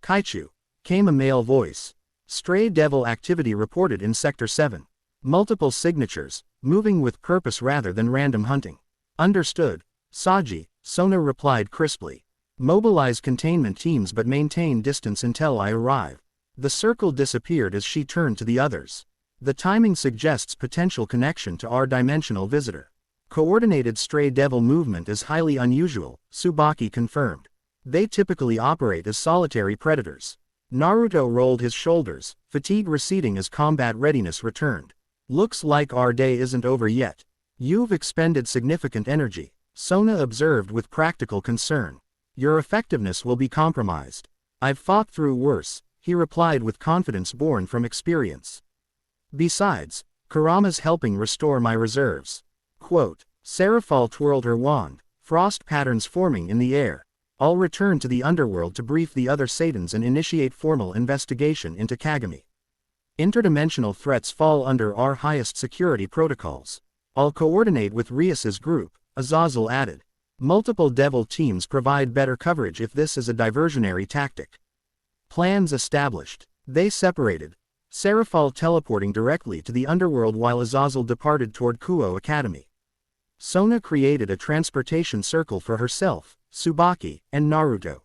Kaichu, came a male voice. Stray devil activity reported in Sector 7. Multiple signatures, moving with purpose rather than random hunting. Understood, Saji, Sona replied crisply. Mobilize containment teams but maintain distance until I arrive. The circle disappeared as she turned to the others. The timing suggests potential connection to our dimensional visitor. Coordinated stray devil movement is highly unusual, Tsubaki confirmed. They typically operate as solitary predators. Naruto rolled his shoulders, fatigue receding as combat readiness returned. Looks like our day isn't over yet. You've expended significant energy, Sona observed with practical concern. Your effectiveness will be compromised. I've fought through worse, he replied with confidence born from experience. Besides, Kurama's helping restore my reserves. Quote, Serafal twirled her wand, frost patterns forming in the air. I'll return to the underworld to brief the other Satans and initiate formal investigation into Kagami. Interdimensional threats fall under our highest security protocols. I'll coordinate with Rias's group, Azazel added. Multiple devil teams provide better coverage if this is a diversionary tactic. Plans established. They separated. Serafal teleporting directly to the underworld while Azazel departed toward Kuo Academy. Sona created a transportation circle for herself, Tsubaki, and Naruto.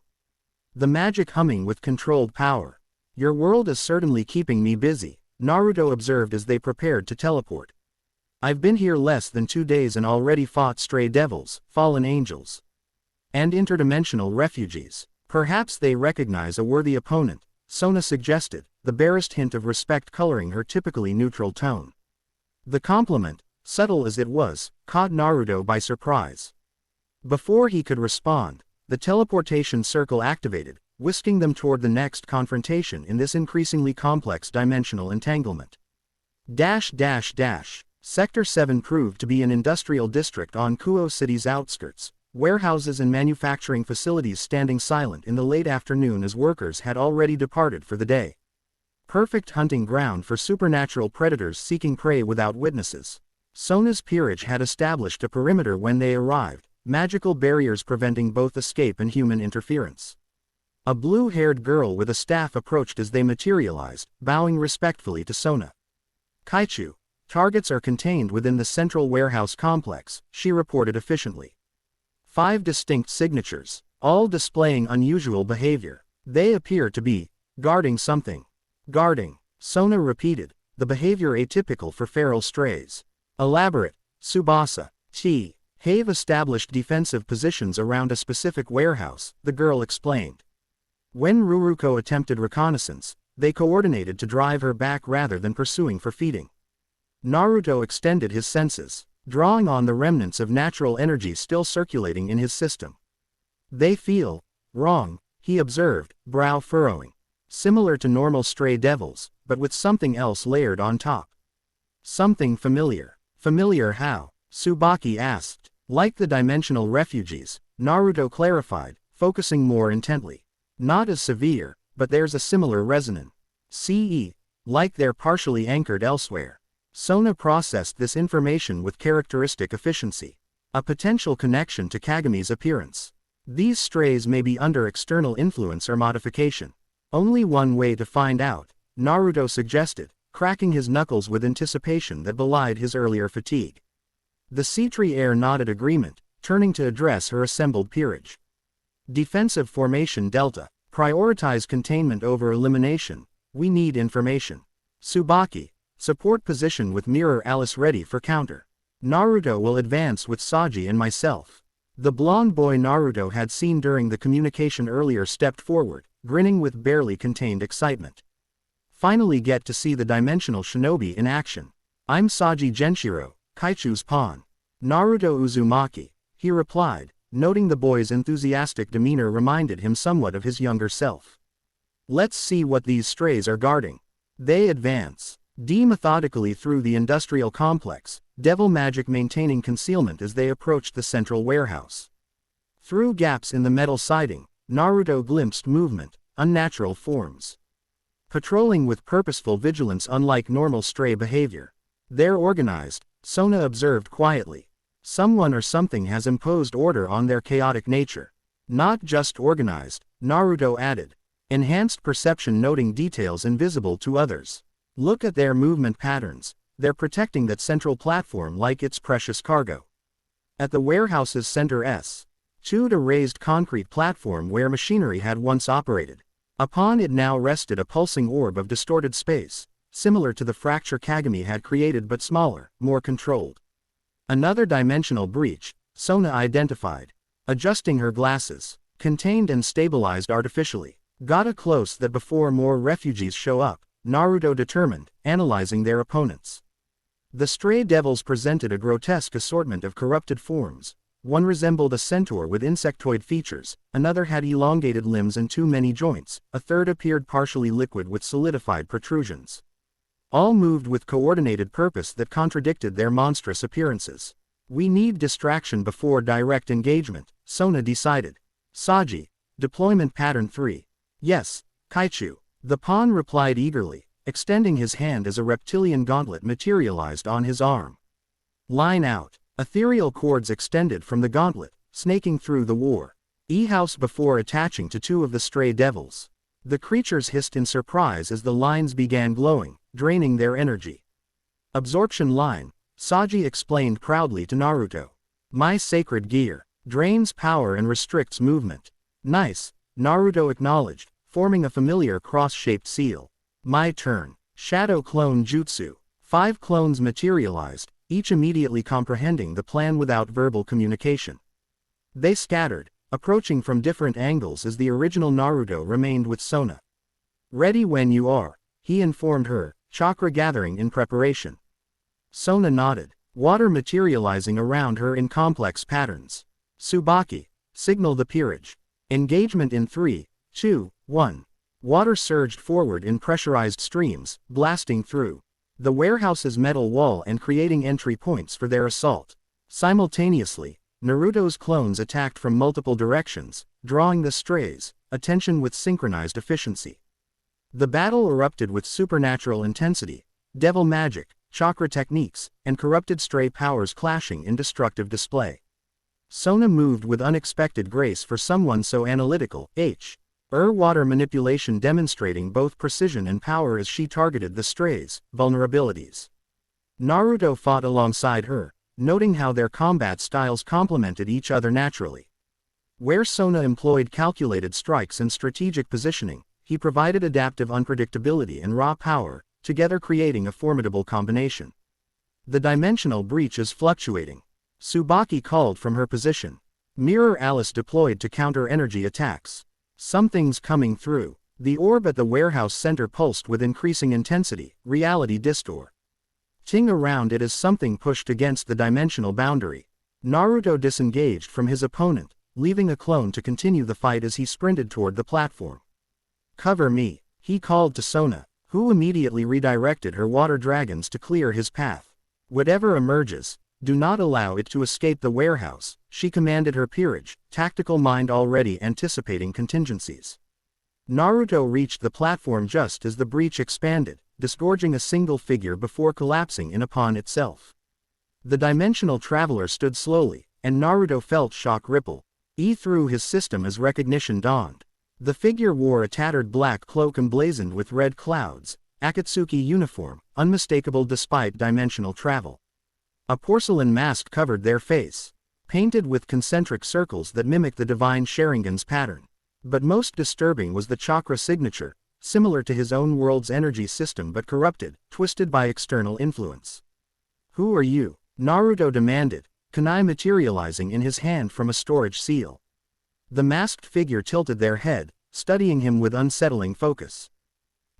The magic humming with controlled power. Your world is certainly keeping me busy, Naruto observed as they prepared to teleport. I've been here less than 2 days and already fought stray devils, fallen angels, and interdimensional refugees. Perhaps they recognize a worthy opponent, Sona suggested, the barest hint of respect coloring her typically neutral tone. The compliment, subtle as it was, caught Naruto by surprise. Before he could respond, the teleportation circle activated, whisking them toward the next confrontation in this increasingly complex dimensional entanglement. Sector 7 proved to be an industrial district on Kuo City's outskirts, warehouses and manufacturing facilities standing silent in the late afternoon as workers had already departed for the day. Perfect hunting ground for supernatural predators seeking prey without witnesses. Sona's peerage had established a perimeter when they arrived, magical barriers preventing both escape and human interference. A blue-haired girl with a staff approached as they materialized, bowing respectfully to Sona. Kaichu, targets are contained within the central warehouse complex, she reported efficiently. 5 distinct signatures, all displaying unusual behavior. They appear to be guarding something. Guarding, Sona repeated, the behavior atypical for feral strays. Elaborate, Tsubasa. Have established defensive positions around a specific warehouse, the girl explained. When Ruruko attempted reconnaissance, they coordinated to drive her back rather than pursuing for feeding. Naruto extended his senses, drawing on the remnants of natural energy still circulating in his system. They feel wrong, he observed, brow furrowing. Similar to normal stray devils, but with something else layered on top. Something familiar. Familiar how? Tsubaki asked. Like the dimensional refugees, Naruto clarified, focusing more intently. Not as severe, but there's a similar resonance. Like they're partially anchored elsewhere. Sona processed this information with characteristic efficiency. A potential connection to Kagami's appearance. These strays may be under external influence or modification. Only one way to find out, Naruto suggested, cracking his knuckles with anticipation that belied his earlier fatigue. The Sitri heir nodded agreement, turning to address her assembled peerage. Defensive formation Delta. Prioritize containment over elimination. We need information. Tsubaki. Support position with Mirror Alice ready for counter. Naruto will advance with Saji and myself. The blonde boy Naruto had seen during the communication earlier stepped forward, grinning with barely contained excitement. Finally get to see the dimensional shinobi in action. I'm Saji Genshiro, Kaichu's pawn. Naruto Uzumaki, he replied, noting the boy's enthusiastic demeanor reminded him somewhat of his younger self. Let's see what these strays are guarding. They advance methodically through the industrial complex, devil magic maintaining concealment as they approached the central warehouse. Through gaps in the metal siding, Naruto glimpsed movement, unnatural forms. Patrolling with purposeful vigilance unlike normal stray behavior. They're organized, Sona observed quietly. Someone or something has imposed order on their chaotic nature. Not just organized, Naruto added. Enhanced perception noting details invisible to others. Look at their movement patterns, they're protecting that central platform like it's precious cargo. At the warehouse's center S2 a raised concrete platform where machinery had once operated. Upon it now rested a pulsing orb of distorted space, similar to the fracture Kagami had created but smaller, more controlled. Another dimensional breach, Sona identified. Adjusting her glasses, contained and stabilized artificially. Gotta close that before more refugees show up, Naruto determined, analyzing their opponents. The stray devils presented a grotesque assortment of corrupted forms. One resembled a centaur with insectoid features, another had elongated limbs and too many joints, a third appeared partially liquid with solidified protrusions. All moved with coordinated purpose that contradicted their monstrous appearances. We need distraction before direct engagement, Sona decided. Saji, deployment pattern 3. Yes, Kaichu. The pawn replied eagerly, extending his hand as a reptilian gauntlet materialized on his arm. Line out. Ethereal cords extended from the gauntlet, snaking through the war. E-house before attaching to 2 of the stray devils. The creatures hissed in surprise as the lines began glowing, draining their energy. Absorption line, Saji explained proudly to Naruto. My sacred gear. Drains power and restricts movement. Nice, Naruto acknowledged, forming a familiar cross-shaped seal. My turn. Shadow Clone Jutsu. 5 clones materialized, each immediately comprehending the plan without verbal communication. They scattered, approaching from different angles as the original Naruto remained with Sona. Ready when you are, he informed her, chakra gathering in preparation. Sona nodded, water materializing around her in complex patterns. Tsubaki, signal the peerage. Engagement in 3, 2, 1. Water surged forward in pressurized streams, blasting through the warehouse's metal wall and creating entry points for their assault. Simultaneously, Naruto's clones attacked from multiple directions, drawing the strays' attention with synchronized efficiency. The battle erupted with supernatural intensity, devil magic, chakra techniques, and corrupted stray powers clashing in destructive display. Sona moved with unexpected grace for someone so analytical, water manipulation demonstrating both precision and power as she targeted the strays' vulnerabilities. Naruto fought alongside her, noting how their combat styles complemented each other naturally. Where Sona employed calculated strikes and strategic positioning, he provided adaptive unpredictability and raw power, together creating a formidable combination. The dimensional breach is fluctuating. Tsubaki called from her position. Mirror Alice deployed to counter energy attacks. Something's coming through. The orb at the warehouse center pulsed with increasing intensity, reality distorting around it as something pushed against the dimensional boundary. Naruto disengaged from his opponent, leaving a clone to continue the fight as he sprinted toward the platform. Cover me, he called to Sona, who immediately redirected her water dragons to clear his path. Whatever emerges, do not allow it to escape the warehouse, she commanded her peerage, tactical mind already anticipating contingencies. Naruto reached the platform just as the breach expanded, disgorging a single figure before collapsing in upon itself. The dimensional traveler stood slowly, and Naruto felt shock ripple through his system as recognition dawned. The figure wore a tattered black cloak emblazoned with red clouds, Akatsuki uniform, unmistakable despite dimensional travel. A porcelain mask covered their face, painted with concentric circles that mimicked the divine Sharingan's pattern. But most disturbing was the chakra signature, similar to his own world's energy system but corrupted, twisted by external influence. Who are you? Naruto demanded, kunai materializing in his hand from a storage seal. The masked figure tilted their head, studying him with unsettling focus.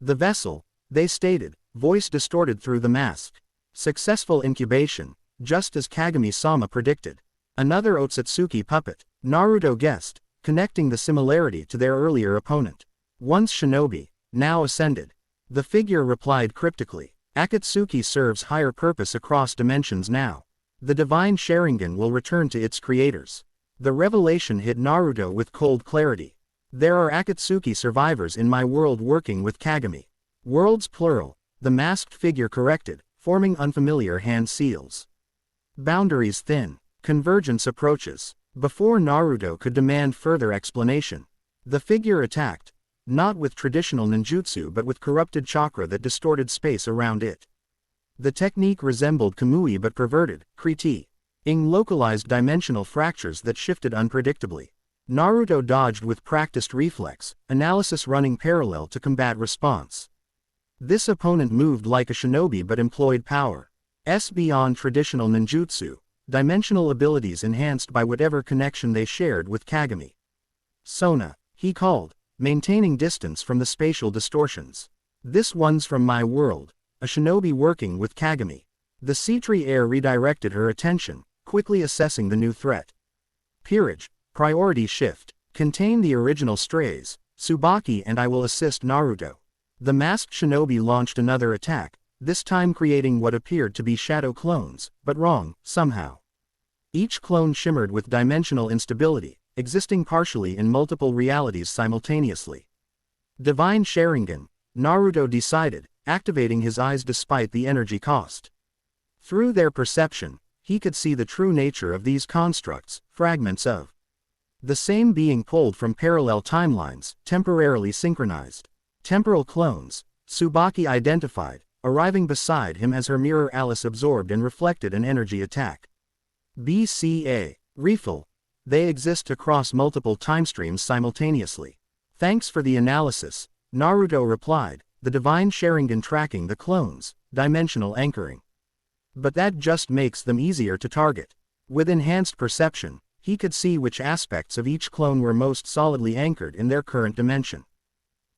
The vessel, they stated, voice distorted through the mask. Successful incubation, just as Kagami-sama predicted. Another Otsutsuki puppet, Naruto guessed, connecting the similarity to their earlier opponent. Once shinobi, now ascended. The figure replied cryptically, Akatsuki serves higher purpose across dimensions now. The divine Sharingan will return to its creators. The revelation hit Naruto with cold clarity. There are Akatsuki survivors in my world working with Kagami. Worlds plural, the masked figure corrected, forming unfamiliar hand seals. Boundaries thin. Convergence approaches. Before Naruto could demand further explanation, the figure attacked, not with traditional ninjutsu but with corrupted chakra that distorted space around it. The technique resembled Kamui but perverted, creating localized dimensional fractures that shifted unpredictably. Naruto dodged with practiced reflex, analysis running parallel to combat response. This opponent moved like a shinobi but employed power beyond traditional ninjutsu, dimensional abilities enhanced by whatever connection they shared with Kagami. Sona, he called, maintaining distance from the spatial distortions. This one's from my world, a shinobi working with Kagami. The Sitri heir redirected her attention, quickly assessing the new threat. Peerage, priority shift, contain the original strays, Tsubaki and I will assist Naruto. The masked shinobi launched another attack, this time creating what appeared to be shadow clones, but wrong, somehow. Each clone shimmered with dimensional instability, existing partially in multiple realities simultaneously. Divine Sharingan, Naruto decided, activating his eyes despite the energy cost. Through their perception, he could see the true nature of these constructs, fragments of the same being pulled from parallel timelines, temporarily synchronized. Temporal clones, Tsubaki identified, arriving beside him as her mirror Alice absorbed and reflected an energy attack. BCA. Refill. They exist across multiple timestreams simultaneously. Thanks for the analysis, Naruto replied, the divine Sharingan tracking the clones, dimensional anchoring. But that just makes them easier to target. With enhanced perception, he could see which aspects of each clone were most solidly anchored in their current dimension.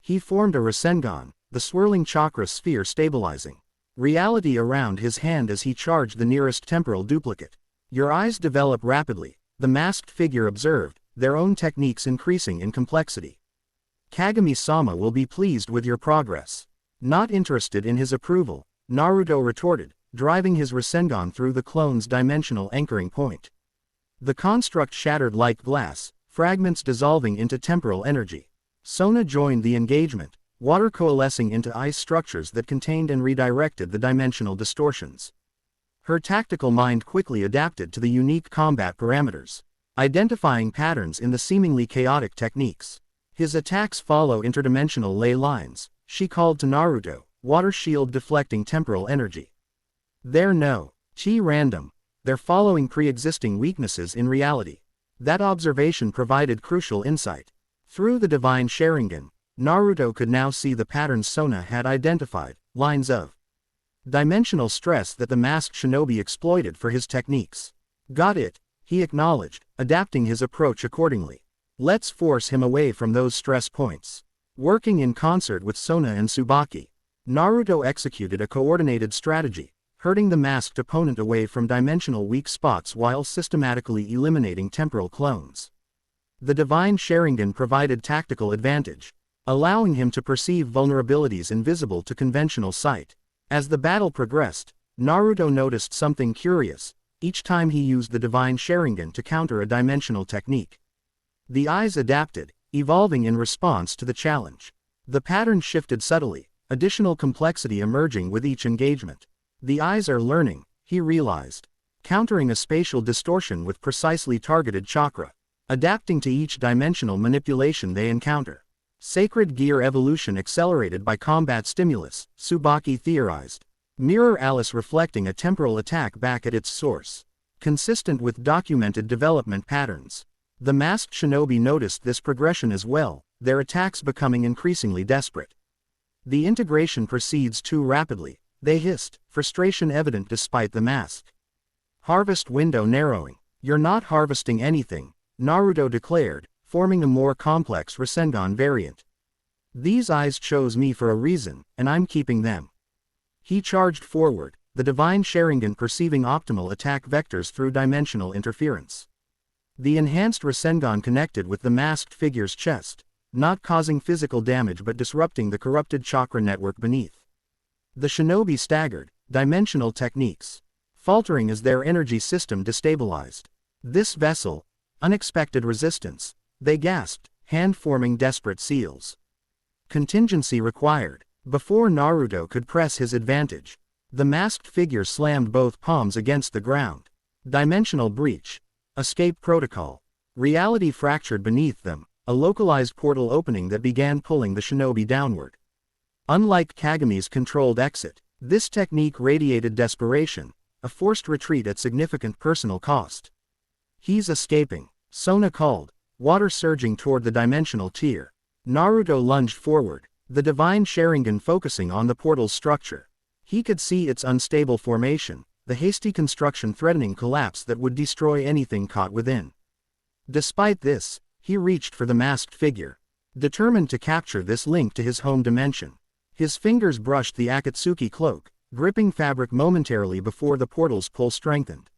He formed a Rasengan, the swirling chakra sphere stabilizing reality around his hand as he charged the nearest temporal duplicate. Your eyes develop rapidly, the masked figure observed, their own techniques increasing in complexity. Kagami-sama will be pleased with your progress. Not interested in his approval, Naruto retorted, driving his Rasengan through the clone's dimensional anchoring point. The construct shattered like glass, fragments dissolving into temporal energy. Sona joined the engagement, water coalescing into ice structures that contained and redirected the dimensional distortions. Her tactical mind quickly adapted to the unique combat parameters, identifying patterns in the seemingly chaotic techniques. His attacks follow interdimensional ley lines, she called to Naruto, water shield deflecting temporal energy. They're no random, they're following pre-existing weaknesses in reality. That observation provided crucial insight. Through the divine Sharingan, Naruto could now see the patterns Sona had identified, lines of dimensional stress that the masked shinobi exploited for his techniques. Got it, he acknowledged, adapting his approach accordingly. Let's force him away from those stress points. Working in concert with Sona and Tsubaki, Naruto executed a coordinated strategy, herding the masked opponent away from dimensional weak spots while systematically eliminating temporal clones. The divine Sharingan provided tactical advantage, allowing him to perceive vulnerabilities invisible to conventional sight. As the battle progressed, Naruto noticed something curious, each time he used the divine Sharingan to counter a dimensional technique. The eyes adapted, evolving in response to the challenge. The pattern shifted subtly, additional complexity emerging with each engagement. The eyes are learning, he realized, countering a spatial distortion with precisely targeted chakra, adapting to each dimensional manipulation they encounter. Sacred gear evolution accelerated by combat stimulus, Tsubaki theorized. Mirror Alice reflecting a temporal attack back at its source. Consistent with documented development patterns. The masked shinobi noticed this progression as well, their attacks becoming increasingly desperate. The integration proceeds too rapidly, they hissed, frustration evident despite the mask. Harvest window narrowing. You're not harvesting anything, Naruto declared, forming a more complex Rasengan variant. These eyes chose me for a reason, and I'm keeping them. He charged forward, the divine Sharingan perceiving optimal attack vectors through dimensional interference. The enhanced Rasengan connected with the masked figure's chest, not causing physical damage but disrupting the corrupted chakra network beneath. The shinobi staggered, dimensional techniques faltering as their energy system destabilized. This vessel, unexpected resistance, they gasped, hand-forming desperate seals. Contingency required. Before Naruto could press his advantage, the masked figure slammed both palms against the ground. Dimensional breach. Escape protocol. Reality fractured beneath them, a localized portal opening that began pulling the shinobi downward. Unlike Kagami's controlled exit, this technique radiated desperation, a forced retreat at significant personal cost. He's escaping, Sona called, water surging toward the dimensional tier. Naruto lunged forward, the divine Sharingan focusing on the portal's structure. He could see its unstable formation, the hasty construction threatening collapse that would destroy anything caught within. Despite this, he reached for the masked figure, determined to capture this link to his home dimension. His fingers brushed the Akatsuki cloak, gripping fabric momentarily before the portal's pull strengthened.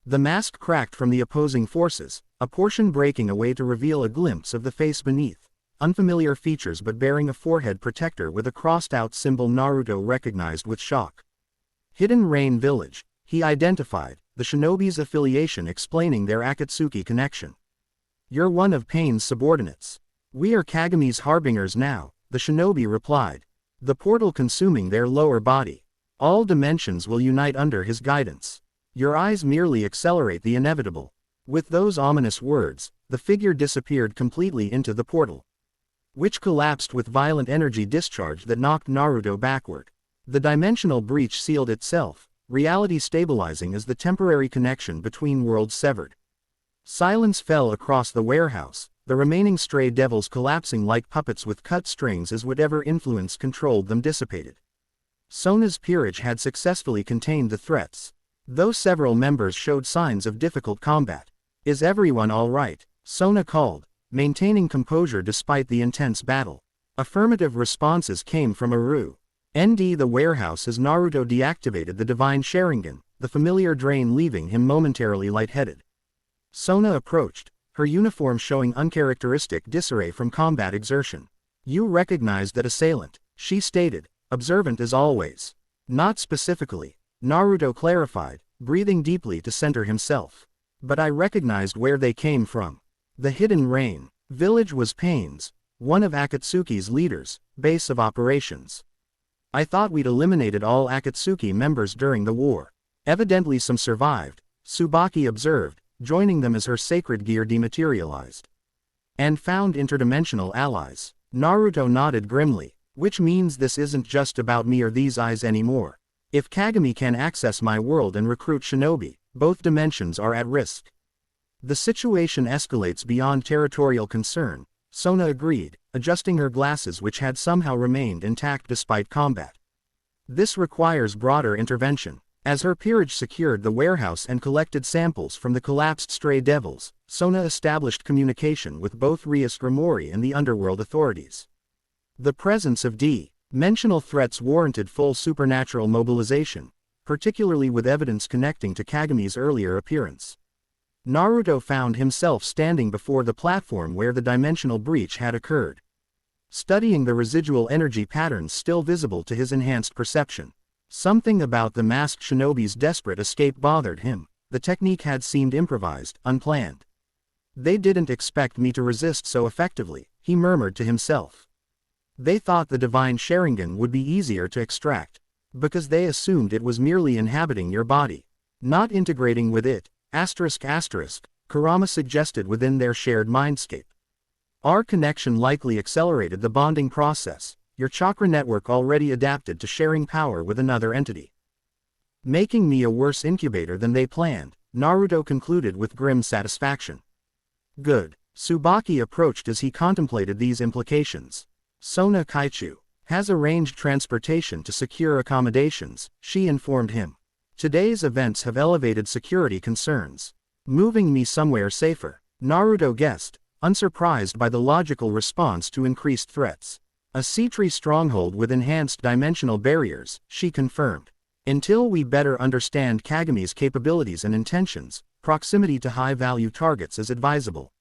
The mask cracked from the opposing forces, a portion breaking away to reveal a glimpse of the face beneath, unfamiliar features but bearing a forehead protector with a crossed-out symbol Naruto recognized with shock. Hidden Rain Village, he identified, the shinobi's affiliation explaining their Akatsuki connection. You're one of Pain's subordinates. We are Kagami's harbingers now, the shinobi replied. The portal consuming their lower body. All dimensions will unite under his guidance. Your eyes merely accelerate the inevitable. With those ominous words, the figure disappeared completely into the portal, which collapsed with violent energy discharge that knocked Naruto backward. The dimensional breach sealed itself, reality stabilizing as the temporary connection between worlds severed. Silence fell across the warehouse, the remaining stray devils collapsing like puppets with cut strings as whatever influence controlled them dissipated. Sona's peerage had successfully contained the threats, though several members showed signs of difficult combat. "Is everyone all right?" Sona called, maintaining composure despite the intense battle. Affirmative responses came from Aru. "ND the warehouse as Naruto deactivated the divine Sharingan, the familiar drain leaving him momentarily lightheaded." Sona approached, her uniform showing uncharacteristic disarray from combat exertion. "You recognize that assailant," she stated, observant as always. "Not specifically," Naruto clarified, breathing deeply to center himself. "But I recognized where they came from. The Hidden Rain Village was Pain's, one of Akatsuki's leaders, base of operations. I thought we'd eliminated all Akatsuki members during the war. Evidently some survived," Tsubaki observed, joining them as her sacred gear dematerialized. "And found interdimensional allies." Naruto nodded grimly, "which means this isn't just about me or these eyes anymore. If Kagami can access my world and recruit shinobi, both dimensions are at risk." "The situation escalates beyond territorial concern," Sona agreed, adjusting her glasses which had somehow remained intact despite combat. "This requires broader intervention." As her peerage secured the warehouse and collected samples from the collapsed stray devils, Sona established communication with both Rias Grimori and the underworld authorities. The presence of dimensional threats warranted full supernatural mobilization, particularly with evidence connecting to Kagami's earlier appearance. Naruto found himself standing before the platform where the dimensional breach had occurred, studying the residual energy patterns still visible to his enhanced perception. Something about the masked shinobi's desperate escape bothered him. The technique had seemed improvised, unplanned. "They didn't expect me to resist so effectively," he murmured to himself. "They thought the divine Sharingan would be easier to extract, because they assumed it was merely inhabiting your body, not integrating with it." Kurama suggested within their shared mindscape. "Our connection likely accelerated the bonding process. Your chakra network already adapted to sharing power with another entity, making me a worse incubator than they planned," Naruto concluded with grim satisfaction. "Good." Tsubaki approached as he contemplated these implications. "Sona Kaichu has arranged transportation to secure accommodations," she informed him. "Today's events have elevated security concerns. Moving me somewhere safer." Naruto guessed, unsurprised by the logical response to increased threats. "A Sitri stronghold with enhanced dimensional barriers," she confirmed. "Until we better understand Kagami's capabilities and intentions, proximity to high-value targets is advisable.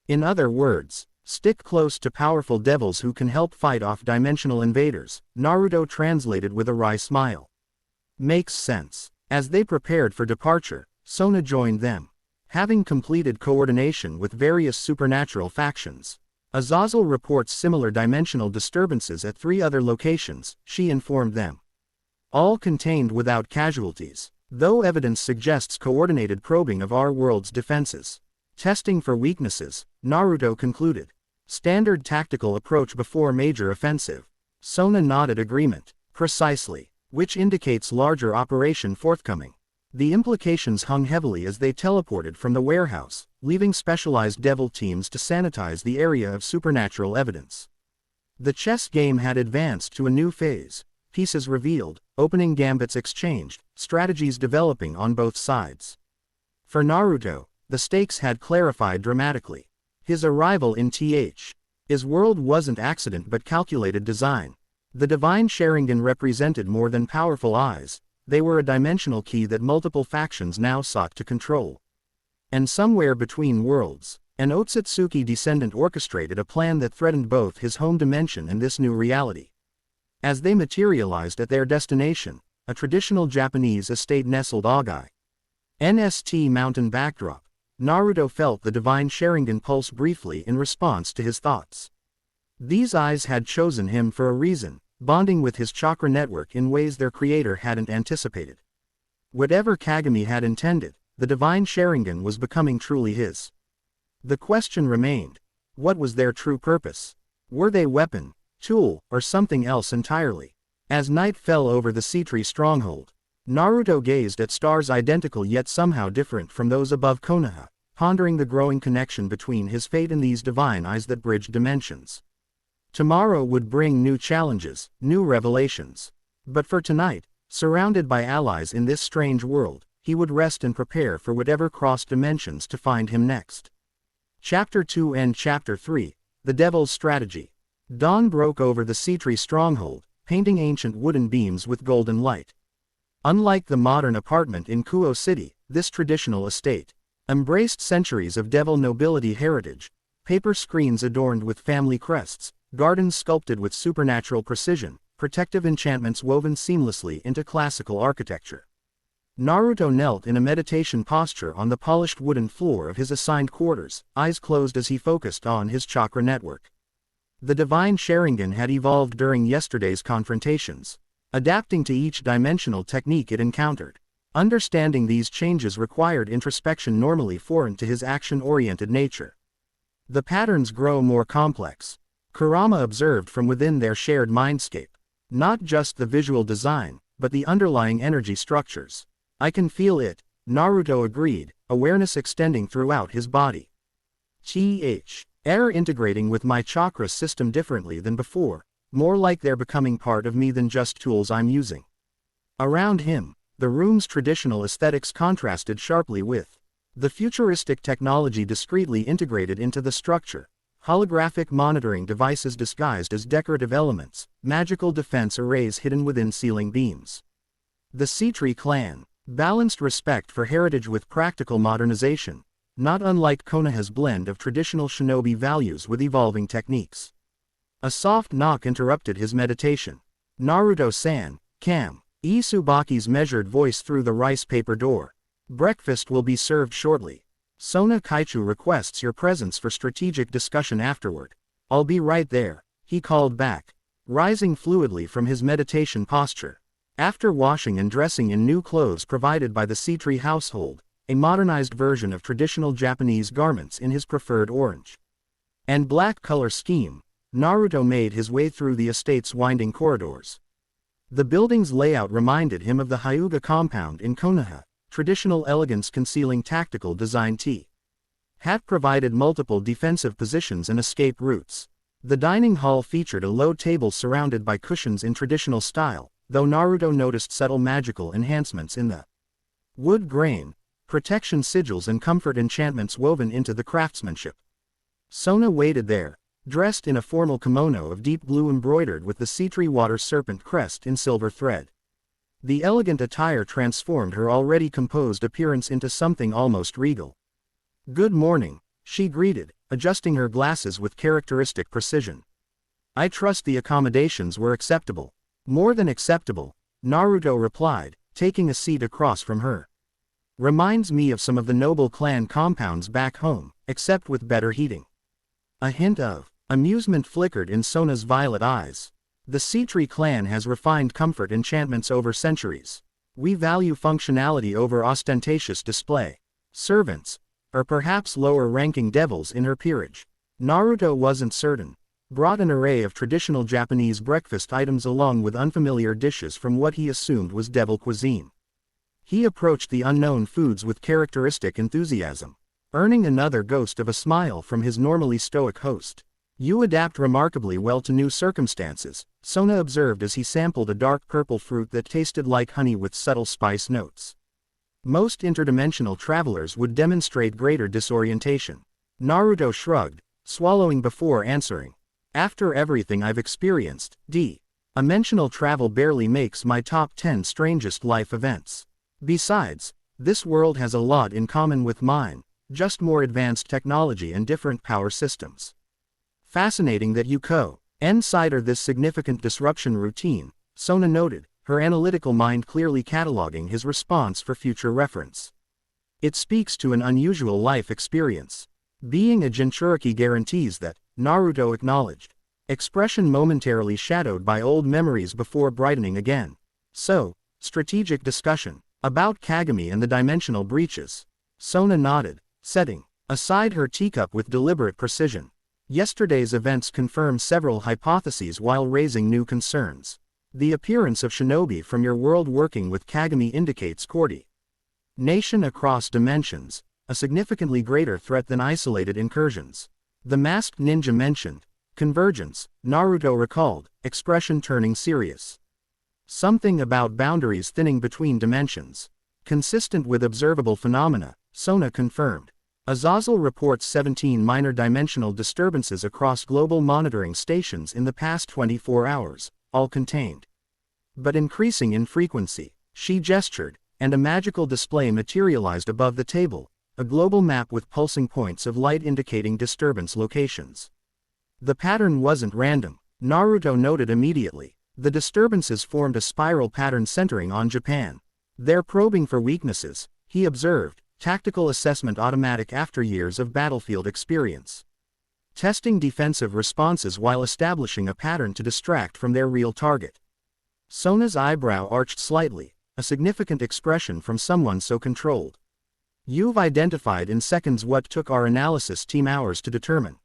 In other words, stick close to powerful devils who can help fight off dimensional invaders," Naruto translated with a wry smile. "Makes sense." As they prepared for departure, Sona joined them. Having completed coordination with various supernatural factions, Azazel reports similar dimensional disturbances at 3 other locations, she informed them. All contained without casualties, though evidence suggests coordinated probing of our world's defenses. Testing for weaknesses, Naruto concluded. Standard tactical approach before major offensive. Sona nodded agreement. Precisely. Which indicates larger operation forthcoming. The implications hung heavily as they teleported from the warehouse, leaving specialized devil teams to sanitize the area of supernatural evidence. The chess game had advanced to a new phase, pieces revealed, opening gambits exchanged, strategies developing on both sides. For Naruto, the stakes had clarified dramatically. His arrival in his world wasn't accident but calculated design. The divine Sharingan represented more than powerful eyes. They were a dimensional key that multiple factions now sought to control. And somewhere between worlds, an Otsutsuki descendant orchestrated a plan that threatened both his home dimension and this new reality. As they materialized at their destination, a traditional Japanese estate nestled Agai. NST mountain backdrop, Naruto felt the divine Sharingan pulse briefly in response to his thoughts. These eyes had chosen him for a reason, bonding with his chakra network in ways their creator hadn't anticipated. Whatever Kagami had intended, the divine Sharingan was becoming truly his. The question remained, what was their true purpose? Were they weapon, tool, or something else entirely? As night fell over the Sitri stronghold, Naruto gazed at stars identical yet somehow different from those above Konoha, pondering the growing connection between his fate and these divine eyes that bridged dimensions. Tomorrow would bring new challenges, new revelations. But for tonight, surrounded by allies in this strange world, he would rest and prepare for whatever crossed dimensions to find him next. Chapter 2 and Chapter 3, The Devil's Strategy. Dawn broke over the Sitri stronghold, painting ancient wooden beams with golden light. Unlike the modern apartment in Kuo City, this traditional estate embraced centuries of devil nobility heritage, paper screens adorned with family crests, gardens sculpted with supernatural precision, protective enchantments woven seamlessly into classical architecture. Naruto knelt in a meditation posture on the polished wooden floor of his assigned quarters, eyes closed as he focused on his chakra network. The divine Sharingan had evolved during yesterday's confrontations, adapting to each dimensional technique it encountered. Understanding these changes required introspection normally foreign to his action-oriented nature. The patterns grow more complex, Kurama observed from within their shared mindscape. Not just the visual design, but the underlying energy structures. I can feel it, Naruto agreed, awareness extending throughout his body. Air integrating with my chakra system differently than before, more like they're becoming part of me than just tools I'm using. Around him, the room's traditional aesthetics contrasted sharply with the futuristic technology discreetly integrated into the structure, holographic monitoring devices disguised as decorative elements, magical defense arrays hidden within ceiling beams. The Sitri clan balanced respect for heritage with practical modernization, not unlike Konoha's blend of traditional shinobi values with evolving techniques. A soft knock interrupted his meditation. Naruto-san, come. Isubaki's measured voice through the rice paper door. Breakfast will be served shortly. Sona Kaichu requests your presence for strategic discussion afterward. I'll be right there, he called back, rising fluidly from his meditation posture. After washing and dressing in new clothes provided by the Sitri household, a modernized version of traditional Japanese garments in his preferred orange and black color scheme, Naruto made his way through the estate's winding corridors. The building's layout reminded him of the Hyuga compound in Konoha, traditional elegance concealing tactical design. Hat provided multiple defensive positions and escape routes. The dining hall featured a low table surrounded by cushions in traditional style, though Naruto noticed subtle magical enhancements in the wood grain, protection sigils and comfort enchantments woven into the craftsmanship. Sona waited there, dressed in a formal kimono of deep blue embroidered with the Sitri water serpent crest in silver thread. The elegant attire transformed her already composed appearance into something almost regal. Good morning, she greeted, adjusting her glasses with characteristic precision. I trust the accommodations were acceptable. More than acceptable, Naruto replied, taking a seat across from her. Reminds me of some of the noble clan compounds back home, except with better heating. A hint of amusement flickered in Sona's violet eyes. The Sitri clan has refined comfort enchantments over centuries. We value functionality over ostentatious display. Servants, or perhaps lower-ranking devils in her peerage. Naruto wasn't certain. Brought an array of traditional Japanese breakfast items along with unfamiliar dishes from what he assumed was devil cuisine. He approached the unknown foods with characteristic enthusiasm, earning another ghost of a smile from his normally stoic host. You adapt remarkably well to new circumstances, Sona observed as he sampled a dark purple fruit that tasted like honey with subtle spice notes. Most interdimensional travelers would demonstrate greater disorientation. Naruto shrugged, swallowing before answering. After everything I've experienced, dimensional travel barely makes my top 10 strangest life events. Besides, this world has a lot in common with mine, just more advanced technology and different power systems. Fascinating that you coincide this significant disruption routine, Sona noted, her analytical mind clearly cataloging his response for future reference. It speaks to an unusual life experience. Being a Jinchuriki guarantees that, Naruto acknowledged. Expression momentarily shadowed by old memories before brightening again. So, strategic discussion. About Kagami and the dimensional breaches. Sona nodded, setting aside her teacup with deliberate precision. Yesterday's events confirmed several hypotheses while raising new concerns. The appearance of shinobi from your world working with Kagami indicates coordination across dimensions, a significantly greater threat than isolated incursions. The masked ninja mentioned convergence, Naruto recalled, expression turning serious. Something about boundaries thinning between dimensions. Consistent with observable phenomena, Sona confirmed. Azazel reports 17 minor dimensional disturbances across global monitoring stations in the past 24 hours, all contained, but increasing in frequency. She gestured, and a magical display materialized above the table, a global map with pulsing points of light indicating disturbance locations. The pattern wasn't random, Naruto noted immediately. The disturbances formed a spiral pattern centering on Japan. They're probing for weaknesses, he observed, tactical assessment automatic after years of battlefield experience. Testing defensive responses while establishing a pattern to distract from their real target. Sona's eyebrow arched slightly, a significant expression from someone so controlled. You've identified in seconds what took our analysis team hours to determine.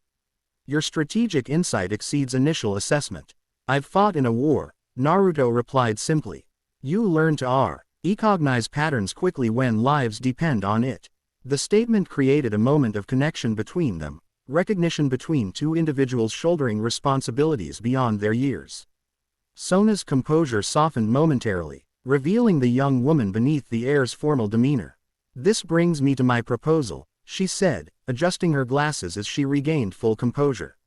Your strategic insight exceeds initial assessment. I've fought in a war, Naruto replied simply. You learn to recognize patterns quickly when lives depend on it. The statement created a moment of connection between them, recognition between two individuals shouldering responsibilities beyond their years. Sona's composure softened momentarily, revealing the young woman beneath the heir's formal demeanor. This brings me to my proposal, she said, adjusting her glasses as she regained full composure.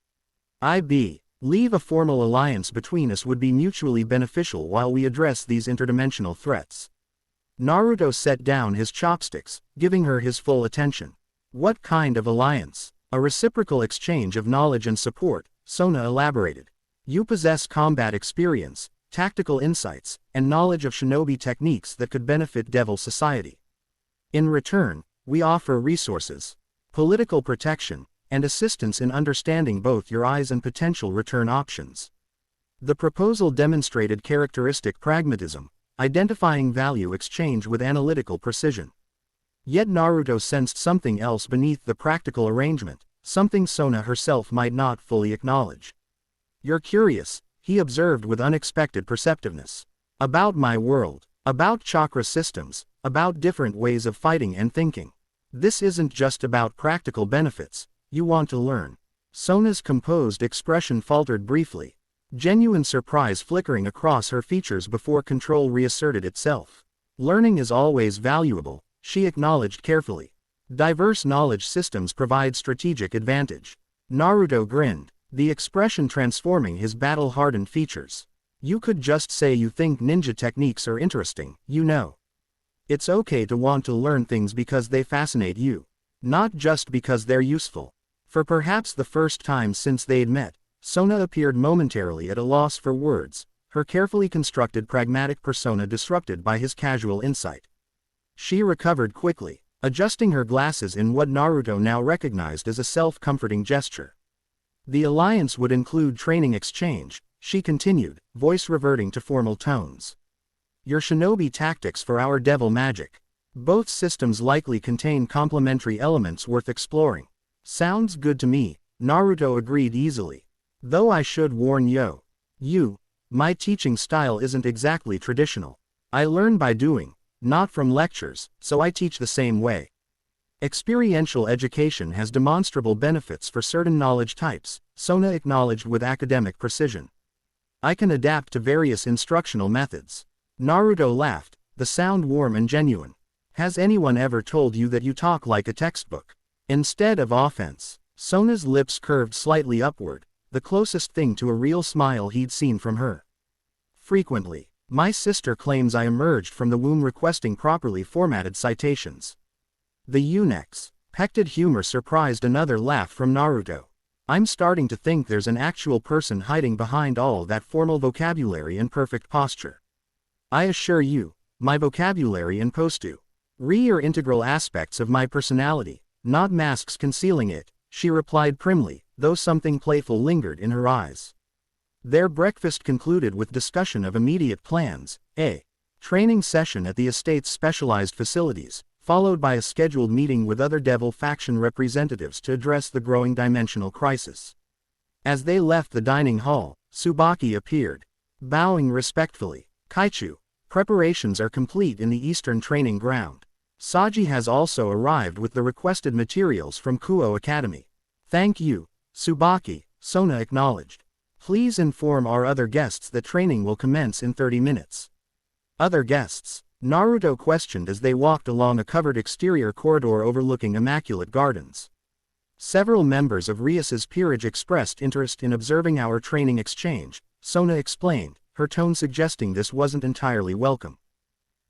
I believe a formal alliance between us would be mutually beneficial while we address these interdimensional threats. Naruto set down his chopsticks, giving her his full attention. What kind of alliance? A reciprocal exchange of knowledge and support, Sona elaborated. You possess combat experience, tactical insights, and knowledge of shinobi techniques that could benefit Devil Society. In return, we offer resources, political protection, and assistance in understanding both your eyes and potential return options. The proposal demonstrated characteristic pragmatism, identifying value exchange with analytical precision. Yet Naruto sensed something else beneath the practical arrangement, something Sona herself might not fully acknowledge. You're curious, he observed with unexpected perceptiveness. About my world, about chakra systems, about different ways of fighting and thinking. This isn't just about practical benefits, you want to learn. Sona's composed expression faltered briefly, genuine surprise flickering across her features before control reasserted itself. Learning is always valuable, she acknowledged carefully. Diverse knowledge systems provide strategic advantage. Naruto grinned, the expression transforming his battle-hardened features. You could just say you think ninja techniques are interesting, you know. It's okay to want to learn things because they fascinate you, not just because they're useful. For perhaps the first time since they'd met, Sona appeared momentarily at a loss for words, her carefully constructed pragmatic persona disrupted by his casual insight. She recovered quickly, adjusting her glasses in what Naruto now recognized as a self-comforting gesture. The alliance would include training exchange, she continued, voice reverting to formal tones. Your shinobi tactics for our devil magic. Both systems likely contain complementary elements worth exploring. Sounds good to me, Naruto agreed easily. Though I should warn you, my teaching style isn't exactly traditional. I learn by doing, not from lectures, so I teach the same way. Experiential education has demonstrable benefits for certain knowledge types, Sona acknowledged with academic precision. I can adapt to various instructional methods. Naruto laughed, the sound warm and genuine. Has anyone ever told you that you talk like a textbook? Instead of offense, Sona's lips curved slightly upward, the closest thing to a real smile he'd seen from her. Frequently, my sister claims I emerged from the womb requesting properly formatted citations. The eunuch's pected humor surprised another laugh from Naruto. I'm starting to think there's an actual person hiding behind all that formal vocabulary and perfect posture. I assure you, my vocabulary and posture are integral aspects of my personality, not masks concealing it, she replied primly, though something playful lingered in her eyes. Their breakfast concluded with discussion of immediate plans, a training session at the estate's specialized facilities, followed by a scheduled meeting with other devil faction representatives to address the growing dimensional crisis. As they left the dining hall, Tsubaki appeared. Bowing respectfully. Kaichu. Preparations are complete in the Eastern Training Ground. Saji has also arrived with the requested materials from Kuo Academy. Thank you, Tsubaki, Sona acknowledged. Please inform our other guests that training will commence in 30 minutes. Other guests? Naruto questioned as they walked along a covered exterior corridor overlooking immaculate gardens. Several members of Rias's peerage expressed interest in observing our training exchange, Sona explained, her tone suggesting this wasn't entirely welcome.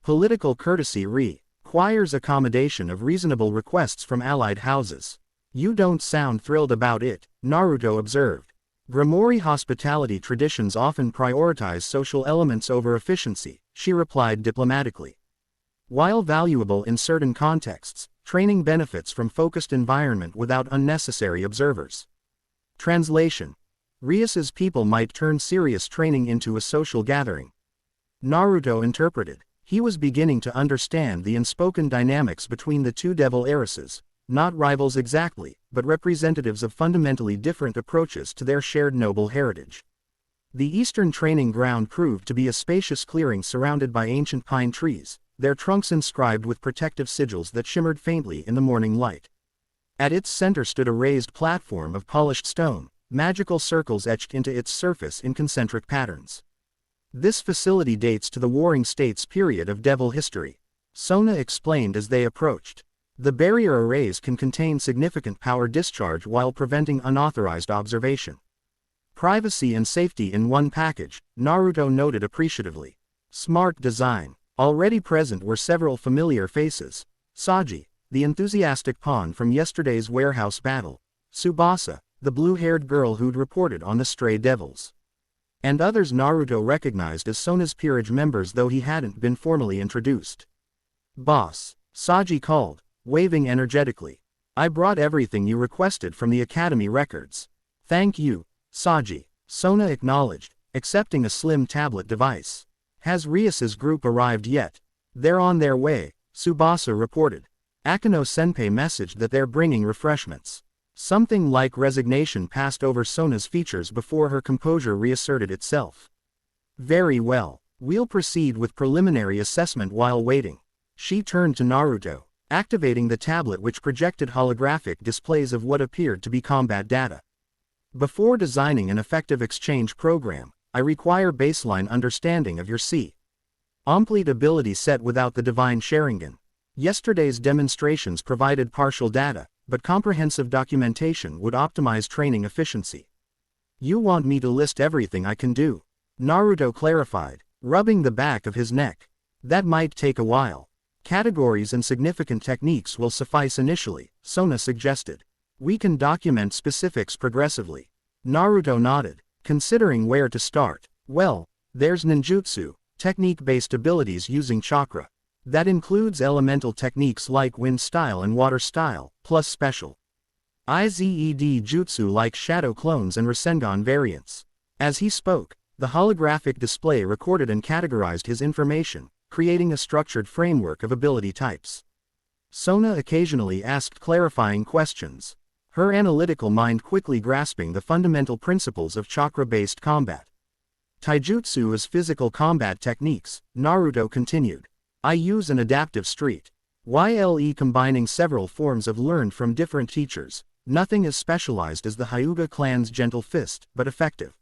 Political courtesy requires accommodation of reasonable requests from allied houses. You don't sound thrilled about it, Naruto observed. Grimoire hospitality traditions often prioritize social elements over efficiency, she replied diplomatically. While valuable in certain contexts, training benefits from focused environment without unnecessary observers. Translation. Rias's people might turn serious training into a social gathering. Naruto interpreted. He was beginning to understand the unspoken dynamics between the two devil heiresses, not rivals exactly, but representatives of fundamentally different approaches to their shared noble heritage. The Eastern Training Ground proved to be a spacious clearing surrounded by ancient pine trees, their trunks inscribed with protective sigils that shimmered faintly in the morning light. At its center stood a raised platform of polished stone, magical circles etched into its surface in concentric patterns. This facility dates to the Warring States period of devil history, Sona explained as they approached. The barrier arrays can contain significant power discharge while preventing unauthorized observation. Privacy and safety in one package, Naruto noted appreciatively. Smart design. Already present were several familiar faces. Saji, the enthusiastic pawn from yesterday's warehouse battle. Tsubasa, the blue-haired girl who'd reported on the stray devils. And others Naruto recognized as Sona's peerage members though he hadn't been formally introduced. Boss, Saji called, waving energetically. I brought everything you requested from the Academy records. Thank you, Saji, Sona acknowledged, accepting a slim tablet device. Has Rias's group arrived yet? They're on their way, Tsubasa reported. Akano-senpai messaged that they're bringing refreshments. Something like resignation passed over Sona's features before her composure reasserted itself. Very well, we'll proceed with preliminary assessment while waiting. She turned to Naruto, activating the tablet which projected holographic displays of what appeared to be combat data. Before designing an effective exchange program, I require baseline understanding of your complete ability set without the divine Sharingan. Yesterday's demonstrations provided partial data, but comprehensive documentation would optimize training efficiency. You want me to list everything I can do? Naruto clarified, rubbing the back of his neck. That might take a while. Categories and significant techniques will suffice initially, Sona suggested. We can document specifics progressively. Naruto nodded, considering where to start. Well, there's ninjutsu, technique-based abilities using chakra. That includes elemental techniques like wind style and water style, plus special IZED jutsu like shadow clones and Rasengan variants. As he spoke, the holographic display recorded and categorized his information, creating a structured framework of ability types. Sona occasionally asked clarifying questions, her analytical mind quickly grasping the fundamental principles of chakra-based combat. Taijutsu is physical combat techniques, Naruto continued. I use an adaptive street YLE combining several forms of learned from different teachers, nothing as specialized as the Hyuga clan's gentle fist, but effective.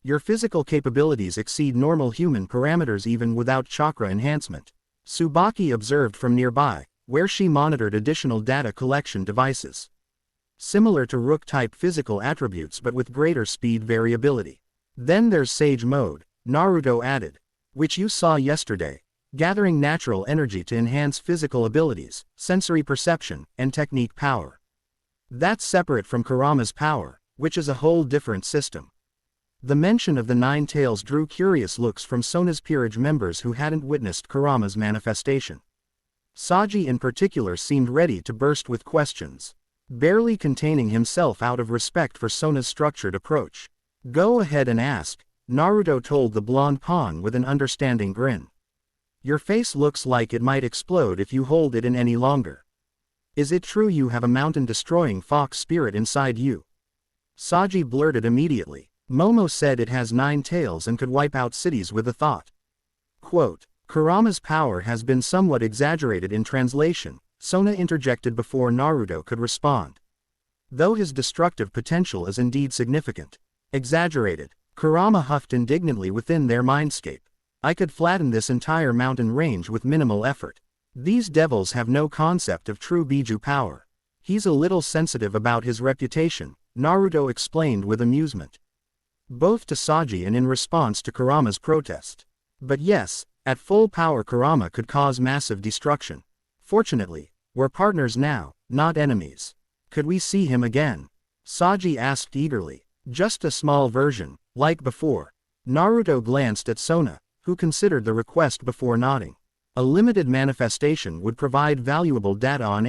Your physical capabilities exceed normal human parameters even without chakra enhancement, Tsubaki observed from nearby, where she monitored additional data collection devices. Similar to Rook-type physical attributes but with greater speed variability. Then there's Sage Mode, Naruto added, which you saw yesterday. Gathering natural energy to enhance physical abilities, sensory perception, and technique power. That's separate from Kurama's power, which is a whole different system. The mention of the Nine Tails drew curious looks from Sona's peerage members who hadn't witnessed Kurama's manifestation. Saji in particular seemed ready to burst with questions, barely containing himself out of respect for Sona's structured approach. Go ahead and ask, Naruto told the blonde pawn with an understanding grin. Your face looks like it might explode if you hold it in any longer. Is it true you have a mountain-destroying fox spirit inside you? Saji blurted immediately, Momo said it has 9 tails and could wipe out cities with a thought. Quote, Kurama's power has been somewhat exaggerated in translation, Sona interjected before Naruto could respond. Though his destructive potential is indeed significant. Exaggerated, Kurama huffed indignantly within their mindscape. I could flatten this entire mountain range with minimal effort. These devils have no concept of true Biju power. He's a little sensitive about his reputation, Naruto explained with amusement. Both to Saji and in response to Kurama's protest. But yes, at full power Kurama could cause massive destruction. Fortunately, we're partners now, not enemies. Could we see him again? Saji asked eagerly. Just a small version, like before. Naruto glanced at Sona, who considered the request before nodding. A limited manifestation would provide valuable data on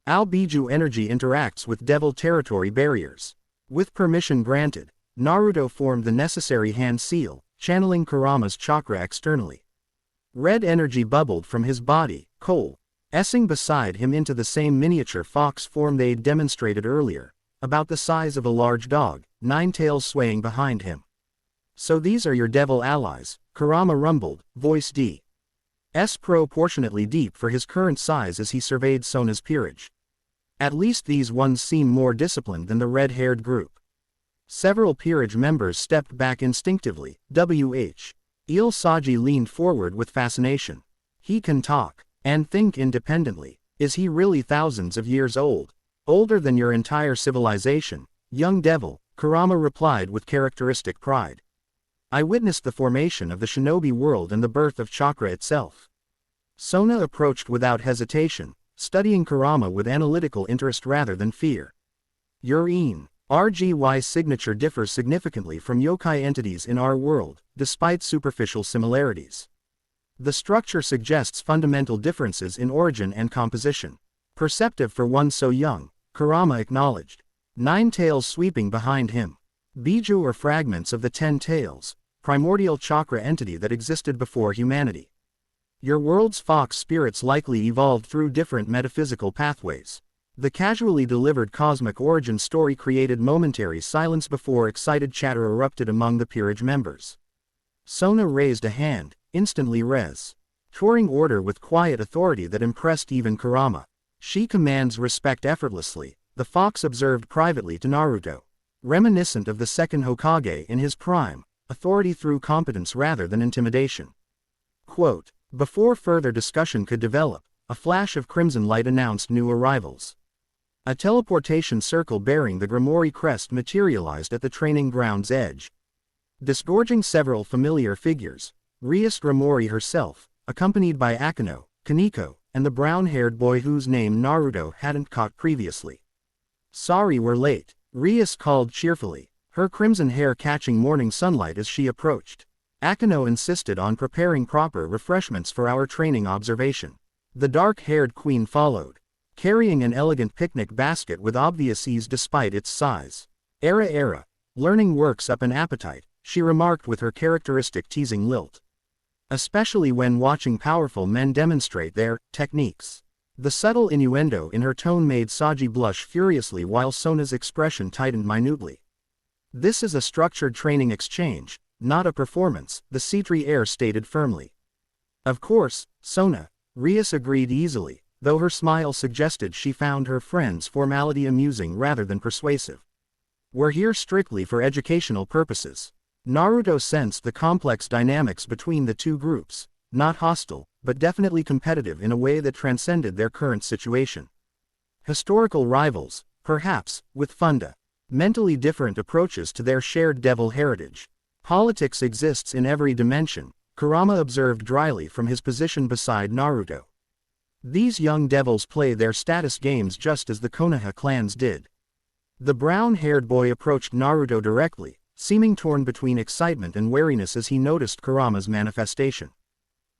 how Biju energy interacts with devil territory barriers. With permission granted, Naruto formed the necessary hand seal, channeling Kurama's chakra externally. Red energy bubbled from his body, coalescing beside him into the same miniature fox form they'd demonstrated earlier, about the size of a large dog, 9 tails swaying behind him. So these are your devil allies, Kurama rumbled, voice proportionately deep for his current size as he surveyed Sona's peerage. At least these ones seem more disciplined than the red-haired group. Several peerage members stepped back instinctively, Il Saji leaned forward with fascination. He can talk, and think independently. Is he really thousands of years old? Older than your entire civilization, young devil, Kurama replied with characteristic pride. I witnessed the formation of the shinobi world and the birth of chakra itself. Sona approached without hesitation, studying Kurama with analytical interest rather than fear. Your RGY signature differs significantly from yokai entities in our world, despite superficial similarities. The structure suggests fundamental differences in origin and composition. Perceptive for one so young, Kurama acknowledged. 9 tails sweeping behind him. Biju are fragments of the 10 tails, primordial chakra entity that existed before humanity. Your world's fox spirits likely evolved through different metaphysical pathways. The casually delivered cosmic origin story created momentary silence before excited chatter erupted among the peerage members. Sona raised a hand, instantly touring order with quiet authority that impressed even Kurama. She commands respect effortlessly, the fox observed privately to Naruto. Reminiscent of the second Hokage in his prime, authority through competence rather than intimidation. Quote, before further discussion could develop, a flash of crimson light announced new arrivals. A teleportation circle bearing the Grimoire crest materialized at the training ground's edge. Disgorging several familiar figures, Rias Grimoire herself, accompanied by Akeno, Kaneko, and the brown-haired boy whose name Naruto hadn't caught previously. Sorry we're late, Rias called cheerfully, her crimson hair catching morning sunlight as she approached. Akeno insisted on preparing proper refreshments for our training observation. The dark-haired queen followed, carrying an elegant picnic basket with obvious ease despite its size. Era, learning works up an appetite, she remarked with her characteristic teasing lilt. Especially when watching powerful men demonstrate their techniques. The subtle innuendo in her tone made Saji blush furiously while Sona's expression tightened minutely. This is a structured training exchange, not a performance, the Sitri heir stated firmly. Of course, Sona, Rias agreed easily, though her smile suggested she found her friend's formality amusing rather than persuasive. We're here strictly for educational purposes. Naruto sensed the complex dynamics between the two groups, not hostile, but definitely competitive in a way that transcended their current situation. Historical rivals, perhaps, with fundamentally different approaches to their shared devil heritage. Politics exists in every dimension, Kurama observed dryly from his position beside Naruto. These young devils play their status games just as the Konoha clans did. The brown-haired boy approached Naruto directly, seeming torn between excitement and wariness as he noticed Kurama's manifestation.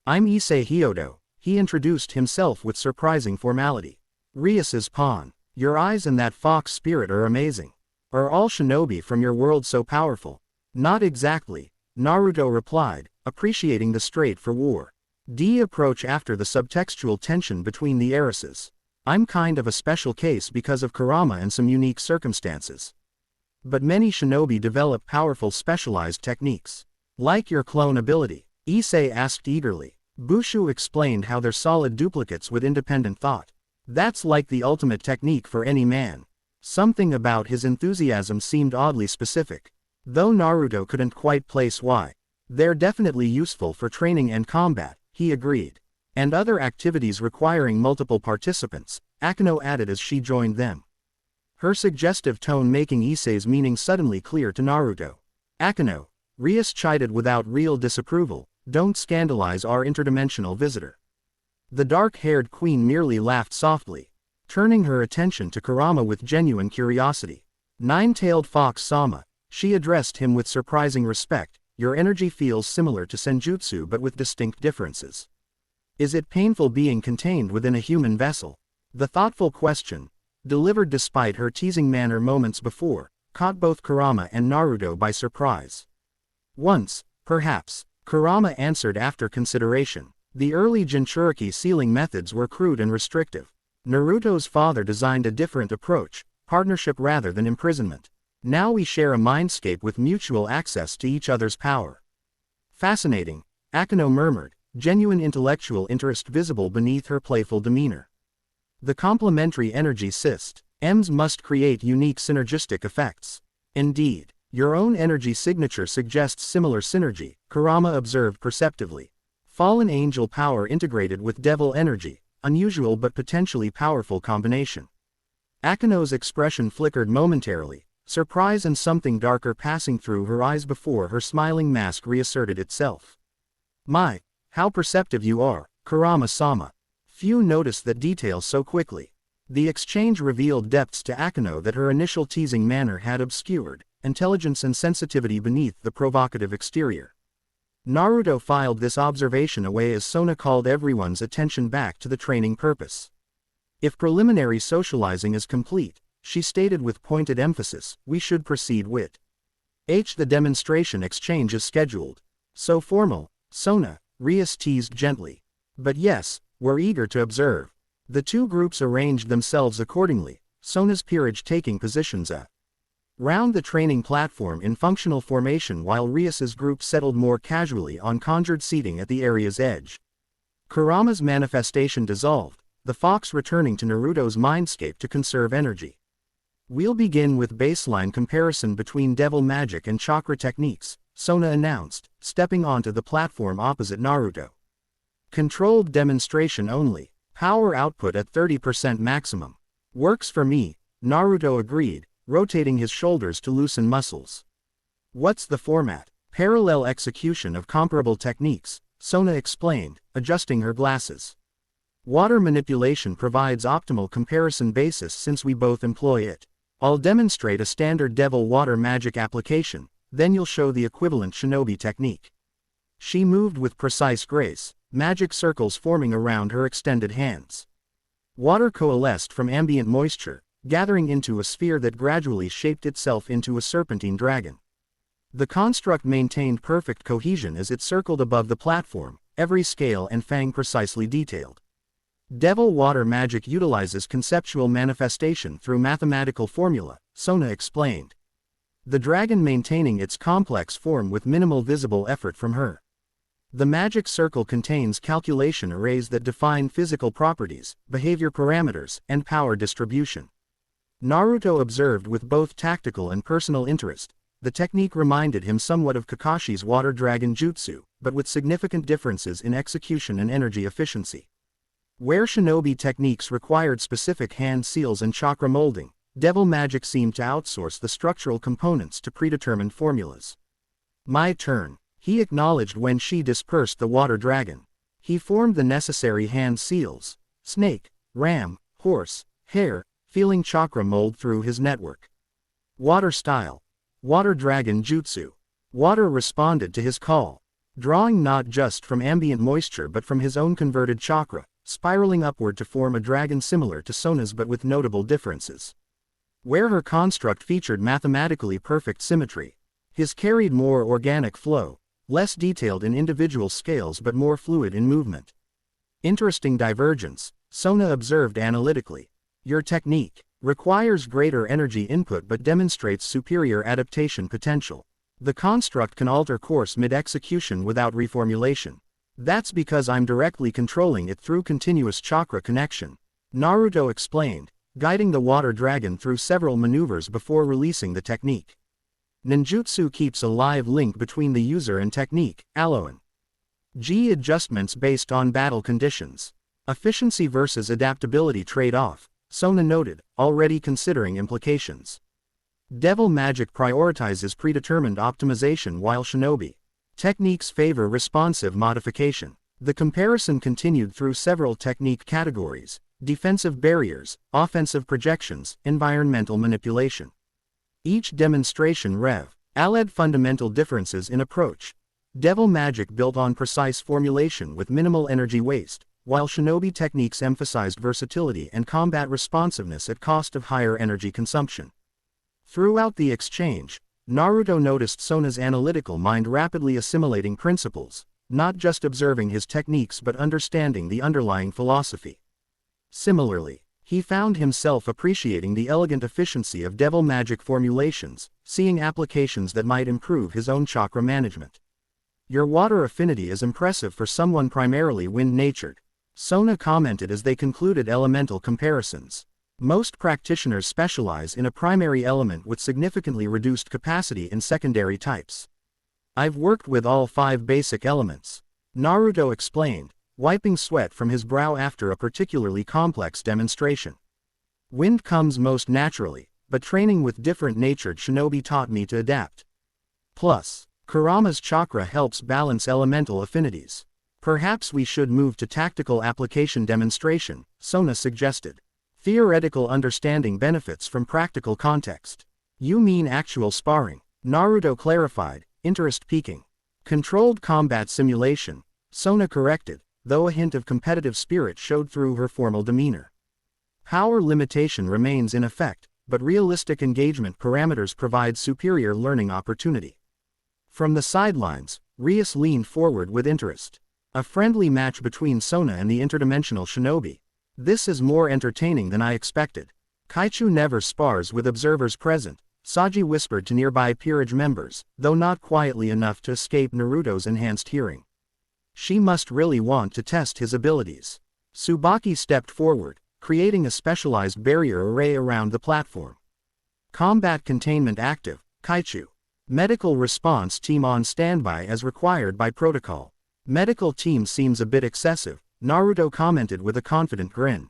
I'm Issei Hyodo, he introduced himself with surprising formality. Rias's pawn. Your eyes and that fox spirit are amazing. Are all shinobi from your world so powerful? Not exactly, Naruto replied, appreciating the straightforward approach after the subtextual tension between the heiresses. I'm kind of a special case because of Kurama and some unique circumstances. But many shinobi develop powerful specialized techniques. Like your clone ability? Issei asked eagerly. Bushu explained how they're solid duplicates with independent thought. That's like the ultimate technique for any man. Something about his enthusiasm seemed oddly specific. Though Naruto couldn't quite place why. They're definitely useful for training and combat, he agreed. And other activities requiring multiple participants, Akeno added as she joined them. Her suggestive tone making Issei's meaning suddenly clear to Naruto. Akeno, Rias chided without real disapproval, don't scandalize our interdimensional visitor. The dark-haired queen merely laughed softly, turning her attention to Kurama with genuine curiosity. Nine-tailed fox Sama, she addressed him with surprising respect, your energy feels similar to senjutsu but with distinct differences. Is it painful being contained within a human vessel? The thoughtful question, delivered despite her teasing manner moments before, caught both Kurama and Naruto by surprise. Once, perhaps, Kurama answered after consideration. The early Jinchuriki sealing methods were crude and restrictive. Naruto's father designed a different approach, partnership rather than imprisonment. Now we share a mindscape with mutual access to each other's power. Fascinating, Akeno murmured, genuine intellectual interest visible beneath her playful demeanor. The complementary energy systems must create unique synergistic effects. Indeed, your own energy signature suggests similar synergy, Kurama observed perceptively. Fallen angel power integrated with devil energy, unusual but potentially powerful combination. Akeno's expression flickered momentarily, surprise and something darker passing through her eyes before her smiling mask reasserted itself. My, how perceptive you are, Kurama-sama. Few noticed that detail so quickly. The exchange revealed depths to Akeno that her initial teasing manner had obscured, intelligence and sensitivity beneath the provocative exterior. Naruto filed this observation away as Sona called everyone's attention back to the training purpose. If preliminary socializing is complete, she stated with pointed emphasis, we should proceed with the demonstration exchange is scheduled. So formal, Sona, Rias teased gently. But yes, we're eager to observe. The two groups arranged themselves accordingly, Sona's peerage taking positions round the training platform in functional formation while Rias's group settled more casually on conjured seating at the area's edge. Kurama's manifestation dissolved, the fox returning to Naruto's mindscape to conserve energy. We'll begin with baseline comparison between devil magic and chakra techniques, Sona announced, stepping onto the platform opposite Naruto. Controlled demonstration only, power output at 30% maximum. Works for me, Naruto agreed, rotating his shoulders to loosen muscles. What's the format? Parallel execution of comparable techniques, Sona explained, adjusting her glasses. Water manipulation provides optimal comparison basis since we both employ it. I'll demonstrate a standard devil water magic application, then you'll show the equivalent shinobi technique. She moved with precise grace, magic circles forming around her extended hands. Water coalesced from ambient moisture, gathering into a sphere that gradually shaped itself into a serpentine dragon. The construct maintained perfect cohesion as it circled above the platform, every scale and fang precisely detailed. Devil water magic utilizes conceptual manifestation through mathematical formula, Sona explained. The dragon maintaining its complex form with minimal visible effort from her. The magic circle contains calculation arrays that define physical properties, behavior parameters, and power distribution. Naruto observed with both tactical and personal interest. The technique reminded him somewhat of Kakashi's water dragon jutsu, but with significant differences in execution and energy efficiency. Where shinobi techniques required specific hand seals and chakra molding, devil magic seemed to outsource the structural components to predetermined formulas. My turn, he acknowledged when she dispersed the water dragon. He formed the necessary hand seals, snake, ram, horse, hare, feeling chakra mold through his network. Water style. Water dragon jutsu. Water responded to his call, drawing not just from ambient moisture but from his own converted chakra, spiraling upward to form a dragon similar to Sona's but with notable differences. Where her construct featured mathematically perfect symmetry, his carried more organic flow, less detailed in individual scales but more fluid in movement. Interesting divergence, Sona observed analytically. Your technique, Requires greater energy input but demonstrates superior adaptation potential. The construct can alter course mid-execution without reformulation. That's because I'm directly controlling it through continuous chakra connection. Naruto explained, guiding the water dragon through several maneuvers before releasing the technique. Ninjutsu keeps a live link between the user and technique, Aloin. G adjustments based on battle conditions. Efficiency versus adaptability trade-off, Sona noted, already considering implications. Devil magic prioritizes predetermined optimization while shinobi techniques favor responsive modification. The comparison continued through several technique categories: defensive barriers, offensive projections, environmental manipulation. Each demonstration aled fundamental differences in approach. Devil magic built on precise formulation with minimal energy waste, while shinobi techniques emphasized versatility and combat responsiveness at cost of higher energy consumption. Throughout the exchange, Naruto noticed Sona's analytical mind rapidly assimilating principles, not just observing his techniques but understanding the underlying philosophy. Similarly, he found himself appreciating the elegant efficiency of devil magic formulations, seeing applications that might improve his own chakra management. Your water affinity is impressive for someone primarily wind-natured, Sona commented as they concluded elemental comparisons. Most practitioners specialize in a primary element with significantly reduced capacity in secondary types. I've worked with all 5 basic elements, Naruto explained, wiping sweat from his brow after a particularly complex demonstration. Wind comes most naturally, but training with different-natured shinobi taught me to adapt. Plus, Kurama's chakra helps balance elemental affinities. Perhaps we should move to tactical application demonstration, Sona suggested. Theoretical understanding benefits from practical context. You mean actual sparring, Naruto clarified, interest piquing. Controlled combat simulation, Sona corrected, though a hint of competitive spirit showed through her formal demeanor. Power limitation remains in effect, but realistic engagement parameters provide superior learning opportunity. From the sidelines, Rias leaned forward with interest. A friendly match between Sona and the interdimensional shinobi. This is more entertaining than I expected. Kaichu never spars with observers present, Saji whispered to nearby peerage members, though not quietly enough to escape Naruto's enhanced hearing. She must really want to test his abilities. Tsubaki stepped forward, creating a specialized barrier array around the platform. Combat containment active, Kaichu. Medical response team on standby as required by protocol. Medical team seems a bit excessive, Naruto commented with a confident grin.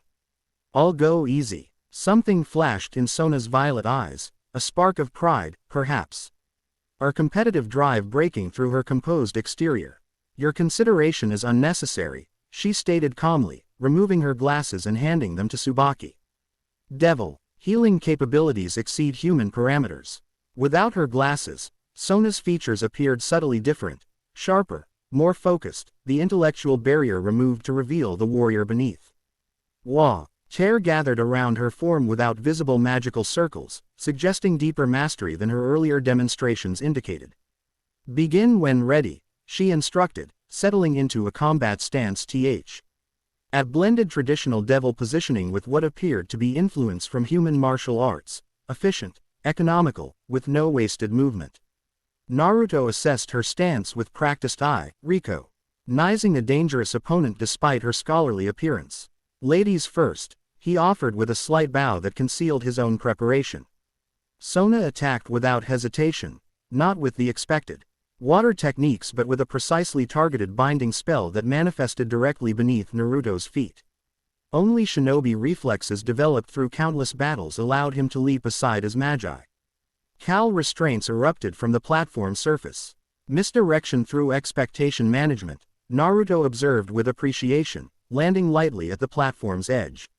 I'll go easy. Something flashed in Sona's violet eyes, a spark of pride, perhaps. Our competitive drive breaking through her composed exterior. Your consideration is unnecessary, she stated calmly, removing her glasses and handing them to Tsubaki. Devil, healing capabilities exceed human parameters. Without her glasses, Sona's features appeared subtly different, sharper, more focused, the intellectual barrier removed to reveal the warrior beneath. Wah! Chair gathered around her form without visible magical circles, suggesting deeper mastery than her earlier demonstrations indicated. Begin when ready, she instructed, settling into a combat stance. At blended traditional devil positioning with what appeared to be influence from human martial arts, efficient, economical, with no wasted movement. Naruto assessed her stance with practiced eye, recognizing a dangerous opponent despite her scholarly appearance. Ladies first, he offered with a slight bow that concealed his own preparation. Sona attacked without hesitation, not with the expected water techniques but with a precisely targeted binding spell that manifested directly beneath Naruto's feet. Only shinobi reflexes developed through countless battles allowed him to leap aside as magi. Cal restraints erupted from the platform surface. Misdirection through expectation management, Naruto observed with appreciation, landing lightly at the platform's edge.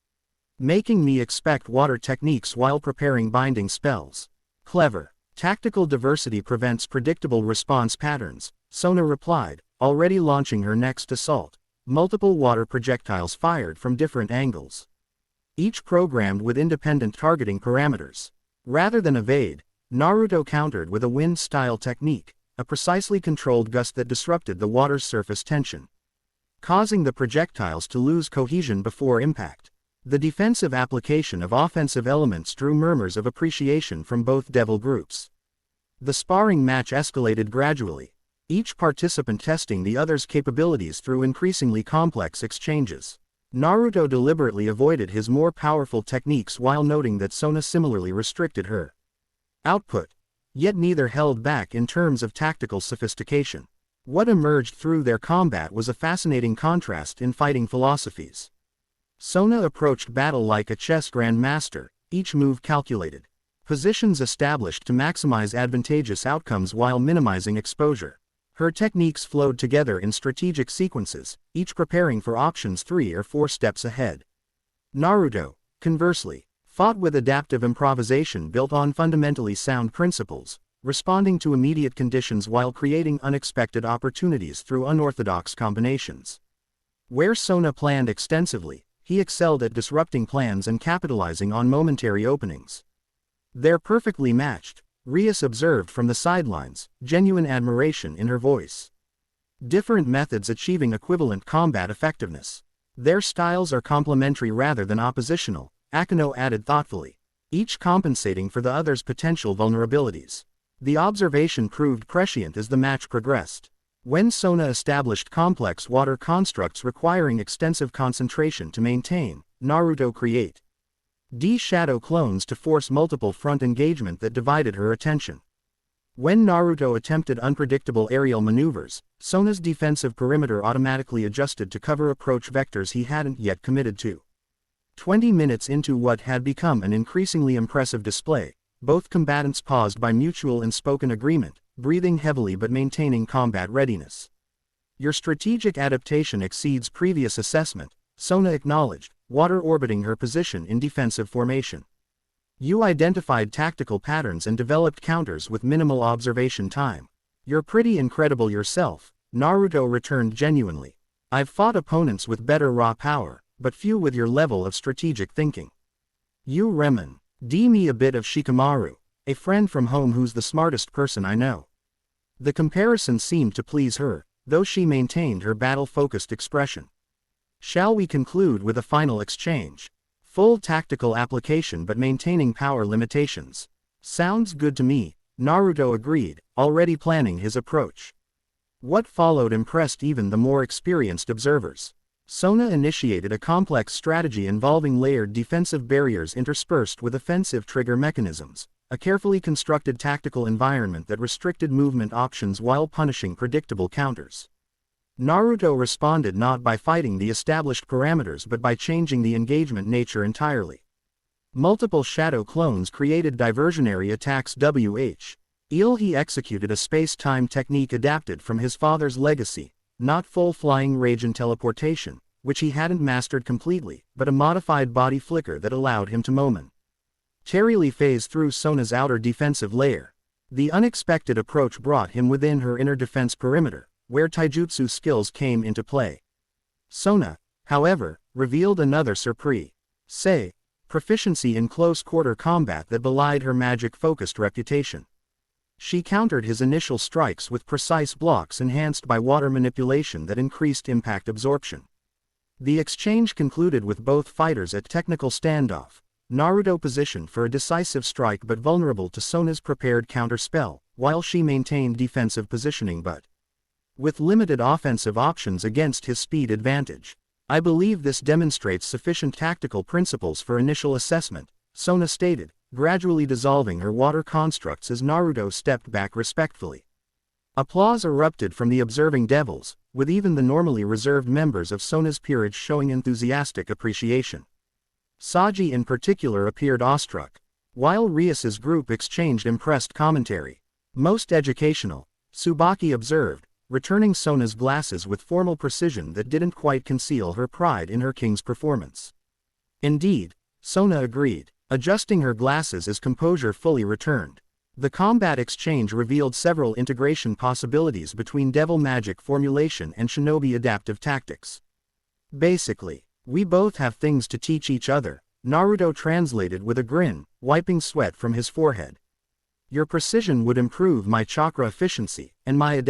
Making me expect water techniques while preparing binding spells. Clever. Tactical diversity prevents predictable response patterns, Sona replied, already launching her next assault. Multiple water projectiles fired from different angles. Each programmed with independent targeting parameters. Rather than evade, Naruto countered with a wind-style technique, a precisely controlled gust that disrupted the water's surface tension, causing the projectiles to lose cohesion before impact. The defensive application of offensive elements drew murmurs of appreciation from both devil groups. The sparring match escalated gradually, each participant testing the other's capabilities through increasingly complex exchanges. Naruto deliberately avoided his more powerful techniques while noting that Sona similarly restricted her output, yet neither held back in terms of tactical sophistication. What emerged through their combat was a fascinating contrast in fighting philosophies. Sona approached battle like a chess grandmaster, each move calculated, positions established to maximize advantageous outcomes while minimizing exposure. Her techniques flowed together in strategic sequences, each preparing for options 3 or 4 steps ahead. Naruto, conversely, fought with adaptive improvisation built on fundamentally sound principles, responding to immediate conditions while creating unexpected opportunities through unorthodox combinations. Where Sona planned extensively, he excelled at disrupting plans and capitalizing on momentary openings. They're perfectly matched, Rias observed from the sidelines, genuine admiration in her voice. Different methods achieving equivalent combat effectiveness. Their styles are complementary rather than oppositional, Akino added thoughtfully, each compensating for the other's potential vulnerabilities. The observation proved prescient as the match progressed. When Sona established complex water constructs requiring extensive concentration to maintain, Naruto create D-shadow clones to force multiple front engagement that divided her attention. When Naruto attempted unpredictable aerial maneuvers, Sona's defensive perimeter automatically adjusted to cover approach vectors he hadn't yet committed to. 20 minutes into what had become an increasingly impressive display, both combatants paused by mutual unspoken agreement, breathing heavily but maintaining combat readiness. Your strategic adaptation exceeds previous assessment, Sona acknowledged, water orbiting her position in defensive formation. You identified tactical patterns and developed counters with minimal observation time. You're pretty incredible yourself, Naruto returned genuinely. I've fought opponents with better raw power, but few with your level of strategic thinking. You Remen, me a bit of Shikamaru, a friend from home who's the smartest person I know. The comparison seemed to please her, though she maintained her battle-focused expression. Shall we conclude with a final exchange? Full tactical application but maintaining power limitations. Sounds good to me, Naruto agreed, already planning his approach. What followed impressed even the more experienced observers. Sona initiated a complex strategy involving layered defensive barriers interspersed with offensive trigger mechanisms, a carefully constructed tactical environment that restricted movement options while punishing predictable counters. Naruto responded not by fighting the established parameters but by changing the engagement nature entirely. Multiple shadow clones created diversionary attacks he executed a space-time technique adapted from his father's legacy, not full flying rage and teleportation, which he hadn't mastered completely, but a modified body flicker that allowed him to momentarily phase through Sona's outer defensive layer. The unexpected approach brought him within her inner defense perimeter, where taijutsu skills came into play. Sona, however, revealed another surprise. Proficiency in close-quarter combat that belied her magic-focused reputation. She countered his initial strikes with precise blocks enhanced by water manipulation that increased impact absorption. The exchange concluded with both fighters at technical standoff, Naruto positioned for a decisive strike but vulnerable to Sona's prepared counterspell, while she maintained defensive positioning but with limited offensive options against his speed advantage. I believe this demonstrates sufficient tactical principles for initial assessment, Sona stated, gradually dissolving her water constructs as Naruto stepped back respectfully. Applause erupted from the observing devils, with even the normally reserved members of Sona's peerage showing enthusiastic appreciation. Saji in particular appeared awestruck, while Rias's group exchanged impressed commentary. Most educational, Tsubaki observed, returning Sona's glasses with formal precision that didn't quite conceal her pride in her king's performance. Indeed, Sona agreed, adjusting her glasses as composure fully returned. The combat exchange revealed several integration possibilities between devil magic formulation and shinobi adaptive tactics. Basically, we both have things to teach each other, Naruto translated with a grin, wiping sweat from his forehead. Your precision would improve my chakra efficiency, and my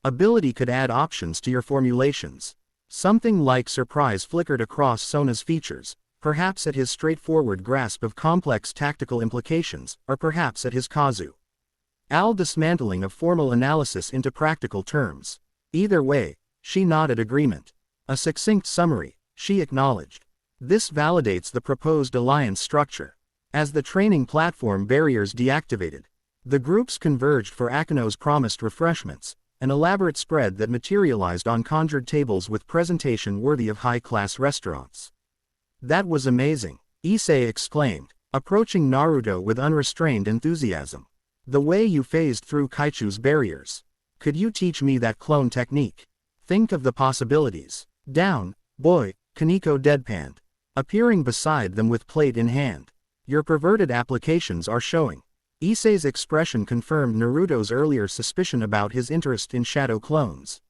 ability could add options to your formulations. Something like surprise flickered across Sona's features, perhaps at his straightforward grasp of complex tactical implications, or perhaps at his dismantling of formal analysis into practical terms. Either way, she nodded agreement. A succinct summary, she acknowledged. This validates the proposed alliance structure. As the training platform barriers deactivated, the groups converged for Akino's promised refreshments, an elaborate spread that materialized on conjured tables with presentation worthy of high-class restaurants. That was amazing, Issei exclaimed, approaching Naruto with unrestrained enthusiasm. The way you phased through Kaichu's barriers. Could you teach me that clone technique? Think of the possibilities. Down, boy, Kaneko deadpanned, appearing beside them with plate in hand. Your perverted applications are showing. Issei's expression confirmed Naruto's earlier suspicion about his interest in shadow clones.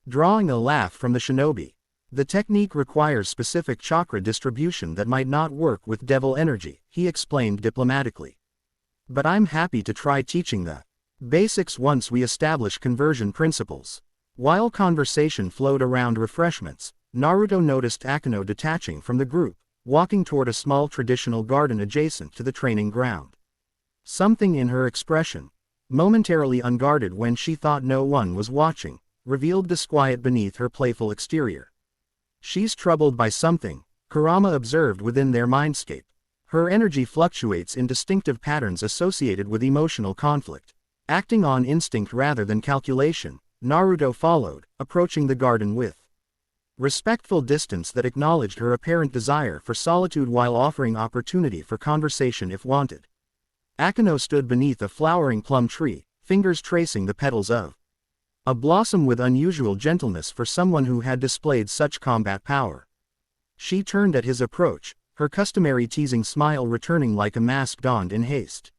Drawing a laugh from the shinobi. The technique requires specific chakra distribution that might not work with devil energy, he explained diplomatically. But I'm happy to try teaching the basics once we establish conversion principles. While conversation flowed around refreshments, Naruto noticed Akino detaching from the group, walking toward a small traditional garden adjacent to the training ground. Something in her expression, momentarily unguarded when she thought no one was watching, revealed disquiet beneath her playful exterior. She's troubled by something, Kurama observed within their mindscape. Her energy fluctuates in distinctive patterns associated with emotional conflict. Acting on instinct rather than calculation, Naruto followed, approaching the garden with respectful distance that acknowledged her apparent desire for solitude while offering opportunity for conversation if wanted. Akino stood beneath a flowering plum tree, fingers tracing the petals of a blossom with unusual gentleness for someone who had displayed such combat power. She turned at his approach, her customary teasing smile returning like a mask donned in haste.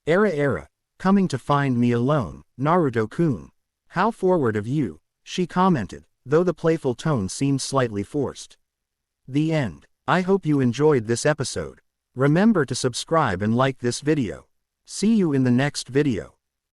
Era, coming to find me alone, Naruto-kun. How forward of you, she commented, though the playful tone seemed slightly forced. The end. I hope you enjoyed this episode. Remember to subscribe and like this video. See you in the next video.